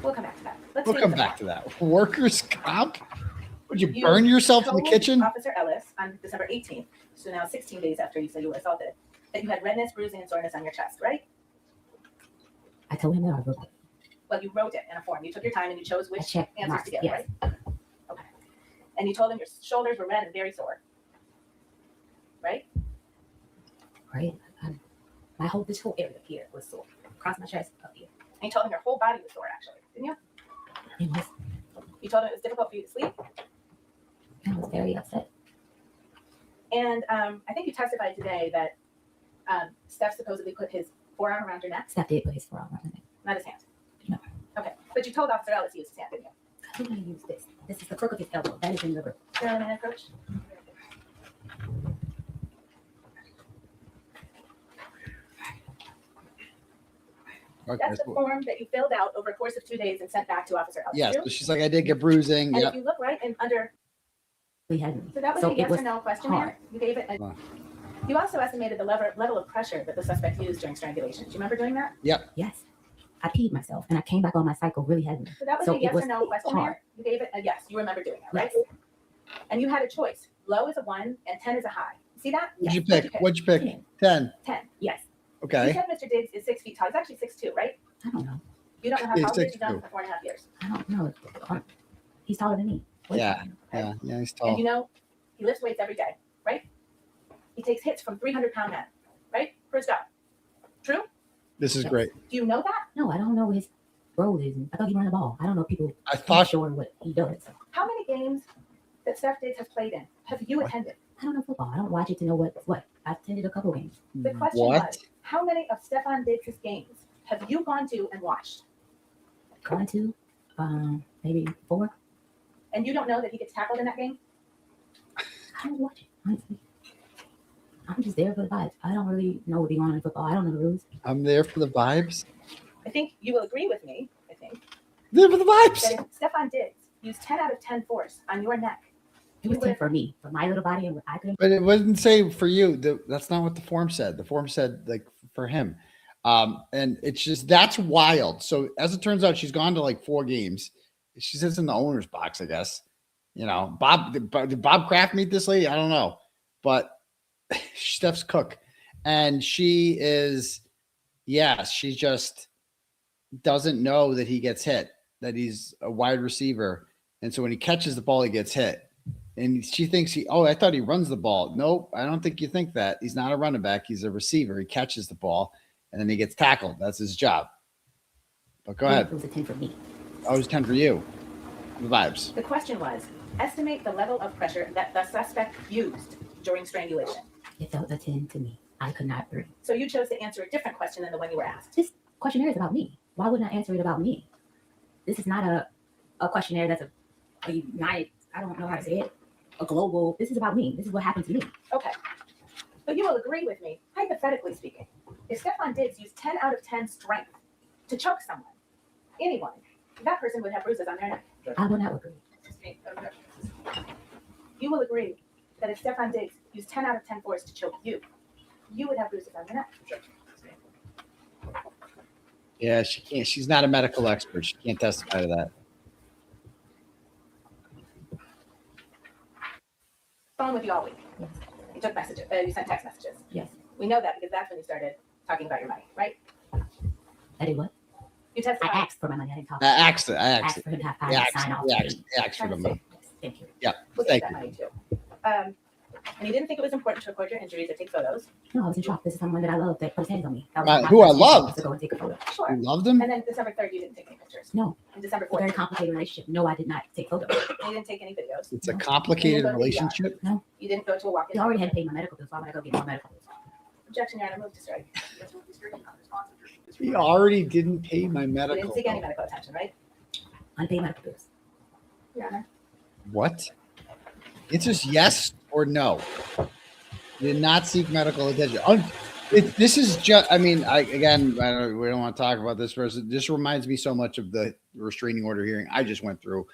We'll come back to that. Let's We'll see come the back form. to that. Workers' comp? Would you burn yourself in the told kitchen? Officer Ellis on December 18th, so now 16 days after you said you were assaulted, that you had redness, bruising, and soreness on your chest, right? I told him that I wrote it. Well, you wrote it in a form. You took your time and you chose which checked answers marks, to give, yes. right? Okay. And you told him your shoulders were red and very sore, right? Right. This whole area here was sore. Across my chest, up here. And you told him your whole body was sore, actually, didn't you? It was. You told him it was difficult for you to sleep. I was very upset. And I think you testified today that Steph supposedly put his forearm around your neck. Steph did put his forearm around my neck. Not his hand. No. Okay. But you told Officer Ellis he used his hand, didn't you? I think I used this. This is the crook of his elbow. That is in the grip. Fairly man approach. Okay, That's the form that you filled out over a course of 2 days and sent back to Officer Ellis. yes, true? but she's like, I did get bruising. And Yep. if you look right and under, We had me. so that was So a it yes was or no questionnaire. hard. You gave it. You also estimated the level of pressure that the suspect used during strangulation. Do you remember doing that? Yep. Yes. I peed myself and I came back on my cycle really heavy. So that was a yes or no questionnaire. You gave it a yes. You remember doing that, right? Yes. And you had a choice. Low is a 1 and 10 is a high. See that? What'd you Yes. pick? What'd you pick? 10. 10. Yes. You Okay. said Mr. Diggs is 6 feet tall. He's actually 6'2", right? I don't know. You don't know how He's tall he is. You've 6'2". known him for 4.5 years. I don't know. He's taller than me. Way Yeah. taller than me. Yeah. He's And tall. you know, he lifts weights every day, right? He takes hits from 300-pound men, right? For his job. True? This is great. Do you know that? No, I don't know what his role is. I thought he ran the ball. I don't know people. I thought- sure what he does. How many games that Steph Diggs has played in have you attended? I don't know football. I don't watch it to know what. I attended a couple games. The question was, how many of Stefon Diggs' games have you gone to and watched? Gone to, maybe 4. And you don't know that he gets tackled in that game? I don't watch it, honestly. I'm just there for the vibes. I don't really know what be going on in football. I don't know the rules. I'm there for the vibes. I think you will agree with me, There for the vibes. that if Stefon Diggs used 10 out of 10 force on your neck, It was 10 for me, for my little body, and what I couldn't. But it wouldn't say for you. That's not what the form said. The form said like for him. And it's just, that's wild. So as it turns out, she's gone to like 4 games. She sits in the owner's box, I guess. You know, did Bob Kraft meet this lady? I don't know. But Steph's cook. And she is, yes, she just doesn't know that he gets hit, that he's a wide receiver. And so when he catches the ball, he gets hit. And she thinks I thought he runs the ball. Nope, I don't think you think that. He's not a running back. He's a receiver. He catches the ball, and then he gets tackled. That's his job. But go ahead. It was a 10 for me. Oh, it was 10 for you. The vibes. the question was, estimate the level of pressure that the suspect used during strangulation. It felt a 10 to me. I could not breathe. So you chose to answer a different question than the one you were asked. This questionnaire is about me. Why wouldn't I answer it about me? This is not a questionnaire that's a united, I don't know how to say it, a global. This is about me. This is what happened to me. Okay. But you will agree with me, hypothetically speaking, if Stefon Diggs used 10 out of 10 strength to choke someone, anyone, that person would have bruises on their neck. I will not agree. You will agree that if Stefon Diggs used 10 out of 10 force to choke you, you would have bruises on your neck. Yeah, she can't. She's not a medical expert. She can't testify to that. Phone with you all week. Yes. You took messages. You sent text messages. Yes. We know that because that's when you started talking about your money, right? I did what? You testified. I asked for my money. I didn't talk. I asked for him to have time to sign off. I asked for the money. Thank you. Yeah, We'll get thank that you. money too. And you didn't think it was important to record your injuries or take photos. No, I was in shock. This is someone that I love that put his hands on me. That was Right, my who I first loved. chance to go and take a photo. Sure. You loved him? And then December 3rd, you didn't take any pictures. No. And December It's a very 4th, complicated relationship. No, I did not take photos. you didn't take any videos. It's a complicated You didn't go to the relationship. No. You didn't go to a walk-in. He already had paid my medical bills. Why would I go get more medical bills? Objection, Your Honor, move to strike. He already didn't pay my You medical. didn't seek any medical attention, right? Unpaid medical bills. Your Honor. What? It's just yes or no. You did not seek medical attention. This is just, I mean, we don't want to talk about this person. This reminds me so much of the restraining order hearing I just went through,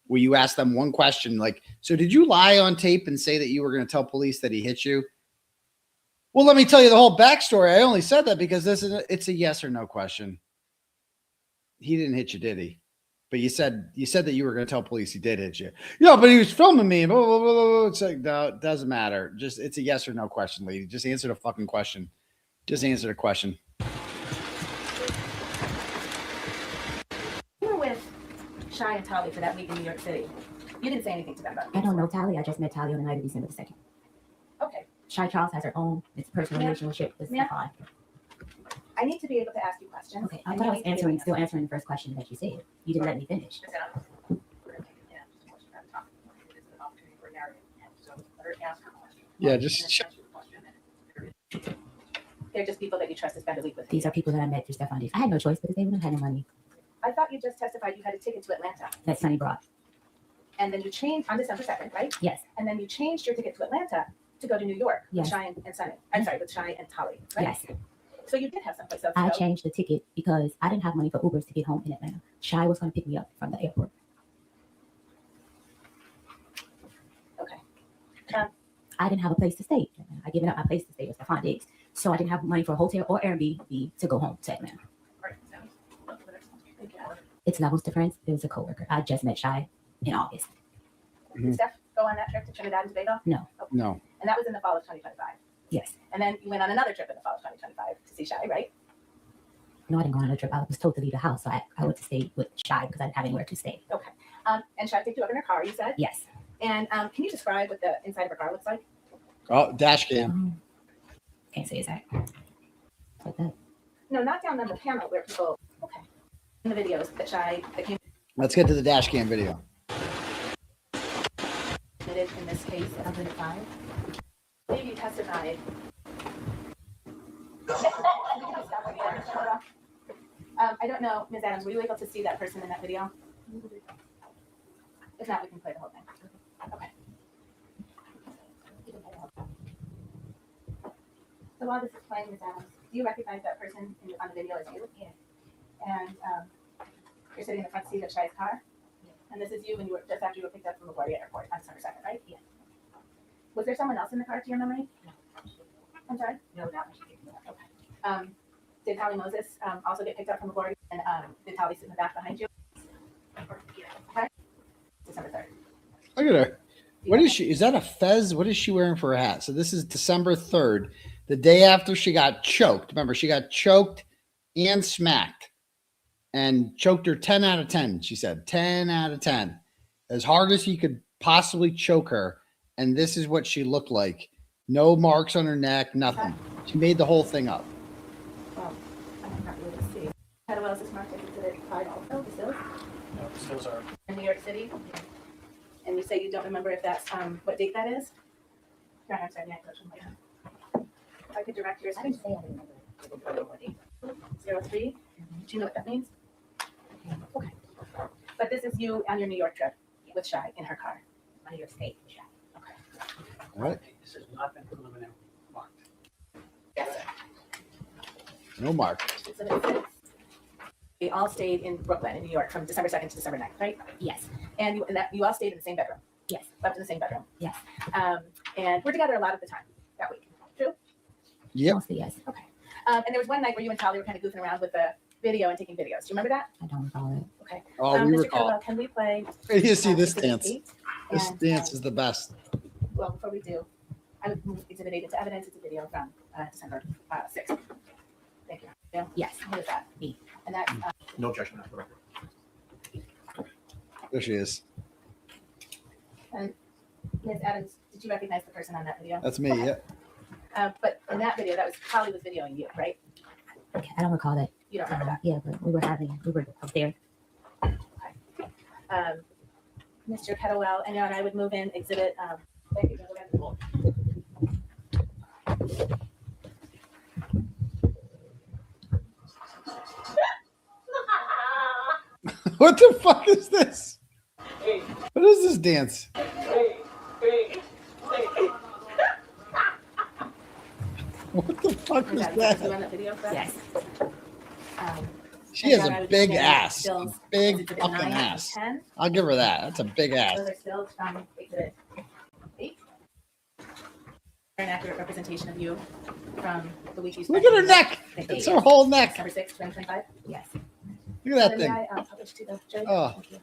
where you ask them one question, like, so did you lie on tape and say that you were going to tell police that he hit you? Well, let me tell you the whole backstory. I only said that because it's a yes or no question. He didn't hit you, did he? But you said that you were going to tell police he did hit you. Yeah, but he was filming me. Blah, blah, blah, blah. It's like, no, it doesn't matter. Just it's a yes or no question, lady. Just answer the fucking question. Just answer the question. You were with Shy and Tali for that week in New York City. You didn't say anything to them about it. I don't know Tali. I just met Tali on the night of December 2nd. Okay. Shy Charles has her own personal relationship with Stefon. I need to be able to ask you questions. Okay, I thought I was still answering the first question that you said. You didn't let me finish. Yeah, just They're just people that you trust to spend a week with. These are people that I met through Stefon Diggs. I had no choice because they wouldn't have had no money. I thought you just testified you had a ticket to Atlanta. That Sonny brought. And then you changed on December 2nd, right? Yes. And then you changed your ticket to Atlanta to go to New York with Yes. Shy and Sonny. I'm sorry, with Shy and Tali, right? Yes. So you did have someplace else to I go. changed the ticket because I didn't have money for Ubers to get home in Atlanta. Shy was going to pick me up from the airport. Okay. I didn't have a place to stay. I given up my place to stay with Stefon Diggs. So I didn't have money for a hotel or Airbnb to go home to Atlanta. It's levels difference. It was a coworker. I just met Shy in August. Did Steph go on that trip to Trinidad and Tobago? No. Okay. no. And that was in the fall of 2025. Yes. And then you went on another trip in the fall of 2025 to see Shy, right? No, I didn't go on a trip. I was told to leave the house. So I went to stay with Shy because I didn't have anywhere to stay. Okay. And Shy picked you up in her car, you said? Yes. And can you describe what the inside of her car looks like? Oh, dash cam. Can't say exact. Like that. No, not down on the panel where people. Okay. In the videos that Shy that came Let's get to the dash cam video. committed in this case of 2005. Maybe you testified. I don't know, Ms. Adams, were you able to see that person in that video? If not, we can play the whole thing. Okay. So while this is playing, Ms. Adams, do you recognize that person on the video as you? Yeah. And you're sitting in the front seat of Shy's car? Yeah. And this is you when you were just after you were picked up from LaGuardia Airport on December 2nd, right? Yeah. Was there someone else in the car to your memory? No. I'm sorry? No, not me. Okay. Did Tali Moses also get picked up from LaGuardia? And did Tali sit in the back behind you? Okay. December 3rd. Look at her. What is she? Is that a fez? What is she wearing for a hat? So this is December 3rd, the day after she got choked. Remember, she got choked and smacked and choked her 10 out of 10. She said 10 out of 10. As hard as he could possibly choke her. And this is what she looked like. No marks on her neck, nothing. She made the whole thing up. Well, I'm not really to see. How well is this marked exhibit 5 also? The stills? No, the stills are. In New York City? And you say you don't remember if that's what date that is? No, I'm sorry, if I could direct yours. I didn't say I remember. 03? Do you know what that means? Okay. But this is you on your New York trip with Shy in her car. On New York State with Shy. Okay. All right. This has not been preliminary marked. Yes, sir. No mark. Exhibit 6. We all stayed in Brooklyn in New York from December 2nd to December 9th, right? Yes. And you all stayed in the same bedroom? Yes. Slept in the same bedroom? Yes. And we're together a lot of the time that week. True? Yep. Mostly yes. Okay. And there was one night where you and Tali were kind of goofing around with the video and taking videos. Do you remember that? I don't recall it. Okay. Oh, we Mr. recall. Caldwell, can we play? Wait till you see this Exhibit dance. 8? This And, dance is the best. Well, before we do, I would move Exhibit 8 into evidence. It's a video from December 6th. Thank you. Yeah. Yes. What is that? Me. And that's No judgment on the record. There she is. and Ms. Adams, did you recognize the person on that video? That's me. Yeah. But in that video, that was Tali was videoing you, right? Okay. I don't recall that. You don't remember that? Yeah, but we were up there. Mr. Kettlewell, and I would move in exhibit. Thank you. What the fuck is this? What is this dance? What the fuck is Was you on that? that video? Fred? Yes. She has And a I would big say ass. A stills big exhibit fucking 9 and ass. 10. I'll give her that. That's a big ass. Those are stills from exhibit 8. An accurate representation of you from the week you spent. Look at her in neck. the It's her whole neck. December 6th, 2025. Yes. Look at that And thing. may I publish to the jury? Oh. Thank you.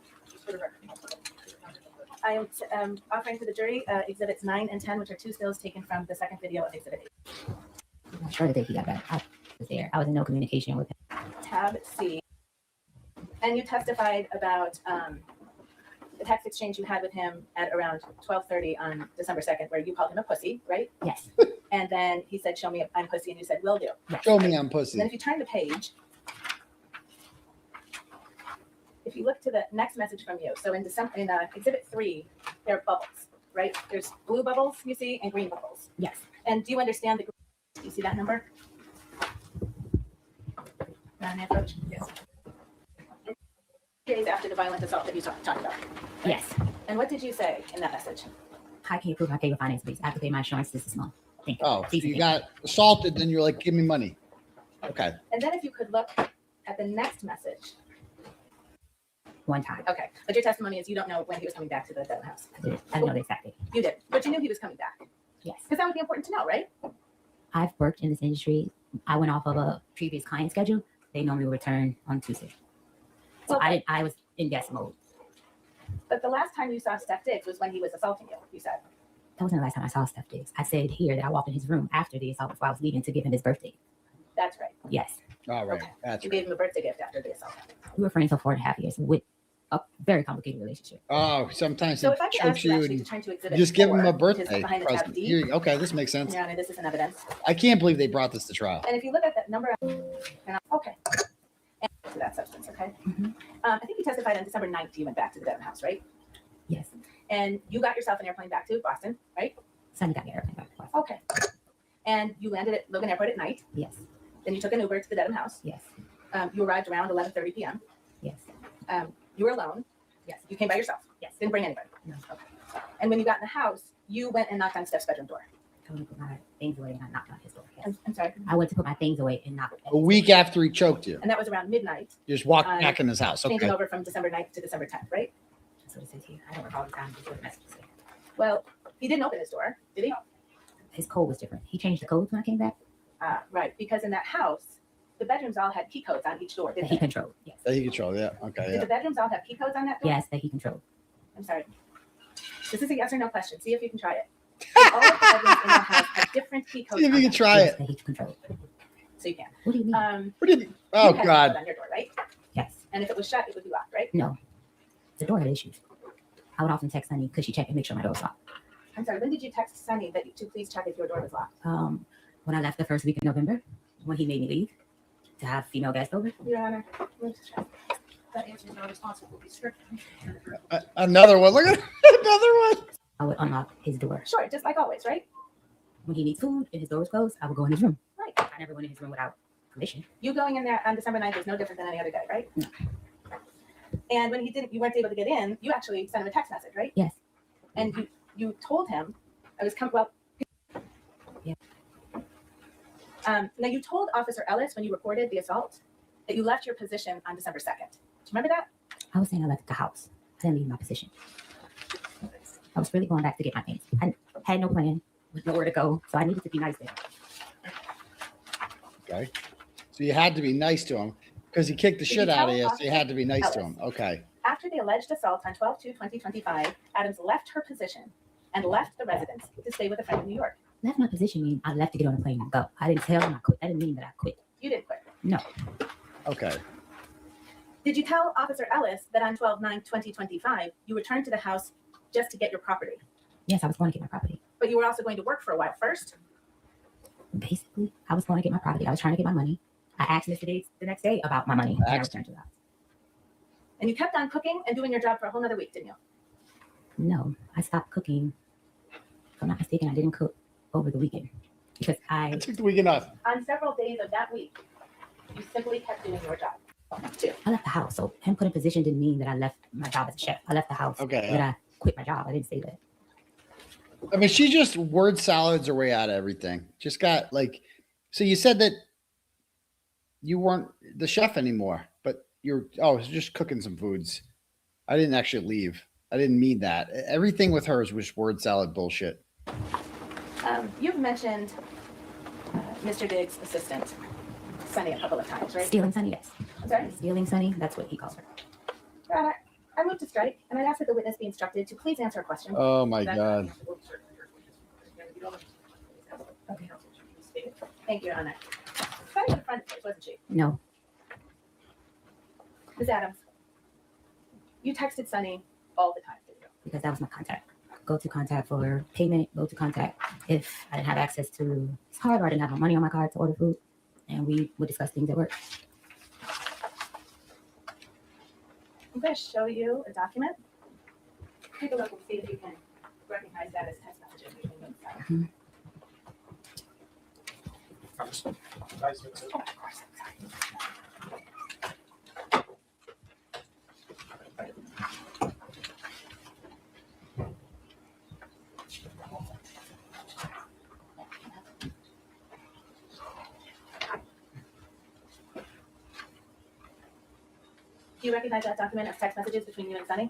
I am offering to the jury exhibits 9 and 10, which are 2 stills taken from the second video of exhibit 8. I'm sure that he got back. I was there. I was in no communication with him. Tab C. And you testified about the text exchange you had with him at around 12:30 on December 2nd, where you called him a pussy, right? Yes. And then he said, "Show me I'm pussy," and you said, "Will do." Show me I'm And pussy. then if you turn the page, if you look to the next message from you, so in exhibit 3, there are bubbles, right? There's blue bubbles you see and green bubbles. Yes. And do you understand the? Do you see that number? Round the approach. Yes. Days after the violent assault that you talked about. Right? Yes. And what did you say in that message? How can you prove my cable finance, please? I have to pay my insurance. This is small. Thank you. Oh, so you got assaulted, then you're like, give me money. Okay. And then if you could look at the next message. One time. Okay. But your testimony is you don't know when he was coming back to the Dedham house. I did. I know the exact date. You did. But you knew he was coming back. Yes. Because that would be important to know, right? I've worked in this industry. I went off of a previous client schedule. They normally return on Tuesday. So Well, I was in guest mode. But the last time you saw Steph Diggs was when he was assaulting you, you said. That wasn't the last time I saw Steph Diggs. I said here that I walked in his room after the assault before I was leaving to give him his birthday. That's right. Yes. All right. Okay. That's You right. gave him a birthday gift after the assault. We were friends for 4.5 years with a very complicated relationship. Oh, sometimes So he if I could chokes ask you you actually to and turn to you exhibit just give him 4, a which is birthday behind the tab present. D. Here, okay, this makes And sense. Your Honor, this is an evidence. I can't believe they brought this to trial. And if you look at that number, okay. And to that substance, okay? I think you testified on December 9th you went back to the Dedham house, right? Yes. And you got yourself an airplane back to Boston, right? Sunday got me airplane back to Boston. Okay. And you landed at Logan Airport at night. Yes. Then you took an Uber to the Dedham house. Yes. You arrived around 11:30 p.m. Yes. You were alone. Yes. You came by yourself. Yes. Didn't bring anybody. No. Okay. And when you got in the house, you went and knocked on Steph's bedroom door. I went to put my things away and I knocked on his door. Yes. I'm sorry. I went to put my things away and knocked. A week after he choked you, And that was around midnight. you just walked Uh, back in his house. Changing Okay. over from December 9th to December 10th, right? That's what it says here. I don't recall the time before the message said. Well, he didn't open his door, did he? His code was different. He changed the codes when I came back. Right, because in that house, the bedrooms all had key codes on each door, That didn't he they? controlled. Yes. That he controlled. Yeah. Okay. Did Yeah. the bedrooms all have key codes on that door? Yes, that he controlled. I'm sorry. This is a yes or no question. See if you can try it. All of the bedrooms in the house have different key codes. See if on you can them. try Yes, it. that he controlled. So you can. What do you mean? What did you? Oh you had a God. code on your door, right? Yes. And if it was shut, it would be locked, right? No. The door had issues. I would often text Sunny because she checked and make sure my door was locked. I'm sorry. When did you text Sunny that to please check if your door was locked? When I left the first week of November, when he made me leave to have female guests over. Your Honor. That answer is not responsible. Be strict. Another one. Look at another one. I would unlock his door. Sure, just like always, right? When he needs food and his door was closed, I would go in his room. Right. I never went in his room without permission. You going in there on December 9th is no different than any other day, right? No. And when you weren't able to get in, you actually sent him a text message, right? Yes. And you told him I was coming. Well, yeah. Now you told Officer Ellis when you reported the assault that you left your position on December 2nd. Do you remember that? I was saying I left the house. I didn't leave my position. I was really going back to get my things. I had no plan, with nowhere to go, so I needed to be nice there. Okay. So you had to be nice to him because he kicked the Did you shit out of tell you. So you had to be nice to him. Ellis? Okay. After the alleged assault on 12/2/2025, Adams left her position and left the residence to stay with a friend in New York. Left my position mean I left to get on a plane and go. I didn't tell him I quit. That didn't mean that I quit. You didn't quit. No. Okay. Did you tell Officer Ellis that on 12/9/2025 you returned to the house just to get your property? Yes, I was going to get my property. But you were also going to work for a while first. Basically, I was going to get my property. I was trying to get my money. I asked Mr. Diggs the next day about my money. And I returned to the house. And you kept on cooking and doing your job for a whole nother week, didn't you? No, I stopped cooking. If I'm not mistaken, I didn't cook over the weekend because I took the weekend off. On several days of that week, you simply kept doing your job. Too. I left the house. So him put in position didn't mean that I left my job as a chef. I left the house. Okay. That I quit my job. I didn't say that. I mean, she just word salads her way out of everything. Just got like, so you said that you weren't the chef anymore, but I was just cooking some foods. I didn't actually leave. I didn't mean that. Everything with hers was word salad bullshit. You've mentioned Mr. Diggs' assistant, Sunny, a couple of times, right? Stealing Sunny, yes. I'm sorry? Stealing Sunny, that's what he calls her. Your Honor, I move to strike, and I ask that the witness be instructed to please answer a question. Oh my God. Okay. Thank you, Your Honor. Sunny was a friend of yours, wasn't she? No. Ms. Adams, you texted Sunny all the time, did you? Because that was my contact. Go to contact for payment, go to contact if I didn't have access to his card or I didn't have no money on my card to order food. And we would discuss things at work. I'm going to show you a document. Take a look and see if you can recognize that as text messages between you and Sunny. Do you recognize that document as text messages between you and Sunny?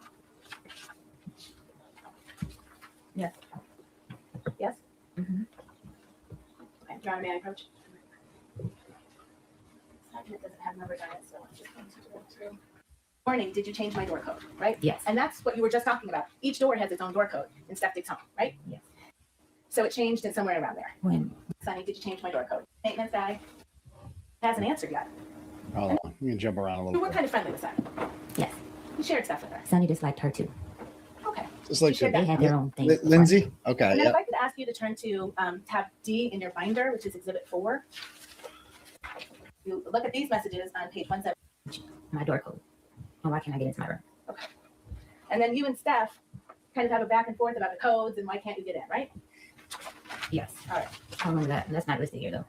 Yes. Yes? Mm-hmm. Okay, Your Honor, may I approach? This document doesn't have numbers on it, so I'm just going to do it through. Morning, did you change my door code, right? Yes. And that's what you were just talking about. Each door has its own door code in Steph Diggs' home, right? Yes. So it changed in somewhere around there. When? Sunny, did you change my door code? Maintenance guy hasn't answered yet. Hold on. I'm gonna jump around a You little were bit. kind of friendly with Sunny. Yes. You shared stuff with her. Sunny disliked her too. Okay. Just like Sure, They had their own thing. Lindsay. Okay. And then Yeah. if I could ask you to turn to tab D in your binder, which is Exhibit 4. You look at these messages on page 170. My door code. Oh, why can't I get into my room? Okay. And then you and Steph kind of have a back and forth about the codes and why can't you get in, right? Yes. All right. I remember that. That's not listed here though.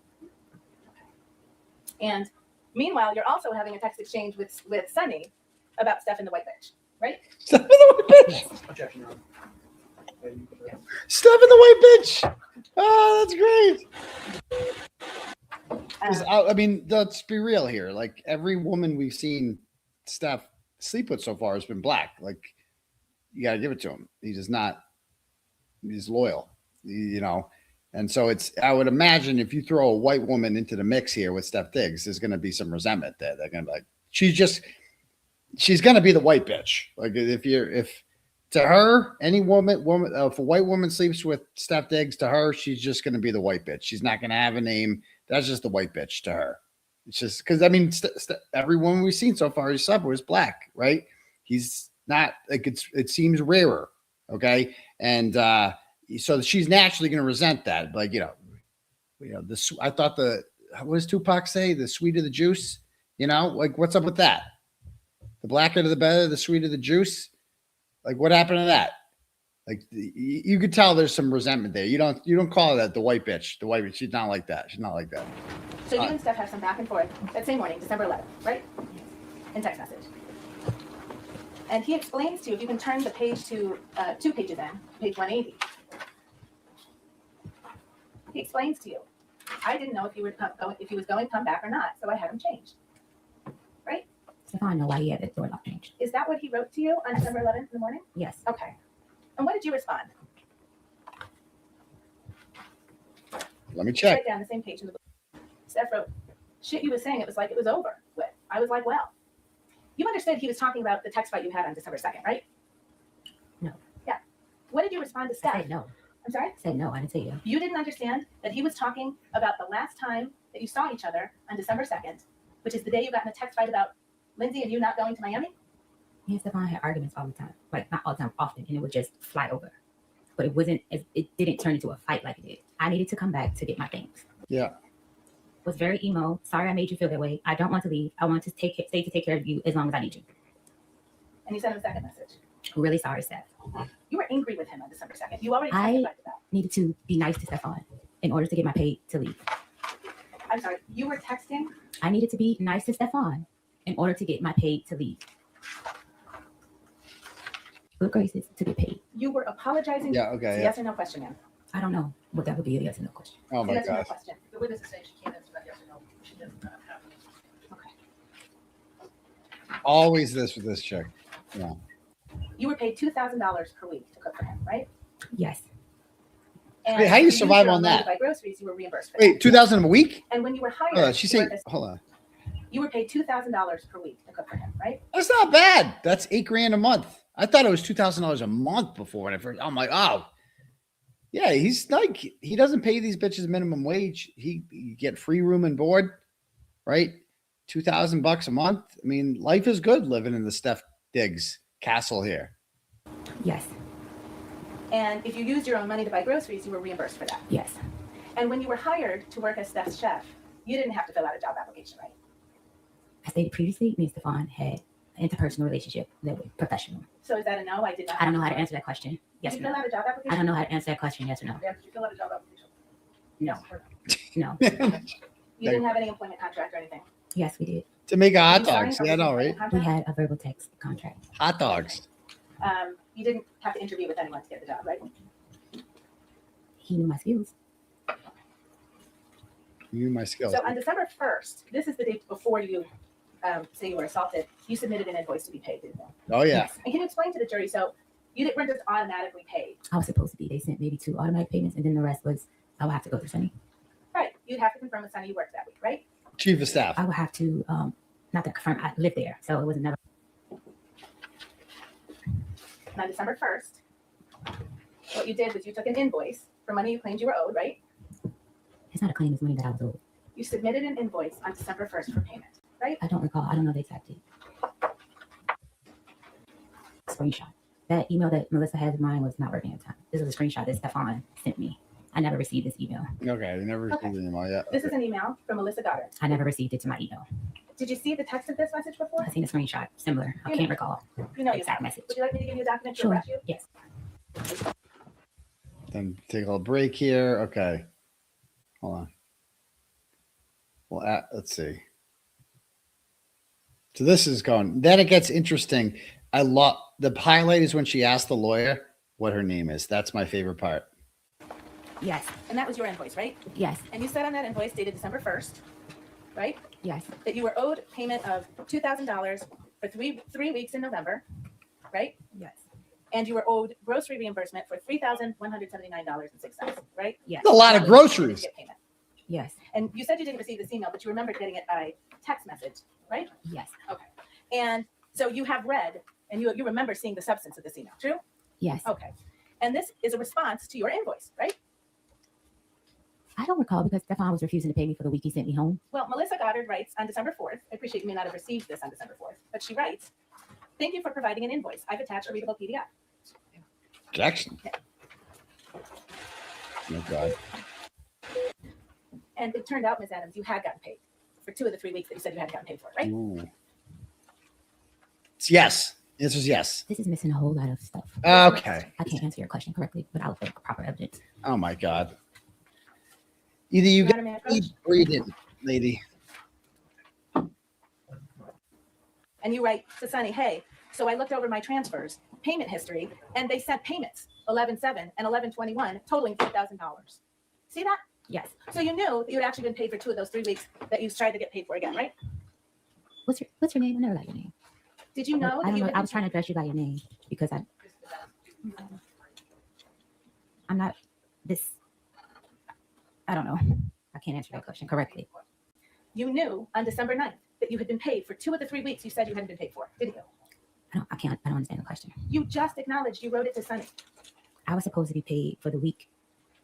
And meanwhile, you're also having a text exchange with Sunny about Steph and the white bitch, right? Steph and the white bitch. Objection, Your Honor. Steph and the white bitch. Oh, that's great. 'Cause I mean, let's be real here. Like every woman we've seen Steph sleep with so far has been black. Like you gotta give it to him. He's loyal, you know. And so I would imagine if you throw a white woman into the mix here with Steph Diggs, there's gonna be some resentment there. They're gonna be like, she's gonna be the white bitch. Like if to her, any woman, if a white woman sleeps with Steph Diggs, to her, she's just gonna be the white bitch. She's not gonna have a name. That's just the white bitch to her. It's just because I mean, every woman we've seen so far he's slept with is black, right? He's not like it seems rarer, okay? And so she's naturally going to resent that. Like I thought what does Tupac say? The sweeter the juice, like what's up with that? The blacker the better, the sweeter the juice. Like what happened to that? Like you could tell there's some resentment there. You don't call that the white bitch. The white bitch. She's not like that. She's not like that. So you and Steph have some back and forth that same morning, December 11th, right? In text message. And he explains to you, if you can turn the page to 2 pages in, page 180. He explains to you, I didn't know if he was going to come back or not, so I had him changed. Right? Stefon, I know why he had the door lock changed. Is that what he wrote to you on December 11th in the morning? Yes. Okay. And what did you respond? Let me check. Right down the same page in the book. Steph wrote, shit you was saying, it was like it was over with. I was like, well. You understood he was talking about the text fight you had on December 2nd, right? No. Yeah. What did you respond to Steph? I said no. I'm sorry? I said no, I didn't say you. You didn't understand that he was talking about the last time that you saw each other on December 2nd, which is the day you got in a text fight about Lindsay and you not going to Miami? Me and Stefon had arguments all the time. Like, not all the time, often, and it would just fly over. But it didn't turn into a fight like it did. I needed to come back to get my things. Yeah. Was very emo. Sorry I made you feel that way. I don't want to leave. I want to stay to take care of you as long as I need you. And you sent him a second message. Really sorry, Steph. You were angry with him on December 2nd. You already I testified to that. needed to be nice to Stefon in order to get my pay to leave. I'm sorry. You were texting? I needed to be nice to Stefon in order to get my pay to leave. Good graces to get paid. You were apologizing? Yeah, okay. It's a Yeah. yes or no question, ma'am. I don't know what that would be a yes or no question. Oh It's a my yes or no gosh. question. The witness is saying she can't answer that yes or no. She doesn't have it. Okay. always this with this chick. Yeah. You were paid $2,000 per week to cook for him, right? Yes. And Wait, how do you if used survive your on own money that? to buy groceries, you were reimbursed for Wait, that. 2,000 a week? And when you were hired, Hold on, she's to saying, work as- hold on. you were paid $2,000 per week to cook for him, right? That's not bad. That's $8,000 a month. I thought it was $2,000 a month before. And I'm like, oh, yeah, he's like, he doesn't pay these bitches minimum wage. He get free room and board, right? $2,000 a month. I mean, life is good living in the Steph Diggs castle here. Yes. And if you used your own money to buy groceries, you were reimbursed for that. Yes. And when you were hired to work as Steph's chef, you didn't have to fill out a job application, right? I stated previously, me and Stefon had an interpersonal relationship that was professional. So is that a no? I did not. I don't know how to answer that question. Yes Did or you fill no. out a job application? I don't know how to answer that question. Yes or no. Yeah, did you fill out a job application? No. No. You didn't have any employment contract or anything? Yes, we did. To make a hot Did you sign dogs. a Yeah, I know, employment right? We contract? had a verbal text contract. Hot dogs. You didn't have to interview with anyone to get the job, right? He knew my skills. You, my skills. So on December 1st, this is the day before you say you were assaulted, you submitted an invoice to be paid, didn't you? Oh, yeah. And can you explain to the jury, so you weren't just automatically paid? I was supposed to be. They sent maybe 2 automatic payments, and then the rest was I would have to go through Sunny. Right. You'd have to confirm with Sunny you worked that week, right? Chief of staff. I would have to not to confirm. I lived there, so it was never. And on December 1st, what you did was you took an invoice for money you claimed you were owed, right? It's not a claim. It's money that I was owed. You submitted an invoice on December 1st for payment, right? I don't recall. I don't know the exact date. Screenshot. That email that Melissa has of mine was not working at the time. This is a screenshot that Stefon sent me. I never received this email. Okay, you never received an email yet. This is an email from Melissa Goddard. I never received it to my email. Did you see the text of this message before? I seen a screenshot similar. I can't recall. You know the you exact have. message. Would you like me to give you a document to Sure. arrest you? Yes. Then take a little break here. Okay. Hold on. Well, let's see. So this is going. Then it gets interesting. I love the highlight is when she asked the lawyer what her name is. That's my favorite part. Yes. And that was your invoice, right? Yes. And you said on that invoice dated December 1st, right? Yes. That you were owed payment of $2,000 for three weeks in November, right? Yes. And you were owed grocery reimbursement for $3,179.06, right? Yes. That's a lot of groceries. Get payment. Yes. And you said you didn't receive this email, but you remembered getting it by text message, right? Yes. Okay. And so you have read and you remember seeing the substance of this email, true? Yes. Okay. And this is a response to your invoice, right? I don't recall because Stefon was refusing to pay me for the week he sent me home. Well, Melissa Goddard writes on December 4th. I appreciate you may not have received this on December 4th, but she writes, "Thank you for providing an invoice. I've attached a readable PDF." Jackson. Oh, God. And it turned out, Ms. Adams, you had gotten paid for 2 of the 3 weeks that you said you hadn't gotten paid for, right? Ooh. It's yes. The answer is yes. This is missing a whole lot of stuff. Okay. I can't answer your question correctly without the proper evidence. Oh, my God. Either you got paid or you didn't, lady. And you write to Sunny, "Hey, so I looked over my transfers, payment history, and they sent payments 11/7 and 11/21 totaling $3,000. See that? Yes. So you knew that you had actually been paid for 2 of those 3 weeks that you tried to get paid for again, right? What's your name? I never got your name. Did you know I that don't you know. had I was trying to address you by your name because I'm not this. I don't know. I can't answer that question correctly. You knew on December 9th that you had been paid for 2 of the 3 weeks you said you hadn't been paid for, didn't you? I don't understand the question. You just acknowledged you wrote it to Sunny. I was supposed to be paid for the week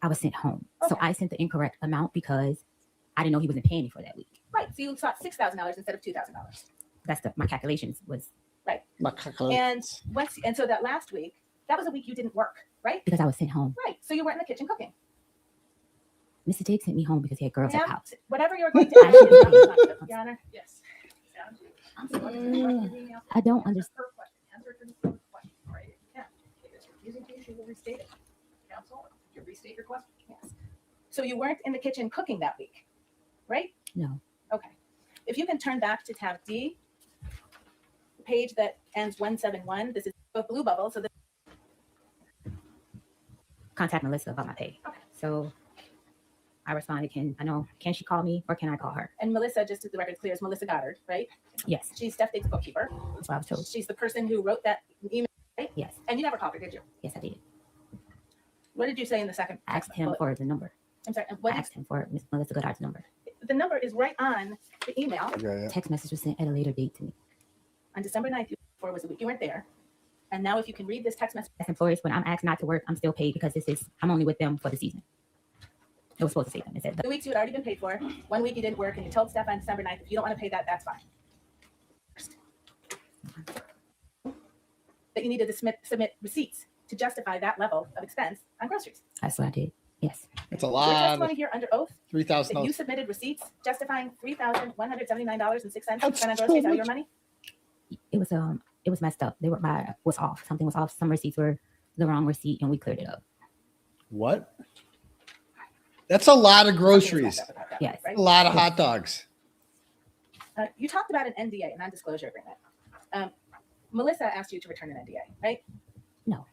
I was sent home. So I sent the incorrect amount because I didn't know he wasn't paying me for that week. Right. So you sought $6,000 instead of $2,000. That's my calculations was Right. My calculations. And so that last week, that was a week you didn't work, right? because I was sent home. Right. So you weren't in the kitchen cooking. Mr. Diggs sent me home because he had girls at the Ma'am, house. whatever you're going to ask, Your Honor. Yes. I don't understand. Answer to the question, right? Yeah. If it's confusing to you, she will restate it. Counsel, you restate your question. Yes. So you weren't in the kitchen cooking that week, right? No. Okay. If you can turn back to tab D, the page that ends 171, this is a blue bubble. So Contact Melissa about my pay. Okay. So I responded, can she call me or can I call her? And Melissa, just to the record clear, is Melissa Goddard, right? Yes. She's Steph Diggs' bookkeeper. That's what I was told. She's the person who wrote that email, right? Yes. And you never called her, did you? Yes, I did. What did you say in the second? I asked him for the number. I'm sorry. I asked him for Miss Melissa Goddard's number. The number is right on the email. Text message was sent at a later date to me. On December 9th, before was the week you weren't there. And now if you can read this text message. As employers, when I'm asked not to work, I'm still paid because I'm only with them for the season. It was supposed to say them. It said 2 weeks you had already been paid for. 1 week you didn't work, and you told Steph on December 9th, if you don't want to pay that, that's fine. That you needed to submit receipts to justify that level of expense on groceries. That's what I did. Yes. It's a Your lot. testimony here under oath. $3,000. That you submitted receipts justifying $3,179.06 spent on so groceries out of your much. money. It was messed up. Was off. Something was off. Some receipts were the wrong receipt, and we cleared it up. What? That's a lot of groceries. Yes. A lot of hot dogs. You talked about an NDA, a non-disclosure agreement. Melissa asked you to return an NDA, right? No.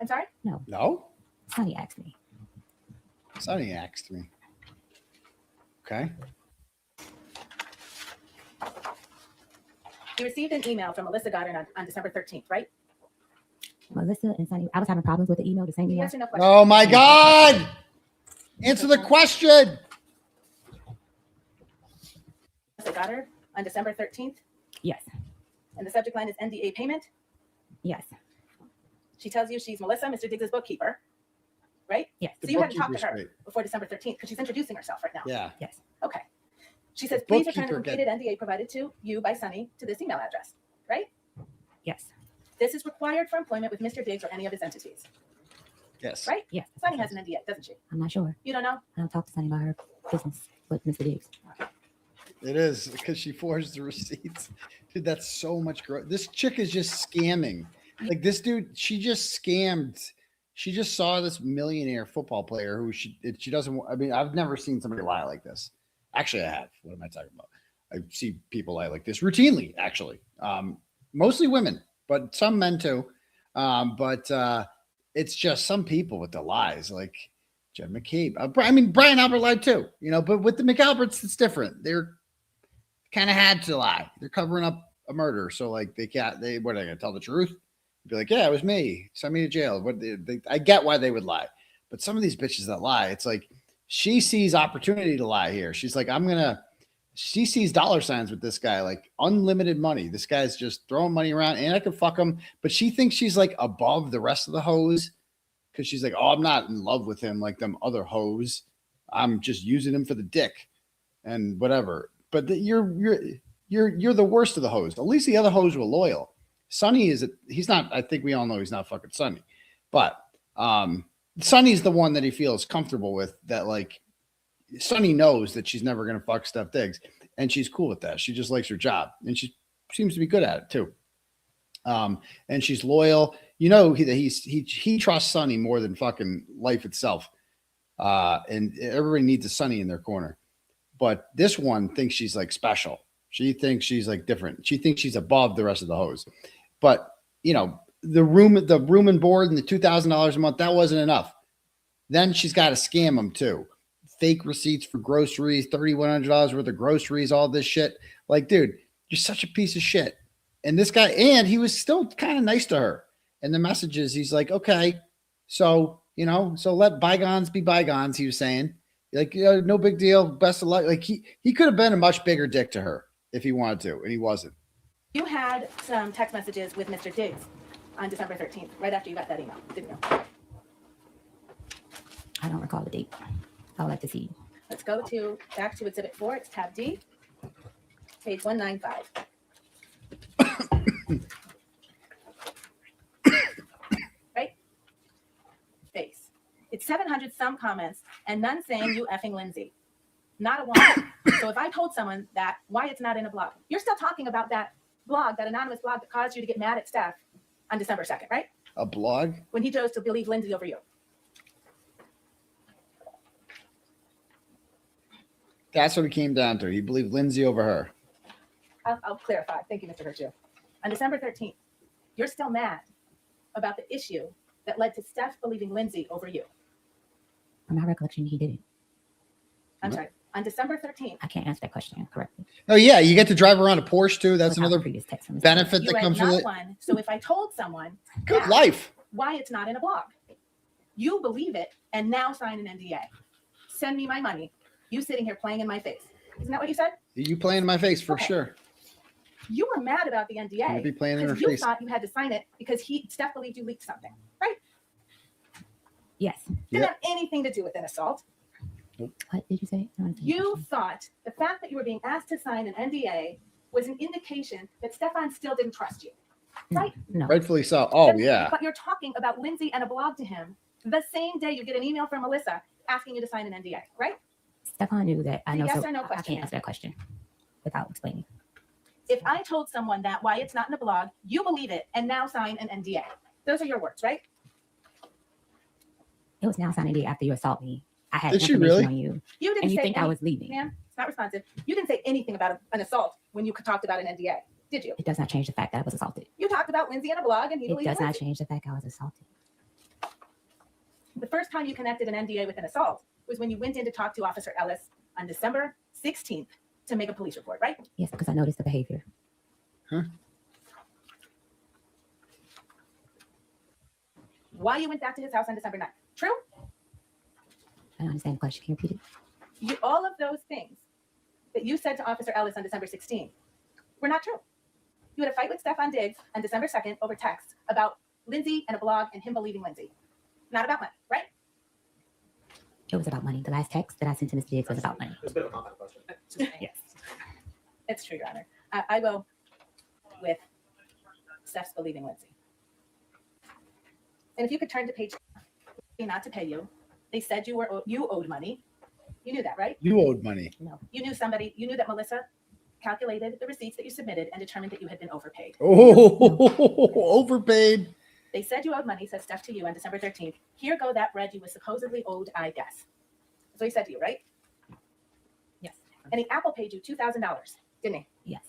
I'm sorry? No. No? Sonny asked me. Sonny asked me. Okay. You received an email from Melissa Goddard on December 13th, right? Melissa and Sonny, I was having problems with the email, the same email. Yes or no question? Oh my God. Answer the question. Melissa Goddard on December 13th, Yes. and the subject line is NDA payment. Yes. She tells you she's Melissa, Mr. Diggs' bookkeeper, right? Yes. So The you hadn't talked to bookkeeper's her great. before December 13th because she's introducing herself right now. Yeah. Yes. Okay. She says, The please return a bookkeeper completed NDA provided to you by Sonny to this email address, right? Yes. This is required for employment with Mr. Diggs or any of his entities, Yes. right? Yes. Sonny has an NDA, doesn't she? I'm not sure. You don't know? I don't talk to Sonny about her business with Mr. Diggs. It is because she forged the receipts. Dude, that's so much growth. This chick is just scamming. Like this dude, she just scammed. She just saw this millionaire football player who she doesn't. I mean, I've never seen somebody lie like this. Actually, I have. What am I talking about? I see people lie like this routinely. Actually, mostly women, but some men too. It's just some people with the lies, like Jen McCabe. I mean, Brian Albert lied too. But with the McAlberts, it's different. They're kind of had to lie. They're covering up a murder, so like what are they gonna tell the truth? Be like, yeah, it was me. Send me to jail. I get why they would lie, but some of these bitches that lie, it's like she sees opportunity to lie here. She's like, she sees dollar signs with this guy, like unlimited money. This guy's just throwing money around, and I can fuck him. But she thinks she's like above the rest of the hoes because she's like, oh, I'm not in love with him like them other hoes. I'm just using him for the dick and whatever. But you're the worst of the hoes. At least the other hoes were loyal. Sonny he's not, I think we all know he's not fucking Sonny, but Sonny's the one that he feels comfortable with, that like Sonny knows that she's never going to fuck Steph Diggs, and she's cool with that. She just likes her job, and she seems to be good at it too. And she's loyal. He trusts Sonny more than fucking life itself. And everybody needs a Sonny in their corner, but this one thinks she's like special. She thinks she's like different. She thinks she's above the rest of the hoes. But the room and board and the $2,000 a month, that wasn't enough. Then she's got to scam them too. Fake receipts for groceries, $3,100 worth of groceries, all this shit. Like, dude, you're such a piece of shit. And this guy, and he was still kind of nice to her. And the messages, he's like, okay, so let bygones be bygones. He was saying, like, no big deal. Best of luck. Like he could have been a much bigger dick to her if he wanted to, and he wasn't. You had some text messages with Mr. Diggs on December 13th, right after you got that email, didn't you? I don't recall the date. I would like to see. Let's go back to Exhibit 4. It's tab D, page 195. Right? Face. It's 700 some comments and none saying you effing Lindsay. Not a one. So if I told someone that, why it's not in a blog, you're still talking about that blog, that anonymous blog that caused you to get mad at Steph on December 2nd, right? A blog? When he chose to believe Lindsay over you. That's what it came down to. He believed Lindsay over her. I'll clarify. Thank you, Mr. Herschel. On December 13th, you're still mad about the issue that led to Steph believing Lindsay over you. From my recollection, he didn't. I'm sorry, on December 13th. I can't answer that question correctly. Oh yeah, you get to drive around a Porsche too. That's Without another previous text from this benefit You that had comes not with it. one. So if I told someone Good that, life. why it's not in a blog, you believe it and now sign an NDA. Send me my money. You sitting here playing in my face. Isn't that what you said? You playing in my face for Okay. sure. You were mad about the NDA You'd be playing in her because you face. thought you had to sign it because Steph believed you leaked something, right? Yes. Didn't have anything to do with an assault. What did you say? You thought the fact that you were being asked to sign an NDA was an indication that Stefon still didn't trust you, right? No. Rightfully so. Oh yeah. But you're talking about Lindsay and a blog to him the same day you get an email from Melissa asking you to sign an NDA, right? Stefon knew that. I know. Yes so or no I question, can't answer that question without explaining. If I told someone that why it's not in a blog, you believe it and now sign an NDA. Those are your words, right? It was now signed after you assault me. I had Did she information really? on you. You didn't And you say think I was leaving. Ma'am, it's not responsive. You didn't say anything about an assault when you talked about an NDA, did you? It does not change the fact that I was assaulted. You talked about Lindsay and a blog and he It believed does not Lindsay. change the fact I was assaulted. The first time you connected an NDA with an assault was when you went in to talk to Officer Ellis on December 16th to make a police report, right? Yes, because I noticed the behavior. Why you went back to his house on December 9th. True? I don't understand the question. Can you repeat it? All of those things that you said to Officer Ellis on December 16th were not true. You had a fight with Stefon Diggs on December 2nd over text about Lindsay and a blog and him believing Lindsay. Not about money, right? It was about money. The last text that I sent to Mr. Diggs was about money. It's a bit of a compound question. Yes. It's true, Your Honor. I go with Steph's believing Lindsay. And if you could turn to page not to pay you, they said you owed money. You knew that, right? You owed money. No. You knew that Melissa calculated the receipts that you submitted and determined that you had been overpaid. Oh, overpaid. They said you owed money, said Steph to you on December 13th. Here go that bread you was supposedly owed, I guess. That's what he said to you, right? Yes. And he Apple paid you $2,000, didn't he? Yes.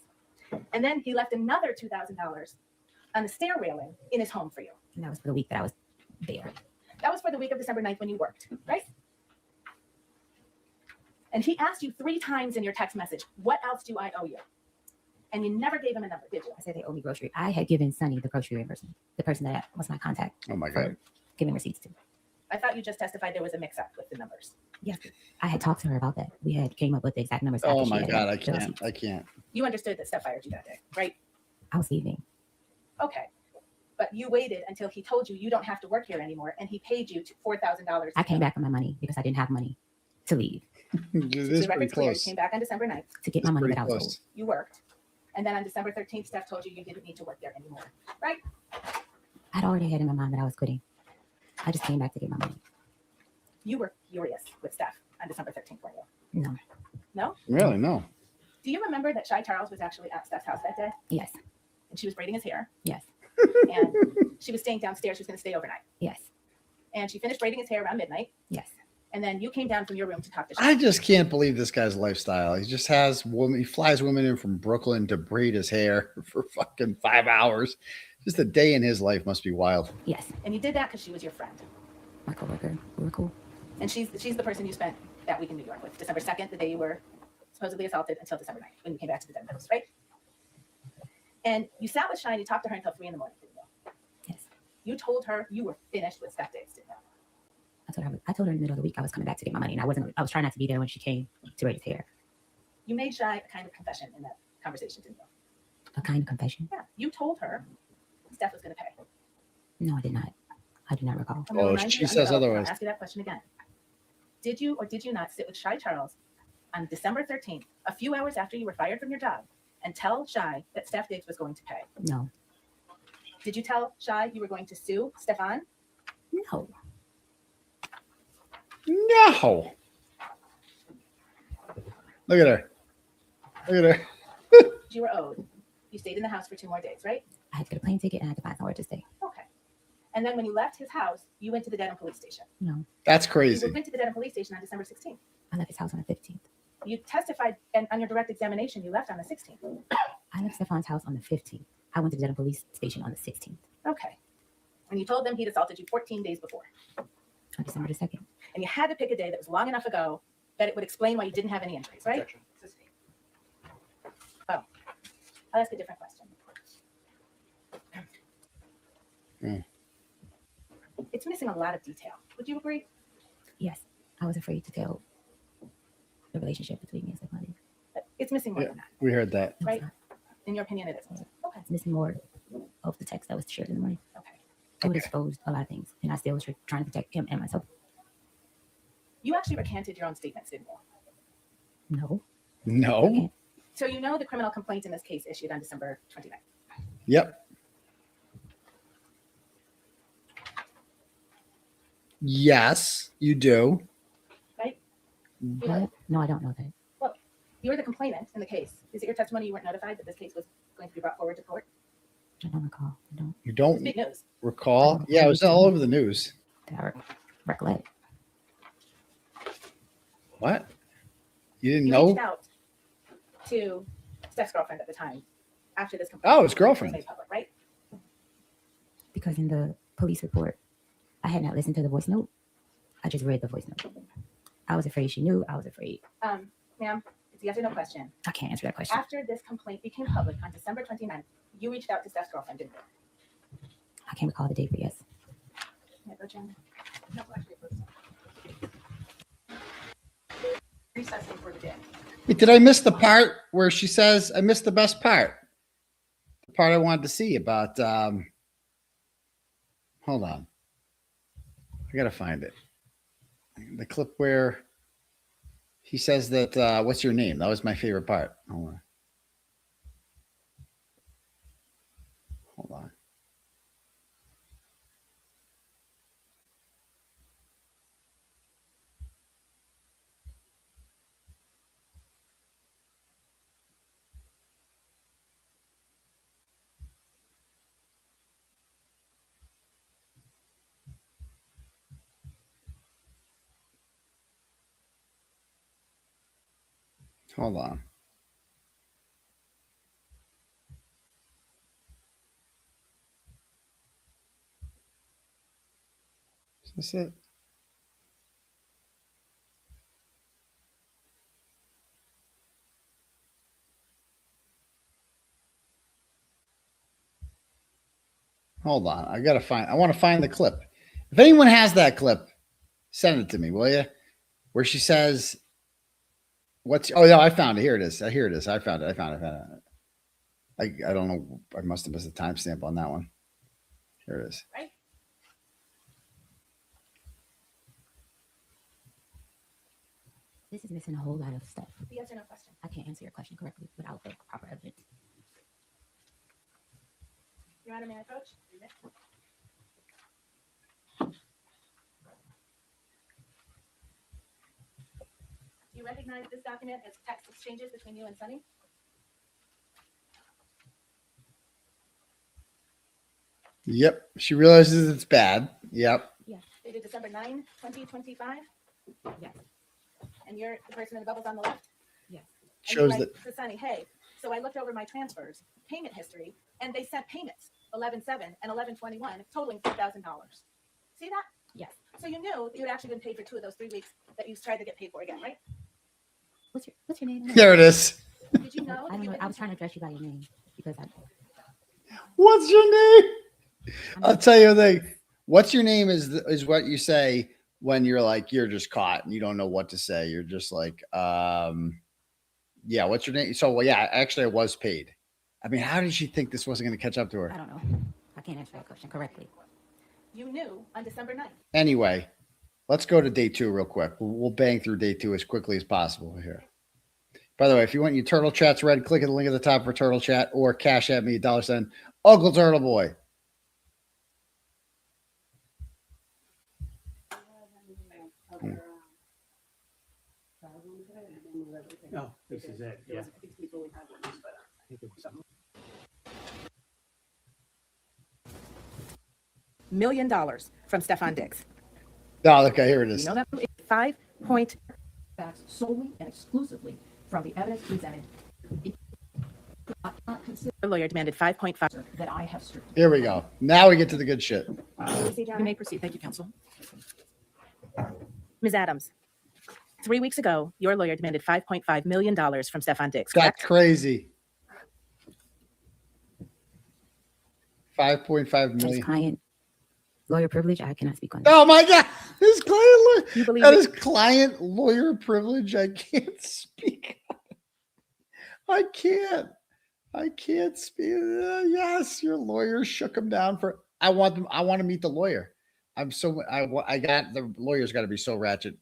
And then he left another $2,000 on the stair railing in his home for you. And that was for the week that I was there. That was for the week of December 9th when you worked, right? And he asked you 3 times in your text message, what else do I owe you? And you never gave him a number, did you? I said they owe me grocery. I had given Sonny the grocery reimbursement, the person that was my contact. Oh my for God. Giving receipts to. I thought you just testified there was a mix-up with the numbers. Yes. I had talked to her about that. We had came up with the exact numbers. Oh after she my had God. the I can't. receipts. I can't. You understood that Steph fired you that day, right? I was leaving. Okay. But you waited until he told you you don't have to work here anymore, and he paid you $4,000. I came back for my money because I didn't have money to leave. This The is pretty record's clear. You close. came back on December 9th. To get my money Pretty that I was owed. close. You worked. And then on December 13th, Steph told you you didn't need to work there anymore, right? I'd already had in my mind that I was quitting. I just came back to get my money. You were furious with Steph on December 13th, weren't you? No. No? Really? No. Do you remember that Shy Charles was actually at Steph's house that day? Yes. And she was braiding his hair. Yes. And she was staying downstairs. She was going to stay overnight. Yes. And she finished braiding his hair around midnight. Yes. And then you came down from your room to talk to Shy. I just can't believe this guy's lifestyle. He just has women. He flies women in from Brooklyn to braid his hair for fucking 5 hours. Just a day in his life must be wild. Yes. And you did that because she was your friend. My coworker. We were cool. And she's the person you spent that week in New York with. December 2nd, the day you were supposedly assaulted, until December 9th, when you came back to the Dedham house, right? And you sat with Shy and you talked to her until 3 in the morning, didn't you? Yes. You told her you were finished with Steph Diggs, didn't you? I told her in the middle of the week I was coming back to get my money, and I was trying not to be there when she came to braid his hair. You made Shy a kind of confession in that conversation, didn't you? A kind of confession? Yeah. You told her Steph was going to pay. No, I did not. I do not recall. I'm gonna Oh, remind she you says I'll otherwise. ask you that question again. Did you or did you not sit with Shy Charles on December 13th, a few hours after you were fired from your job, and tell Shy that Steph Diggs was going to pay? No. Did you tell Shy you were going to sue Stefon? No. No. Look at her. Look at her. You were owed. You stayed in the house for 2 more days, right? I had to get a plane ticket and I had to find somewhere to stay. Okay. And then when you left his house, you went to the Dedham police station. No. That's You crazy. went to the Dedham police station on December 16th. I left his house on the 15th. You testified, and on your direct examination, you left on the 16th. I left Stefon's house on the 15th. I went to the Dedham police station on the 16th. Okay. And you told them he'd assaulted you 14 days before. On December the 2nd. And you had to pick a day that was long enough ago that it would explain why you didn't have any injuries, right? Oh, I'll ask a different question. It's missing a lot of detail. Would you agree? Yes, I was afraid to tell the relationship between me and Stefon Diggs. It's missing more Yeah, than that, we heard that. right? In your opinion, it is. Okay. It's missing more of the text that was shared in the morning. Okay. It would expose a lot of things, and I still was trying to protect him and myself. You actually recanted your own statements, didn't you? No. No. So you know the criminal complaint in this case issued on December 29th. Yep. Yes, you do. Right? What? No, I don't know that. Well, you're the complainant in the case. Is it your testimony you weren't notified that this case was going to be brought forward to court? I don't recall. I don't. You don't It's big news. recall? Yeah, it was all over the news. That I recollect. What? You didn't You know? reached out to Steph's girlfriend at the time after this complaint. Oh, his girlfriend. was made public, right? Because in the police report, I had not listened to the voice note. I just read the voice note. I was afraid she knew. I was afraid. Ma'am, it's a yes or no question. I can't answer that question. After this complaint became public on December 29th, you reached out to Steph's girlfriend, didn't you? I can't recall the date, but yes. Yeah, go, Jen. No, actually, recessing for the day. Wait, did I miss the part where she says, I missed the best part? The part I wanted to see about, hold on. I got to find it. The clip where he says that, what's your name? That was my favorite part. Hold on. Hold on. Hold on. Is this it? Hold on. I want to find the clip. If anyone has that clip, send it to me, will you? Where she says, oh, no, I found it. Here it is. Here it is. I found it. I don't know. I must have missed a timestamp on that one. Here it is. Right? This is missing a whole lot of stuff. Yes or no question. I can't answer your question correctly without the proper evidence. Your Honor, may I approach? Do you recognize this document as text exchanges between you and Sunny? Yep. She realizes it's bad. Yep. Yes. Dated December 9, 2025? Yes. And you're the person in the bubbles on the left? Yes. And Shows you that. write to Sunny, hey, so I looked over my transfers, payment history, and they sent payments, 11/7 and 11/21, totaling $4,000. See that? Yes. So you knew that you had actually been paid for 2 of those 3 weeks that you tried to get paid for again, right? What's your name? There it is. Did you know? I don't know. I was trying to address you by your name because I. What's your name? I'll tell you the thing. What's your name is what you say when you're like, you're just caught and you don't know what to say. You're just like, yeah, what's your name? So, well, yeah, actually I was paid. I mean, how did she think this wasn't going to catch up to her? I don't know. I can't answer that question correctly. You knew on December 9th. Anyway, let's go to day 2 real quick. We'll bang through day 2 as quickly as possible here. By the way, if you want your Turtle Chats read, click the link at the top for Turtle Chat or cash at me $1 Uncle Turtle Boy. Oh, this is it. Yeah. $1 million from Stefon Diggs. Oh, okay, here it is. You know that 5 point Facts solely and exclusively from the evidence presented. The lawyer demanded 5.5 that I have stricken. Here we go. Now we get to the good shit. You may proceed. Thank you, counsel. Ms. Adams, 3 weeks ago, your lawyer demanded $5.5 million from Stefon Diggs, That's correct? crazy. 5.5 His million. client lawyer privilege. I cannot speak on that. Oh my God. His client, You believe that it? is client lawyer privilege. I can't speak. I can't speak. Yes, your lawyer shook him down for. I want to meet the lawyer. I got the lawyer's got to be so ratchet.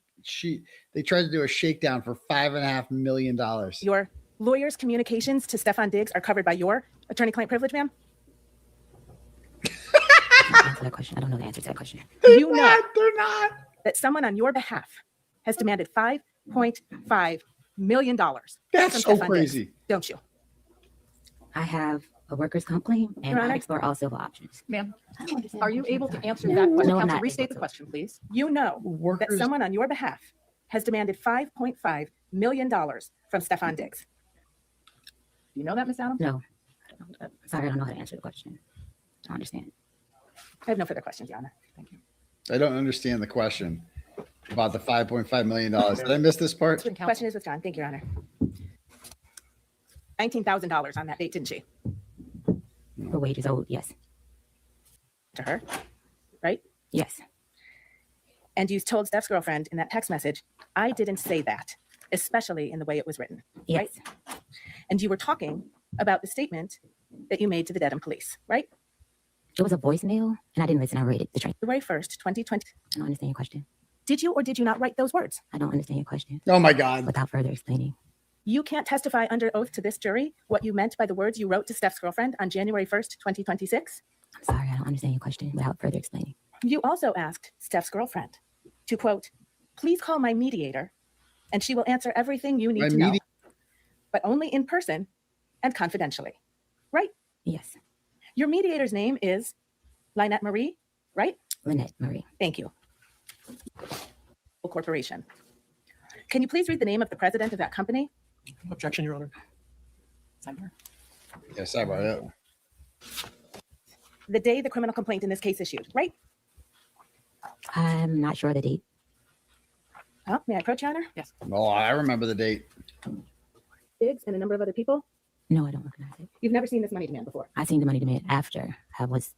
They tried to do a shakedown for $5.5 million. Your lawyer's communications to Stefon Diggs are covered by your attorney-client privilege, ma'am? Answer that question. I don't know the answer to that question. They're not. That someone on your behalf has demanded $5.5 million. That's from so Stefon crazy. Diggs, don't you? I have a workers' comp claim, and Your I Honor? explore all civil options. Ma'am, I don't understand are the you question. able to answer No, that question? I'm Counsel, not restate able the to. question, please. You know that Workers. someone on your behalf has demanded $5.5 million from Stefon Diggs. Do you know that, Ms. Adams? No. Sorry, I don't know how to answer the question. I don't understand. I have no further questions, Your Honor. Thank you. I don't understand the question about the $5.5 million. Did I miss this part? Question is withdrawn. Thank you, Your Honor. $19,000 on that date, didn't she? For wages owed, yes. To her, right? Yes. And you told Steph's girlfriend in that text message, I didn't say that, especially in the way it was written. Yes. Right? And you were talking about the statement that you made to the Dedham police, right? It was a voicemail, and I didn't listen. I read it. The train. February 1st, 2020. I don't understand your question. Did you or did you not write those words? I don't understand your question. Oh my God. Without further explaining. You can't testify under oath to this jury what you meant by the words you wrote to Steph's girlfriend on January 1st, 2026? I'm sorry, I don't understand your question without further explaining. You also asked Steph's girlfriend to, quote, please call my mediator and she will answer everything you need to know, but only in person and confidentially, right? Yes. Your mediator's name is Lynette Marie, right? Lynette Marie. Thank you. Corporation. Can you please read the name of the president of that company? Objection, Your Honor. Senator. Yes, I brought it. The day the criminal complaint in this case issued, right? I'm not sure of the date. Oh, may I approach, Your Honor? Yes. Oh, I remember the date. Diggs and a number of other people. No, I don't recognize it. You've never seen this money demand before. I seen the money demand after I was.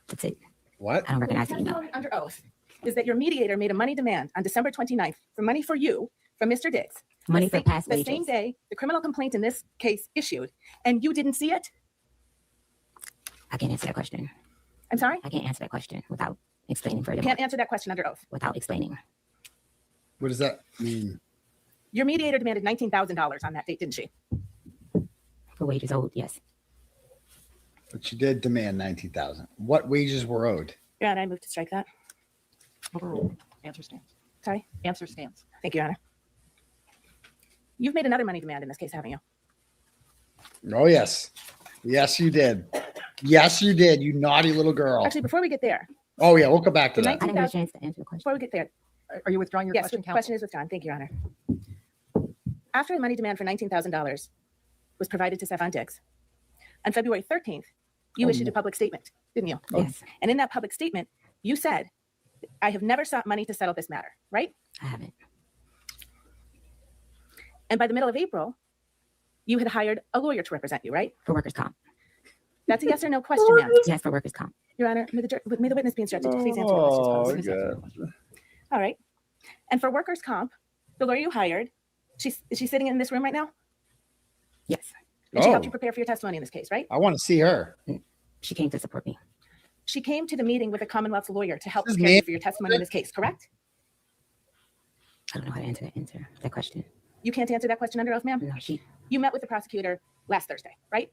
That's it. What? I don't recognize the email. Testimony under oath is that your mediator made a money demand on December 29th for money for you from Mr. Diggs. Money The for same- past The wages. same day the criminal complaint in this case issued, and you didn't see it? I can't answer that question. I'm sorry? I can't answer that question without explaining further. You can't answer that question under oath. Without explaining. What does that mean? Your mediator demanded $19,000 on that date, didn't she? For wages owed, yes. But she did demand $19,000. What wages were owed? Your Honor, I move to strike that. Overruled. Answer stands. Sorry? Answer stands. Thank you, Your Honor. You've made another money demand in this case, haven't you? Oh, yes. Yes, you did. Yes, you did, you naughty little girl. Actually, before we get there, Oh, yeah, we'll come back to the that. I didn't get a 19,000 chance to answer the question. before we get there, Are you withdrawing your yes, question, the counsel? question is withdrawn. Thank you, Your Honor. After the money demand for $19,000 was provided to Stefon Diggs, on February 13th, you issued a public statement, didn't you? Yes, And in that public statement, you said, I have never sought money to settle this matter, right? I haven't. And by the middle of April, you had hired a lawyer to represent you, right? For workers' comp. That's a yes or no question, ma'am. Yes, for workers' comp. Your Honor, may the witness be instructed to please answer the questions. Oh, Please answer the question. God. All right. And for workers' comp, the lawyer you hired, is she sitting in this room right now? Yes. And she helped Oh. you prepare for your testimony in this case, right? I want to see her. She came to support me. She came to the meeting with a Commonwealth's lawyer to help This is prepare you man- for your testimony in this case, correct? I don't know how to answer that question. You can't answer that question under oath, ma'am? No, she. You met with the prosecutor last Thursday, right?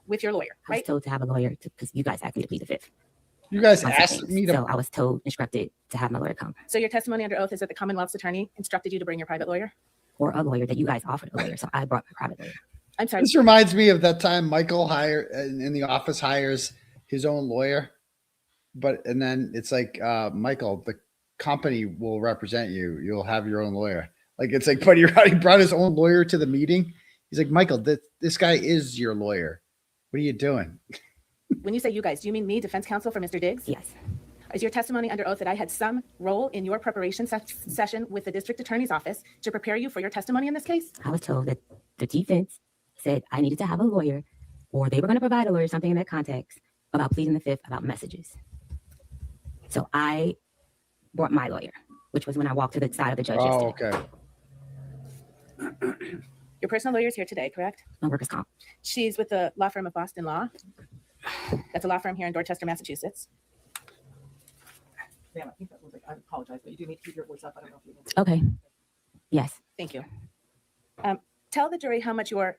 With your lawyer, I was right? told to have a lawyer because you guys asked me to plead the fifth. You guys on asked something. me to. So I was told, instructed to have my lawyer come, So your testimony under oath is that the Commonwealth's attorney instructed you to bring your private lawyer? or a lawyer that you guys offered a lawyer. So I brought my private lawyer. I'm sorry. This reminds me of that time Michael in the office hires his own lawyer, and then it's like, Michael, the company will represent you. You'll have your own lawyer. Like it's like, but he brought his own lawyer to the meeting. He's like, Michael, this guy is your lawyer. What are you doing? When you say you guys, do you mean me, defense counsel for Mr. Diggs? Yes. Is your testimony under oath that I had some role in your preparation session with the district attorney's office to prepare you for your testimony in this case? I was told that the defense said I needed to have a lawyer, or they were going to provide a lawyer, something in that context, about pleading the fifth about messages. So I brought my lawyer, which was when I walked to the side of the judge yesterday. Okay. Your personal lawyer is here today, correct? My workers' comp. She's with the law firm of Boston Law. That's a law firm here in Dorchester, Massachusetts. Ma'am, I think that was like, I apologize, but you do need to keep your voice up. I don't know if you can. Okay. Yes. Thank you. Tell the jury how much I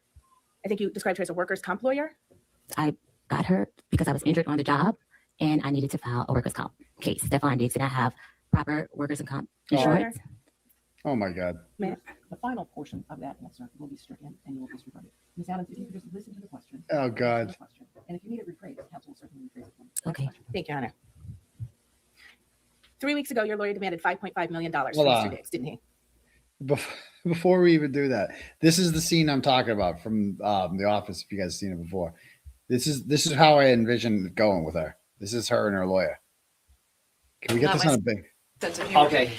think you described her as a workers' comp lawyer. I got her because I was injured on the job and I needed to file a workers' comp case. Stefon Diggs did not have proper workers' and comp insurance. Oh my God. The final portion of that answer will be stricken and you will disregard it. Ms. Adams, if you could just listen to the question. Oh God. And if you need it rephrased, counsel will certainly rephrase it. Okay. Thank you, Honor. 3 weeks ago, your lawyer demanded $5.5 million from Hold Mr. on. Diggs, didn't he? Before we even do that, this is the scene I'm talking about from The Office. If you guys seen it before, this is how I envision it going with her. This is her and her lawyer. Can we get this on a big? Okay.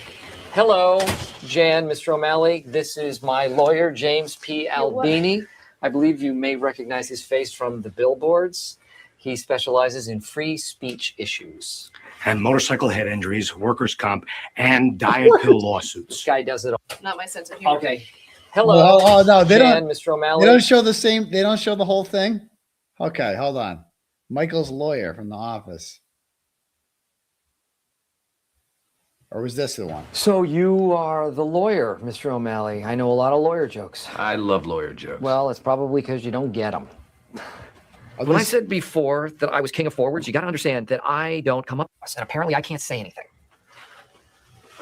Hello, Jan, Mr. O'Malley. This is my lawyer, James P. Albini. I believe you may recognize his face from the billboards. He specializes in free speech issues. And motorcycle head injuries, workers' comp, and diet pill lawsuits. This guy does it all. Not my sense of humor. Okay. Hello. Oh no, they Jan, don't. Mr. O'Malley. They don't show the same. They don't show the whole thing. Okay, hold on. Michael's lawyer from The Office. Or was this the one? So you are the lawyer, Mr. O'Malley. I know a lot of lawyer jokes. I love lawyer jokes. Well, it's probably because you don't get them. Oh, When I said before that I was king of forwards, you got to understand that I don't come up with this, and apparently I can't say anything.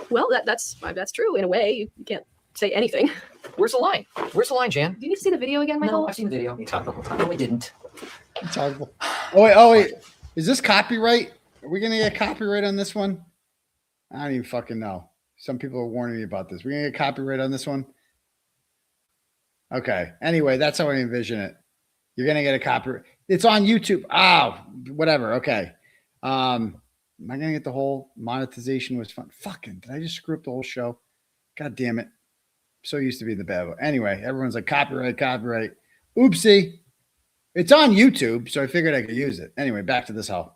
Well, that's true in a way. You can't say anything. Where's the line? Where's the line, Jan? Do you need to see the video again, Michael? No, I've seen the video. You talked the whole time. No, I didn't. Oh wait. Is this copyright? Are we gonna get copyright on this one? I don't even fucking know. Some people are warning me about this. We're gonna get copyright on this one. Okay. Anyway, that's how I envision it. You're gonna get a copyright. It's on YouTube. Oh, whatever. Okay. Am I gonna get the whole monetization was fun? Fucking, did I just screw up the whole show? God damn it. I'm so used to being the bad one. Anyway, everyone's like copyright. Oopsie. It's on YouTube, so I figured I could use it. Anyway, back to this hoe.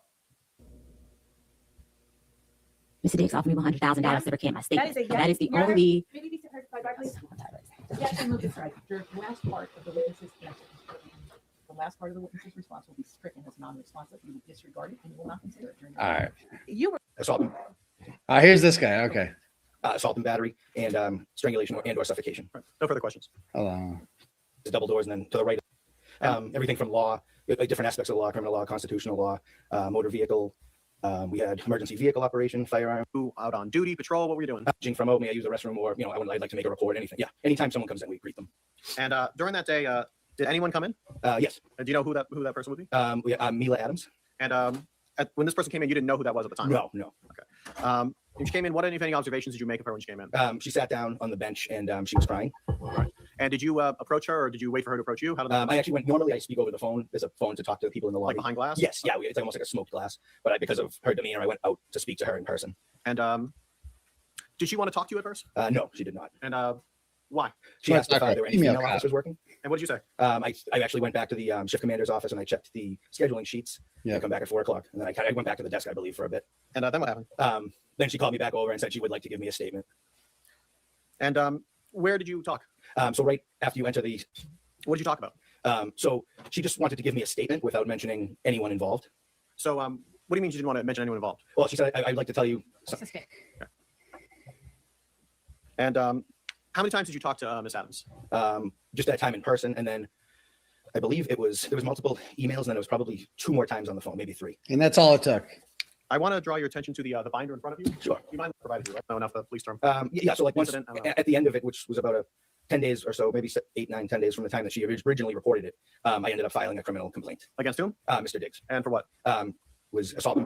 Mr. Diggs offered me $100,000 to recant my statement. That is the Your Honor, only. maybe be certified, please. Yes, move this right. Your last part of the witness's answer is stricken. The last part of the witness's response will be stricken as non-responsive. You will disregard it and you will not consider it during your All right. You were Assault, Here's this guy. Okay. assault and battery, and strangulation and/or suffocation. No further questions. Hold on. There's double doors, and then to the right, everything from law, like different aspects of the law, criminal law, constitutional law, motor vehicle. We had emergency vehicle operation, firearm. Out on duty, patrol. What were you doing? From out, may I use the restroom, or I'd like to make a report, anything. Yeah, anytime someone comes in, we greet them. And during that day, did anyone come in? Yes. Do you know who that person would be? Mila Adams. And when this person came in, you didn't know who that was at the time? No. Okay. When she came in, what, if any, observations did you make of her when she came in? She sat down on the bench and she was crying. Right. And did you approach her, or did you wait for her to approach you? How did that I actually went. Normally, I speak over the phone. There's a phone to talk to the people in the lobby. Like behind glass? Yes. Yeah. It's almost like a smoked glass. But because of her demeanor, I went out to speak to her in person. And did she want to talk to you at first? No, she did not. And why? She asked if there were any female officers working. And what did you say? I actually went back to the shift commander's office and I checked the scheduling sheets. Yeah. I come back at 4:00, and then I went back to the desk, I believe, for a bit. And then what happened? Then she called me back over and said she would like to give me a statement. And where did you talk? So right after you enter the. What did you talk about? So she just wanted to give me a statement without mentioning anyone involved. So what do you mean she didn't want to mention anyone involved? Well, she said I'd like to tell you something. Okay. And how many times did you talk to Miss Adams? Just that time in person, and then I believe there was multiple emails, and then it was probably 2 more times on the phone, maybe 3. And that's all it took. I want to draw your attention to the binder in front of you. Sure. Do you mind providing you? Right? No, enough the police term. Yeah. So like once Incident, I don't know. at the end of it, which was about 10 days or so, maybe 8, 9, 10 days from the time that she originally reported it, I ended up filing a criminal complaint Against whom? Mr. Diggs. And for what? Was assault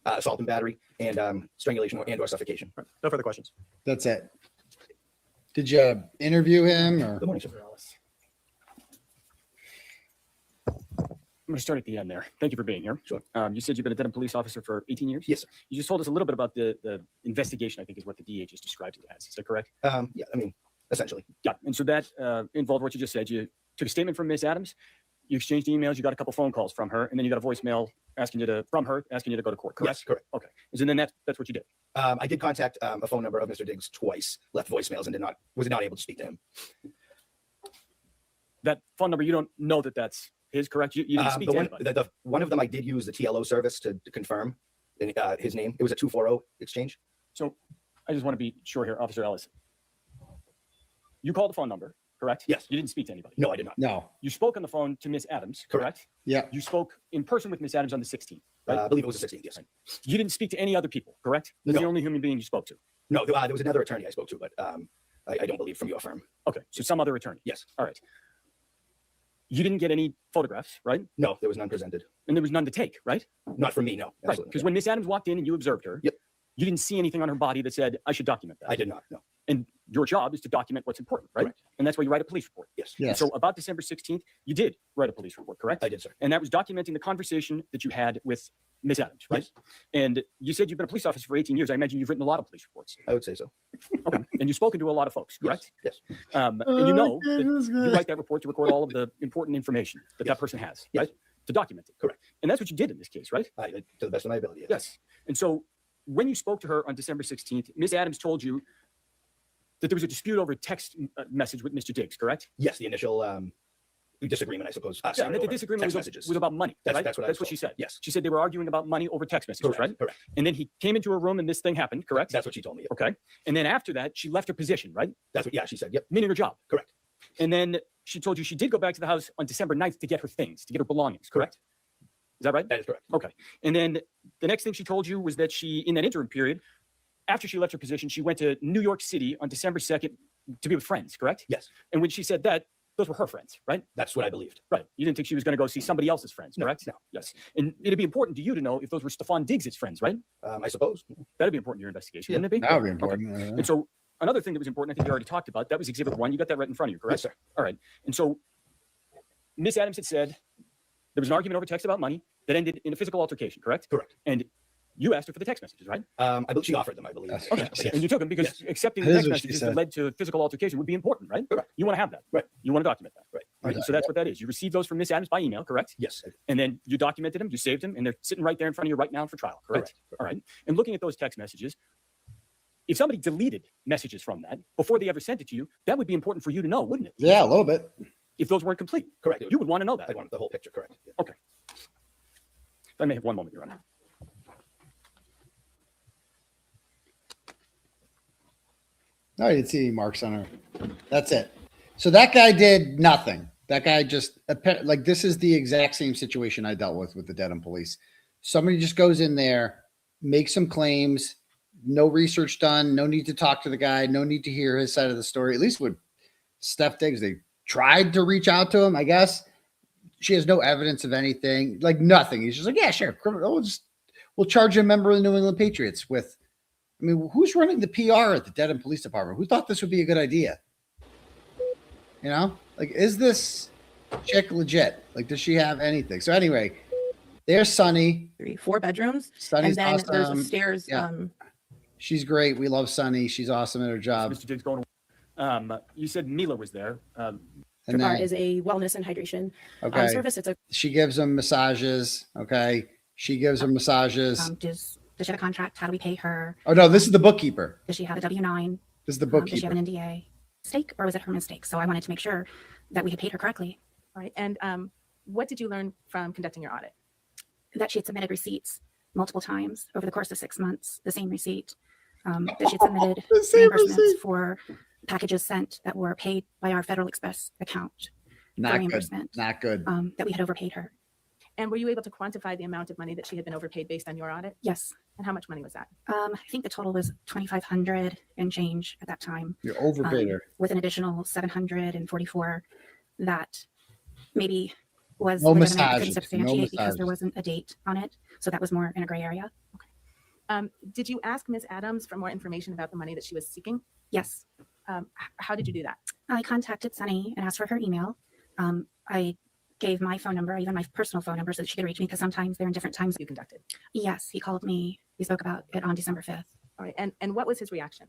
and battery, and strangulation and/or suffocation. Right. No further questions. That's it. Did you interview him or? Good morning, sir. going to start at the end there. Thank you for being here. Sure. You said you've been a Dedham police officer for 18 years? Yes, sir. You just told us a little bit about the investigation, I think is what the DA just described it as. Is that correct? Yeah, I mean, essentially. Yeah. And so that involved what you just said. You took a statement from Miss Adams, you exchanged emails, you got a couple phone calls from her, and then you got a voicemail asking you to go to court, correct? Yes, correct. Okay. And then that's what you did. I did contact a phone number of Mr. Diggs twice, left voicemails, and was not able to speak to him. That phone number, you don't know that that's his, correct? You didn't speak to anybody. One of them I did use the TLO service to confirm his name. It was a 240 exchange. So I just want to be sure here, Officer Ellis. You called the phone number, correct? Yes. You didn't speak to anybody. No, I did not. No. You spoke on the phone to Miss Adams, correct? Yeah. You spoke in person with Miss Adams on the 16th. Right? I believe it was the 16th, yes. Right. You didn't speak to any other people, correct? That's the only human being you spoke to. No, there was another attorney I spoke to, but I don't believe from your firm. Okay, so some other attorney. Yes. All right. You didn't get any photographs, right? No, there was none presented. And there was none to take, right? Not from me, no. Right, because when Miss Adams walked in and you observed her, yep, you didn't see anything on her body that said, I should document that. I did not, no. And your job is to document what's important, right? Correct. And that's why you write a police report. Yes. And so about December 16th, you did write a police report, correct? I did, sir. And that was documenting the conversation that you had with Miss Adams, right? Yes. And you said you've been a police officer for 18 years. I imagine you've written a lot of police reports. I would say so. Okay. And you've spoken to a lot of folks, correct? Yes. And you know that you write that report to record all of the important information that that person has, right? To document it. Correct. And that's what you did in this case, right? To the best of my ability, yes. Yes. And so when you spoke to her on December 16th, Miss Adams told you that there was a dispute over a text message with Mr. Diggs, correct? Yes, the initial disagreement, I suppose. Yeah, and that the disagreement was about money, right? That's what she said. Yes. She said they were arguing about money over text messages, right? Correct. And then he came into her room and this thing happened, correct? That's what she told me. Okay. And then after that, she left her position, right? That's what, she said, yep. Meaning her job. Correct. And then she told you she did go back to the house on December 9th to get her things, to get her belongings, correct? Is that right? That is correct. Okay. And then the next thing she told you was that she, in that interim period, after she left her position, she went to New York City on December 2nd to be with friends, correct? Yes. And when she said that, those were her friends, right? That's what I believed. Right. You didn't think she was going to go see somebody else's friends, correct? No. Yes. And it'd be important to you to know if those were Stefon Diggs' friends, right? I suppose. That'd be important to your investigation, wouldn't it be? That would be important. Okay. And so another thing that was important, I think you already talked about, that was Exhibit 1. You got that right in front of you, correct? Yes, sir. All right. And so Miss Adams had said there was an argument over text about money that ended in a physical altercation, correct? Correct. And you asked her for the text messages, right? I believe she offered them, I believe. Okay. Yes. And you took them because accepting the That is text what she messages said. that led to a physical altercation would be important, right? Correct. You want to have that. Right. You want to document that. Right. All right. So that's what that is. You received those from Miss Adams by email, correct? Yes. And then you documented them, you saved them, and they're sitting right there in front of you right now for trial, correct? All right. And looking at those text messages, if somebody deleted messages from that before they ever sent it to you, that would be important for you to know, wouldn't it? Yeah, a little bit. If those weren't complete. Correct. You would want to know that. I want the whole picture, correct. Yeah. Okay. If I may have one moment, Your Honor. No, I didn't see any marks on her. That's it. So that guy did nothing. That guy just like this is the exact same situation I dealt with the Dedham police. Somebody just goes in there, makes some claims, no research done, no need to talk to the guy, no need to hear his side of the story. At least with Steph Diggs, they tried to reach out to him, I guess. She has no evidence of anything, like nothing. He's just like, yeah, sure. We'll charge a member of the New England Patriots with. I mean, who's running the PR at the Dedham Police Department? Who thought this would be a good idea? You know, like, is this chick legit? Like, does she have anything? So anyway, there's Sunny. 4 bedrooms. Sunny's and then awesome. there's a stairs. Yeah. She's great. We love Sunny. She's awesome at her job. Mr. Diggs going. You said Mila was there. And then, is a wellness and hydration okay. service. It's a She gives them massages. Okay. She gives them massages. does she have a contract? How do we pay her? Oh no, this is the bookkeeper. Does she have a W-9? This is the Does she bookkeeper. have an NDA? Mistake, or was it her mistake? So I wanted to make sure that we had paid her correctly. All right. And what did you learn from conducting your audit? That she had submitted receipts multiple times over the course of 6 months, the same receipt. That she had submitted reimbursements for packages sent that were paid by our Federal Express account. Not for good. reimbursement. Not good. That we had overpaid her. And were you able to quantify the amount of money that she had been overpaid based on your audit? Yes. And how much money was that? I think the total was $2,500 and change at that time. You're overpaid her. With an additional $744 that maybe was No within an amount I couldn't massages, substantiate no because there massages. wasn't a date on it. So that was more in a gray area. Did you ask Ms. Adams for more information about the money that she was seeking? Yes. How did you do that? I contacted Sunny and asked for her email. I gave my phone number, even my personal phone number, so that she could reach me, because sometimes they're in different times. You conducted. Yes, he called me. We spoke about it on December 5th. All right. And what was his reaction?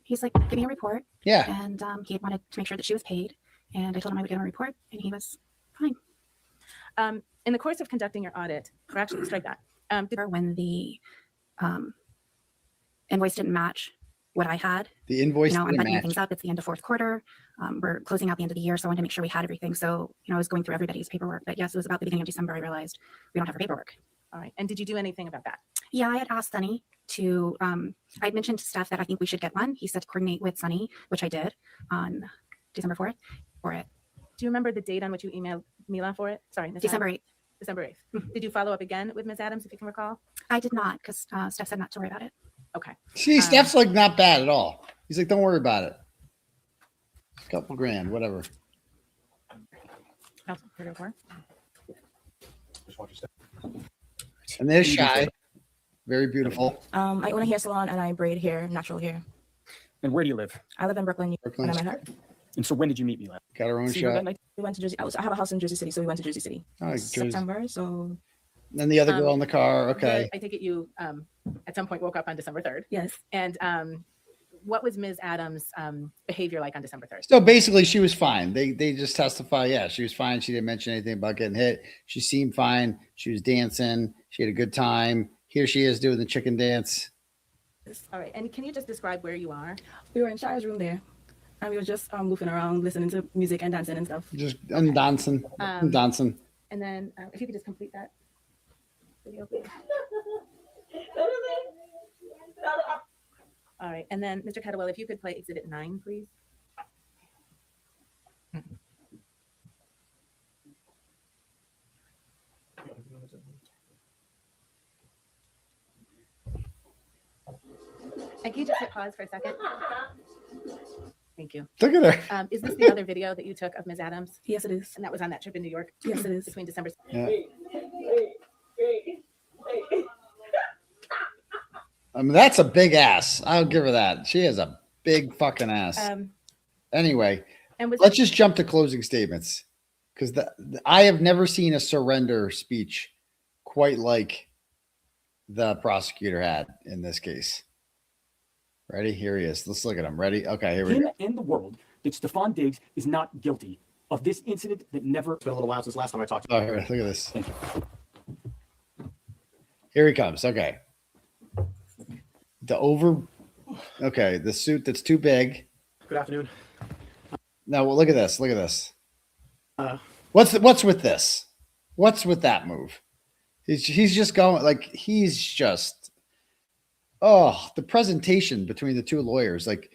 He's like, give me a report. Yeah. And he wanted to make sure that she was paid. And I told him I would give him a report, and he was fine. In the course of conducting your audit, or actually strike that. When the invoice didn't match what I had. The invoice I'm didn't buttoning match. things up. It's the end of fourth quarter. We're closing out the end of the year, so I wanted to make sure we had everything. So, I was going through everybody's paperwork. But yes, it was about the beginning of December I realized we don't have our paperwork. All right. And did you do anything about that? Yeah, I had asked Sunny to, I mentioned to Steph that I think we should get one. He said to coordinate with Sunny, which I did on December 4th for it. Do you remember the date on which you emailed Mila for it? Sorry, Ms. December Adams? 8th. December 8th. Did you follow up again with Ms. Adams, if you can recall? I did not, because Steph said not to worry about it. Okay. See, Steph's like not bad at all. He's like, don't worry about it. A couple grand, whatever. Oh, here we go. And there's Shy. Very beautiful. I own a hair salon and I braid hair, natural hair. And where do you live? I live in Brooklyn. When I met her. And so when did you meet me last? Got her own So we shop. went to Jersey. I have a house in Jersey City, so we went to Jersey City. Oh, Jersey. September. So. And the other girl in the car. Okay. I take it you at some point woke up on December 3rd. Yes. And what was Ms. Adams' behavior like on December 3rd? So basically, she was fine. They just testify. Yeah, she was fine. She didn't mention anything about getting hit. She seemed fine. She was dancing. She had a good time. Here she is doing the chicken dance. All right. And can you just describe where you are? We were in Shire's room there. And we were just goofing around, listening to music and dancing and stuff. Just I'm dancing. I'm dancing. And then if you could just complete that video, please. All right. And then, Mr. Cadwell, if you could play Exhibit 9, please. And can you just hit pause for a second? Thank you. Look at her. Is this the other video that you took of Ms. Adams? Yes, it is. And that was on that trip in New York? Yes, it is. Between December. Yeah. I mean, that's a big ass. I'll give her that. She has a big fucking ass. Anyway, let's just jump to closing statements, because I have never seen a surrender speech quite like the prosecutor had in this case. Ready? Here he is. Let's look at him. Ready? Okay, here we go. And the world that Stefon Diggs is not guilty of this incident that never. It's been a little while since last time I talked to Oh, here, look at this. Here he comes. Okay. Okay, the suit that's too big. Good afternoon. No, well, look at this. Look at this. What's with this? What's with that move? He's just going like he's just. Oh, the presentation between the two lawyers, like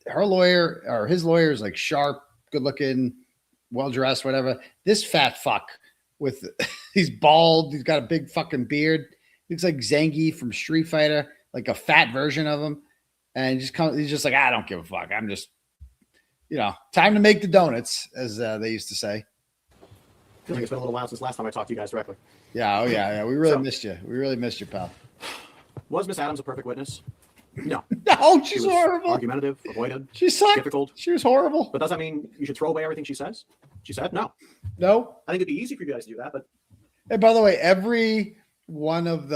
her lawyer or his lawyer is like sharp, good looking, well dressed, whatever. This fat fuck with he's bald, he's got a big fucking beard, looks like Zangief from Street Fighter, like a fat version of him, and he's just like, I don't give a fuck. I'm just, time to make the donuts, as they used to say. I feel like it's been a little while since last time I talked to you guys directly. Yeah, oh yeah. We really missed you. We really missed you, pal. Was Miss Adams a perfect witness? No. No, she's She was horrible. Argumentative, avoided. She sucked. Difficult. She was horrible. But does that mean you should throw away everything she says? She said no. No. I think it'd be easy for you guys to do that, but And by the way, every one of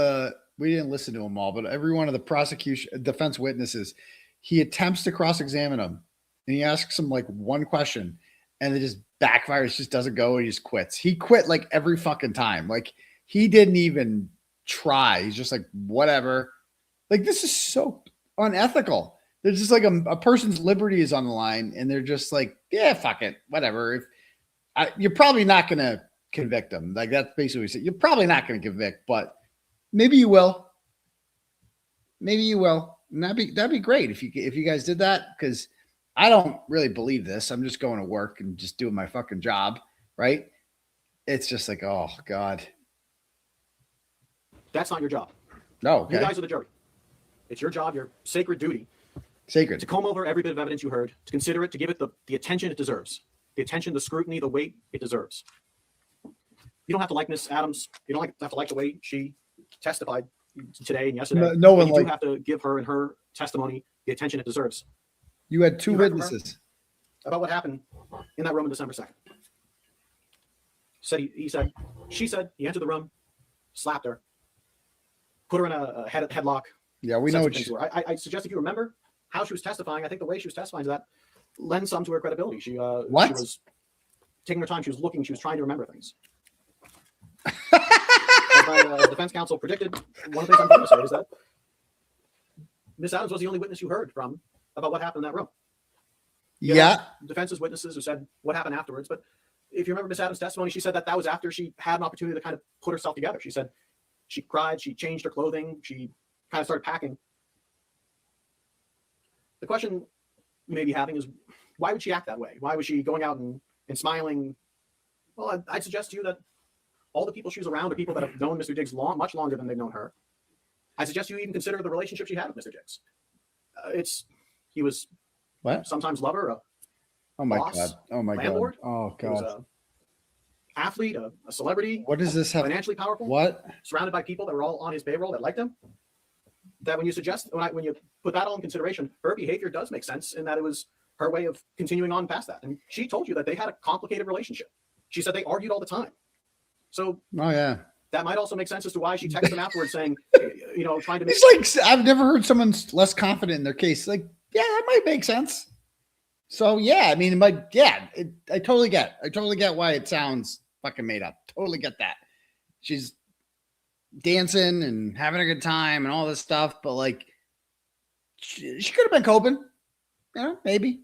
we didn't listen to them all, but every one of the prosecution defense witnesses, he attempts to cross-examine them, and he asks them like one question, and it just backfires, just doesn't go, and he just quits. He quit like every fucking time. Like he didn't even try. He's just like, whatever. Like, this is so unethical. There's just like a person's liberty is on the line, and they're just like, yeah, fuck it, whatever. You're probably not going to convict them. Like, that's basically what he said. You're probably not going to convict, but maybe you will. Maybe you will. And that'd be great if you guys did that, because I don't really believe this. I'm just going to work and just doing my fucking job, right? It's just like, oh God. that's not your job. No, okay. You guys are the jury. It's your job, your sacred duty. Sacred. To comb over every bit of evidence you heard, to consider it, to give it the attention it deserves. The attention, the scrutiny, the weight it deserves. You don't have to like Miss Adams. You don't have to like the way she testified today and yesterday. No one but you do liked- have to give her and her testimony the attention it deserves. You had two You heard from witnesses. her about what happened in that room on December 2nd. said she said he entered the room, slapped her, put her in a headlock. Yeah, we know what she. I suggest if you remember how she was testifying, I think the way she was testifying to that lends some to her credibility. She was taking her time. She was looking. She was trying to remember things. As my defense counsel predicted, one of the things I'm going to say is that Miss Adams was the only witness you heard from about what happened in that room. You Yeah. know, defense's witnesses who said what happened afterwards. But if you remember Miss Adams' testimony, she said that was after she had an opportunity to kind of put herself together. She said she cried, she changed her clothing, she kind of started packing. The question you may be having is, why would she act that way? Why was she going out and smiling? Well, I'd suggest to you that all the people she was around are people that have known Mr. Diggs much longer than they've known her. I suggest you even consider the relationship she had with Mr. Diggs. He was what? Sometimes lover, Oh my boss, God. Oh my landlord. God. Oh He was God. a athlete, a celebrity. What does this have? Financially powerful. What? Surrounded by people that were all on his payroll that liked him. That when you put that all in consideration, her behavior does make sense in that it was her way of continuing on past that. And she told you that they had a complicated relationship. She said they argued all the time. So Oh yeah. that might also make sense as to why she texted him afterwards saying, trying to make. It's like I've never heard someone less confident in their case. Like, yeah, that might make sense. So yeah, I mean, it might. Yeah, I totally get. I totally get why it sounds fucking made up. Totally get that. She's dancing and having a good time and all this stuff, but like, she could have been coping. You know, maybe.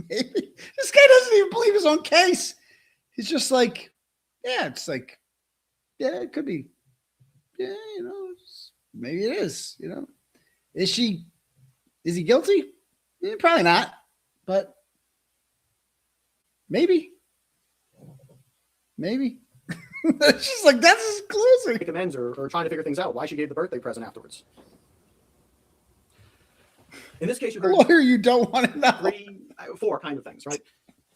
Maybe this guy doesn't even believe his own case. He's just like, yeah, it's like, yeah, it could be. Yeah, maybe it is. Is he guilty? Probably not, but maybe. It's just like, that's his closing. Make amends or trying to figure things out. Why she gave the birthday present afterwards. In this case, you heard lawyer you don't want to know. Four kind of things, right?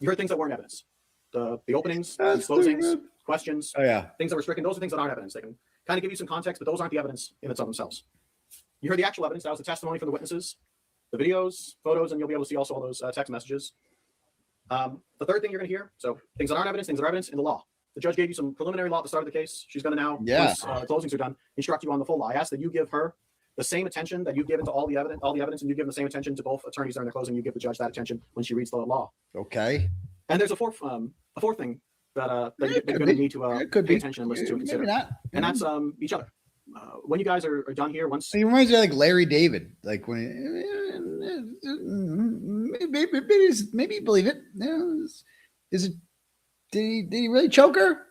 You heard things that weren't evidence. The openings, the closings, questions, Oh yeah. things that were stricken. Those are things that aren't evidence. They can kind of give you some context, but those aren't the evidence in and of themselves. You heard the actual evidence. That was the testimony from the witnesses, the videos, photos, and you'll be able to see also all those text messages. The third thing you're going to hear, so things that aren't evidence, things that are evidence in the law. The judge gave you some preliminary law at the start of the case. She's going to now, once closings are done, instruct you on the full law. I ask that you give her the same attention that you've given to all the evidence, and you give the same attention to both attorneys during the closing. You give the judge that attention when she reads the law. Okay. And there's a fourth thing that you're going to need to pay attention and listen to and consider. Maybe not. And that's each other. When you guys are done here, once He reminds me of like Larry David. Like when maybe you believe it. Is it? Did he really choke her?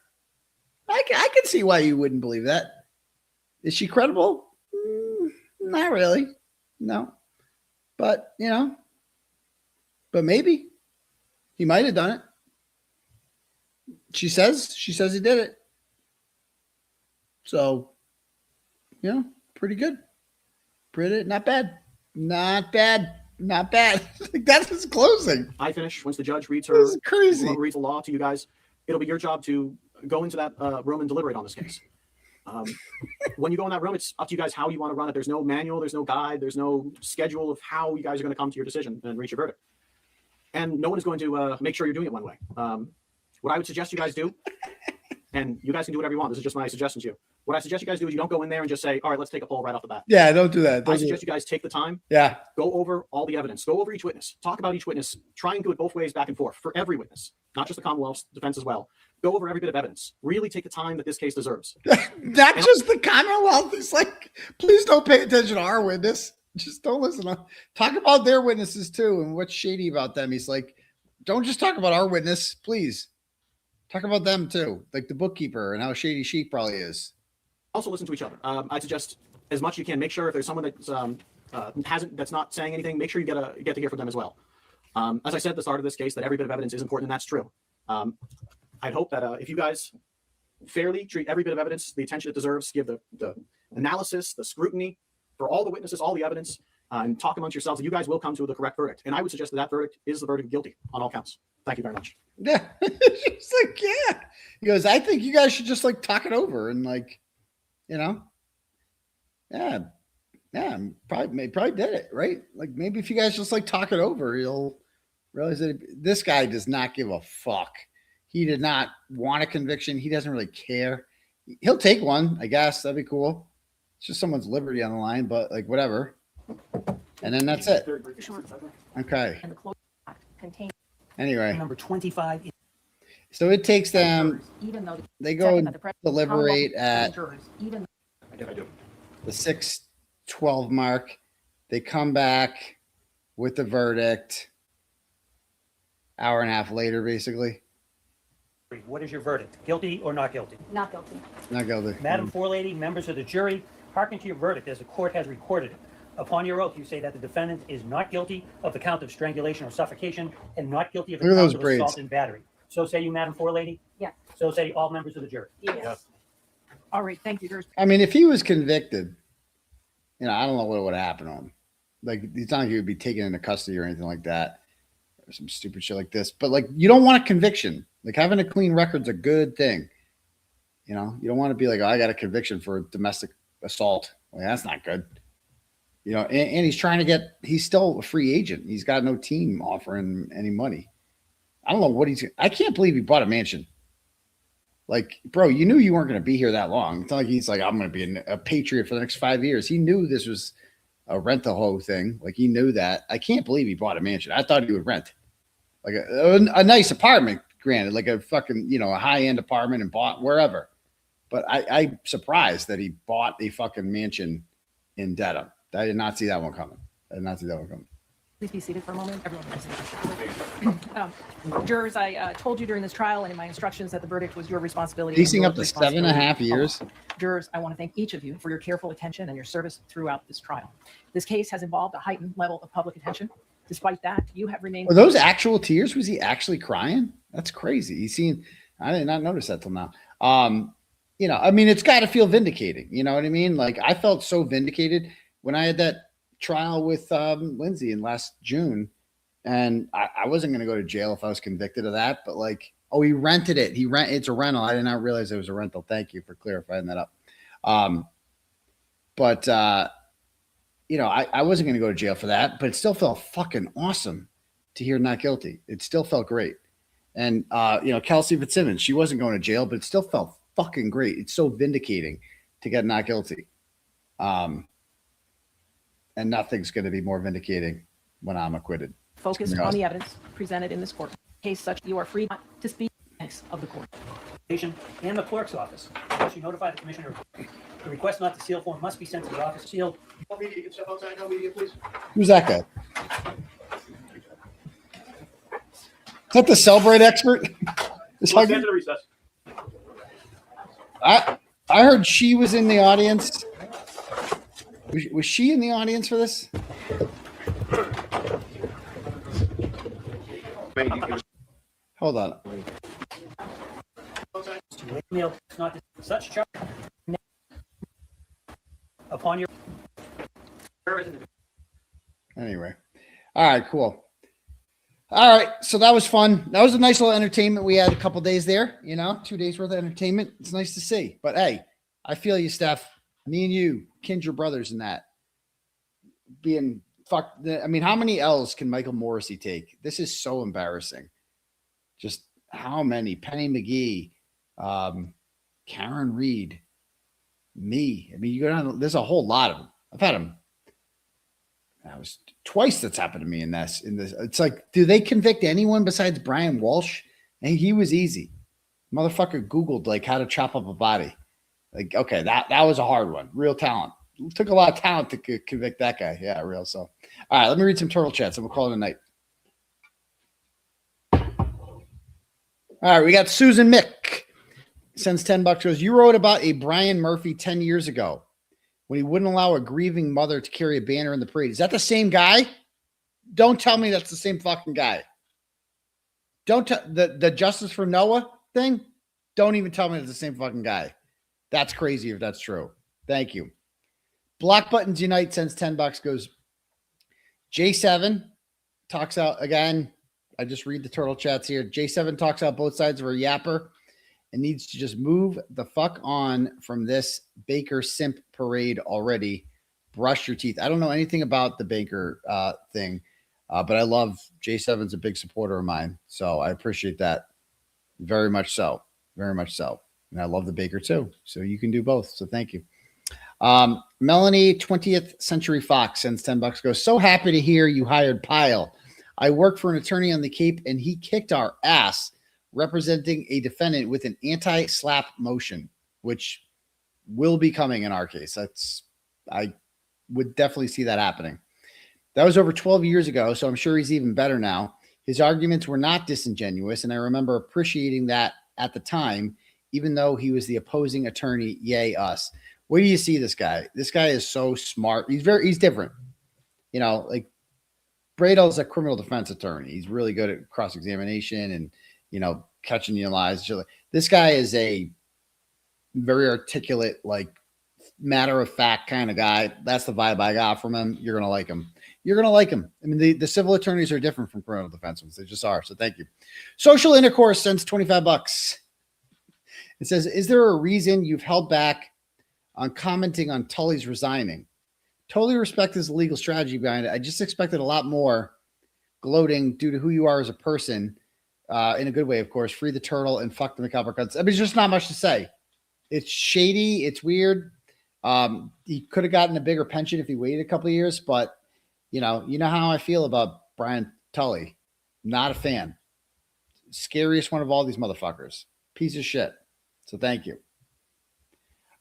I can see why you wouldn't believe that. Is she credible? Not really. No. But but maybe he might have done it. She says he did it. So, pretty good. Pretty not bad. Not bad. That's his closing. I finish, once the judge reads This is crazy. reads the law to you guys, it'll be your job to go into that room and deliberate on this case. When you go in that room, it's up to you guys how you want to run it. There's no manual, there's no guide, there's no schedule of how you guys are going to come to your decision and reach your verdict. And no one is going to make sure you're doing it one way. What I would suggest you guys do, and you guys can do whatever you want. This is just my suggestion to you. What I suggest you guys do is you don't go in there and just say, all right, let's take a poll right off the bat. Yeah, don't do that. I suggest you guys take the time. Yeah. Go over all the evidence. Go over each witness. Talk about each witness. Try and do it both ways, back and forth, for every witness, not just the Commonwealth's defense as well. Go over every bit of evidence. Really take the time that this case deserves. Not just the Commonwealth. It's like, please don't pay attention to our witness. Just don't listen. Talk about their witnesses too and what's shady about them. He's like, don't just talk about our witness, please. Talk about them too, like the bookkeeper and how shady she probably is. Also listen to each other. I suggest as much as you can. Make sure if there's someone that's not saying anything, make sure you get to hear from them as well. As I said at the start of this case, that every bit of evidence is important, and that's true. I'd hope that if you guys fairly treat every bit of evidence the attention it deserves, give the analysis, the scrutiny for all the witnesses, all the evidence, and talk amongst yourselves, and you guys will come to the correct verdict. And I would suggest that verdict is the verdict of guilty on all counts. Thank you very much. Yeah. It's like, yeah. He goes, I think you guys should just like talk it over and like, probably did it, right? Like maybe if you guys just like talk it over, you'll realize that this guy does not give a fuck. He did not want a conviction. He doesn't really care. He'll take one, I guess. That'd be cool. It's just someone's liberty on the line, but like whatever. And then that's it. Okay. Anyway. Number 25. So it takes them, Even though they go and Commonwealth deliberate at jurors, even the 6:12 mark. They come back with the verdict. Hour and a half later, basically. What is your verdict? Guilty or not guilty? Not guilty. Not guilty. Madam Forelady, members of the jury, hearken to your verdict as the court has recorded it. Upon your oath, you say that the defendant is not guilty of the count of strangulation or suffocation and not guilty of the Look at count those of braids. assault and battery. So say you, Madam Forelady? Yeah. So say all members of the jury? Yes. All right, thank you. I mean, if he was convicted, I don't know what would happen to him. Like, it's not like he would be taken into custody or anything like that, or some stupid shit like this. But like, you don't want a conviction. Like, having a clean record's a good thing. You don't want to be like, oh, I got a conviction for domestic assault. Well, that's not good. And he's trying to he's still a free agent. He's got no team offering any money. I don't know what I can't believe he bought a mansion. Like, bro, you knew you weren't going to be here that long. It's not like he's like, I'm going to be a patriot for the next 5 years. He knew this was a rent-a-hoe thing. Like, he knew that. I can't believe he bought a mansion. I thought he would rent like a nice apartment, granted, like a fucking, a high-end apartment and bought wherever. But I'm surprised that he bought a fucking mansion in Dedham. I did not see that one coming. Please be seated for a moment. Everyone be seated. Jurors, I told you during this trial and in my instructions that the verdict was your responsibility. Leasing up to 7.5 years. Jurors, I want to thank each of you for your careful attention and your service throughout this trial. This case has involved a heightened level of public attention. Despite that, you have remained. Were those actual tears? Was he actually crying? That's crazy. I did not notice that till now. I mean, it's got to feel vindicating. You know what I mean? Like, I felt so vindicated when I had that trial with Lindsay in last June, and I wasn't going to go to jail if I was convicted of that. But like, oh, he rented it. It's a rental. I did not realize it was a rental. Thank you for clarifying that up. I wasn't going to go to jail for that, but it still felt fucking awesome to hear not guilty. It still felt great. And Kelsey Fitzsimmons, she wasn't going to jail, but it still felt fucking great. It's so vindicating to get not guilty. And nothing's going to be more vindicating when I'm acquitted. Focus on the evidence presented in this court. Case such, you are free to speak of the court. And the clerk's office. Once you notify the commissioner, the request not to seal form must be sent to the office sealed. Media, you can step outside now, media, please. Who's that guy? Is that the Celebrate expert? Stand to the recess. I heard she was in the audience. Was she in the audience for this? Hold on. Not such charge upon your. Anyway. All right, cool. All right, so that was fun. That was a nice little entertainment we had a couple days there, 2 days worth of entertainment. It's nice to see. But hey, I feel you, Steph. Me and you, kindred brothers in that. Being fucked. I mean, how many L's can Michael Morrissey take? This is so embarrassing. Just how many? Penny McGee, Karen Reed, me. I mean, you go down, there's a whole lot of them. I've had them. That was twice that's happened to me in this. It's like, do they convict anyone besides Brian Walsh? And he was easy. Motherfucker Googled like how to chop up a body. Like, okay, that was a hard one. Real talent. It took a lot of talent to convict that guy. Yeah, real. So, all right, let me read some turtle chats and we'll call it a night. All right, we got Susan Mick. Sends $10. Goes, you wrote about a Brian Murphy 10 years ago when he wouldn't allow a grieving mother to carry a banner in the parade. Is that the same guy? Don't tell me that's the same fucking guy. Don't tell the Justice for Noah thing. Don't even tell me it's the same fucking guy. That's crazy if that's true. Thank you. Block Buttons Unite sends $10. Goes, J7 talks out again. I just read the turtle chats here. J7 talks out both sides of her yapper and needs to just move the fuck on from this Baker simp parade already. Brush your teeth. I don't know anything about the Baker thing, but I love J7's a big supporter of mine. So I appreciate that. Very much so. Very much so. And I love the Baker too. So you can do both. So thank you. Melanie 20th Century Fox sends $10. Goes, so happy to hear you hired Pyle. I work for an attorney on the Cape and he kicked our ass representing a defendant with an anti-slap motion, which will be coming in our case. I would definitely see that happening. That was over 12 years ago, so I'm sure he's even better now. His arguments were not disingenuous, and I remember appreciating that at the time, even though he was the opposing attorney. Yay, us. Where do you see this guy? This guy is so smart. He's different. You know, like Bradel's a criminal defense attorney. He's really good at cross-examination and, you know, catching you in lies. This guy is a very articulate, like matter-of-fact kind of guy. That's the vibe I got from him. You're going to like him. You're going to like him. I mean, the civil attorneys are different from criminal defense ones. They just are. So thank you. Social Intercourse sends $25. It says, is there a reason you've held back on commenting on Tully's resigning? Totally respect his legal strategy behind it. I just expected a lot more gloating due to who you are as a person, in a good way, of course. Free the turtle and fuck the McAlpin cuts. I mean, there's just not much to say. It's shady. It's weird. He could have gotten a bigger pension if he waited a couple of years, but you know how I feel about Brian Tully. Not a fan. Scariest one of all these motherfuckers. Piece of shit. So thank you.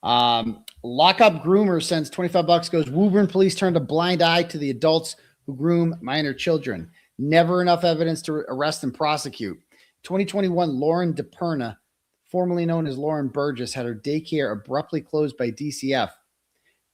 Lockup Groomer sends $25. Goes, Woburn police turned a blind eye to the adults who groom minor children. Never enough evidence to arrest and prosecute. 2021, Lauren DePerna, formerly known as Lauren Burgess, had her daycare abruptly closed by DCF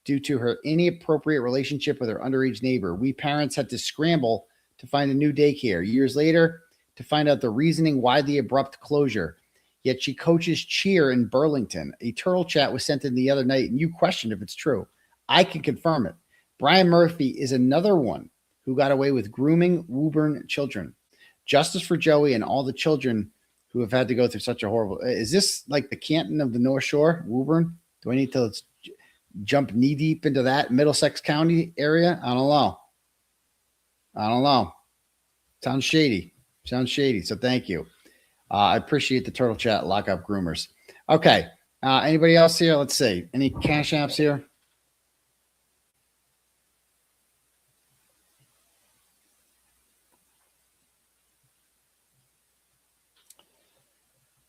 due to her inappropriate relationship with her underage neighbor. We parents had to scramble to find a new daycare. Years later, to find out the reasoning why the abrupt closure. Yet she coaches cheer in Burlington. A turtle chat was sent in the other night, and you questioned if it's true. I can confirm it. Brian Murphy is another one who got away with grooming Woburn children. Justice for Joey and all the children who have had to go through such a horrible... Is this like the Canton of the North Shore, Woburn? Do I need to jump knee deep into that Middlesex County area? I don't know. Sounds shady. So thank you. I appreciate the turtle chat. Lock up groomers. Okay. Anybody else here? Let's see. Any cash apps here?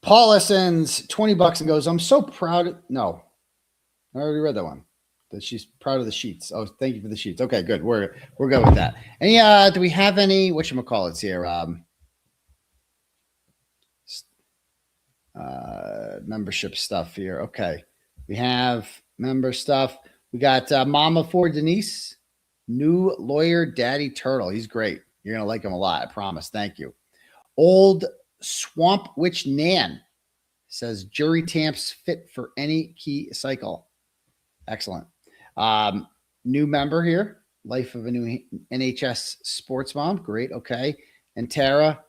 Paula sends $20 and goes, I'm so proud. No, I already read that one. That she's proud of the sheets. Oh, thank you for the sheets. Okay, good. We're good with that. Any do we have any whatchamacallits here? Membership stuff here. Okay. We have member stuff. We got Mama for Denise, new lawyer Daddy Turtle. He's great. You're gonna like him a lot, I promise. Thank you. Old Swamp Witch Nan says jury tamps fit for any key cycle. Excellent. New member here, life of a new NHS sports mom. Great. Okay. And Tara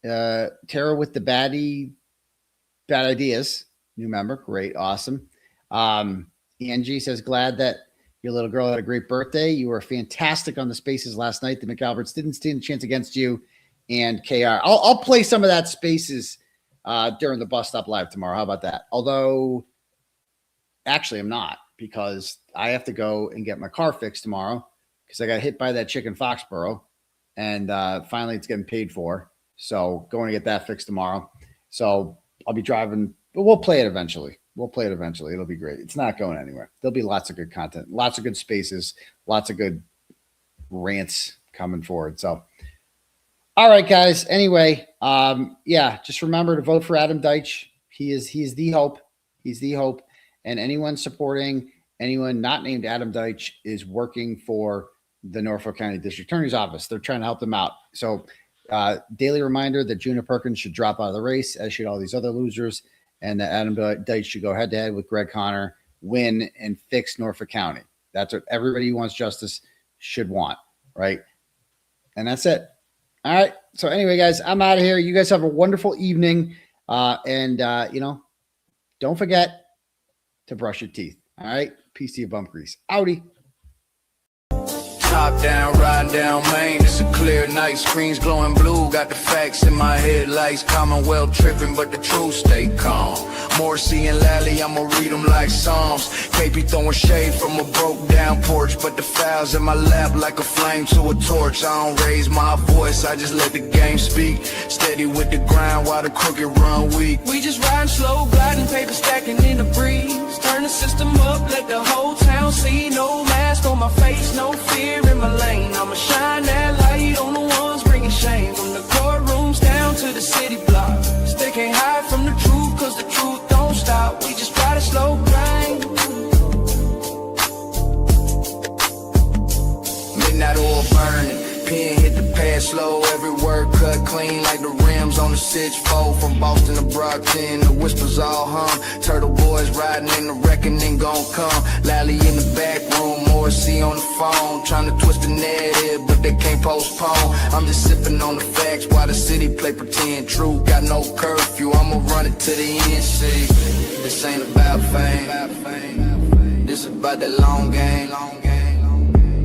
with the bad ideas. New member. Great. Awesome. Angie says, glad that your little girl had a great birthday. You were fantastic on the spaces last night. The McAlberts didn't stand a chance against you. And KR. I'll play some of that spaces during the Bus Stop Live tomorrow. How about that? Although, actually, I'm not, because I have to go and get my car fixed tomorrow because I got hit by that chick in Foxborough, and finally it's getting paid for. So going to get that fixed tomorrow. So I'll be driving, but we'll play it eventually. It'll be great. It's not going anywhere. There'll be lots of good content, lots of good spaces, lots of good rants coming forward. So, all right, guys. Anyway, just remember to vote for Adam Deitch. He's the hope. He's the hope. And anyone supporting anyone not named Adam Deitch is working for the Norfolk County District Attorney's Office. They're trying to help them out. So daily reminder that Juna Perkins should drop out of the race, as should all these other losers, and that Adam Deitch should go head-to-head with Greg Connor, win, and fix Norfolk County. That's what everybody who wants justice should want, right? And that's it. All right. So anyway, guys, I'm out of here. You guys have a wonderful evening. And don't forget to brush your teeth. All right. Peace to your bum grease. Outie. Top down, riding down Main, it's a clear night. Screens glowing blue, got the facts in my headlights. Commonwealth tripping, but the truth stay calm. Morrissey and Lally, I'ma read them like Psalms. KP throwing shade from a broke down porch, but the files in my lap like a flame to a torch. I don't raise my voice, I just let the game speak. Steady with the grind while the crooked run weak. We just riding slow, gliding, paper stacking in the breeze. Turn the system up, let the whole town see. No mask on my face, no fear in my lane. I'ma shine that light on the ones bringing shame. From the courtrooms down to the city blocks. They can't hide from the truth, cause the truth don't stop. We just ride a slow grind. Midnight oil burning, pen hit the pad slow. Every word cut clean like the rims on the 6-4. From Boston to Brockton, the whispers all hum. Turtle boys riding in the reckoning gon' come. Lally in the back room, Morrissey on the phone. Trying to twist the narrative, but they can't postpone. I'm just sipping on the facts while the city play pretend. True, got no curfew, I'ma run it to the end. See, this ain't about fame, this about that long game.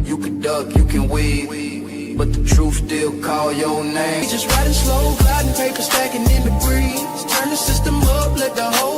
You can duck, you can weave, but the truth still call your name. We just riding slow, gliding, paper stacking in the breeze. Turn the system up, let the whole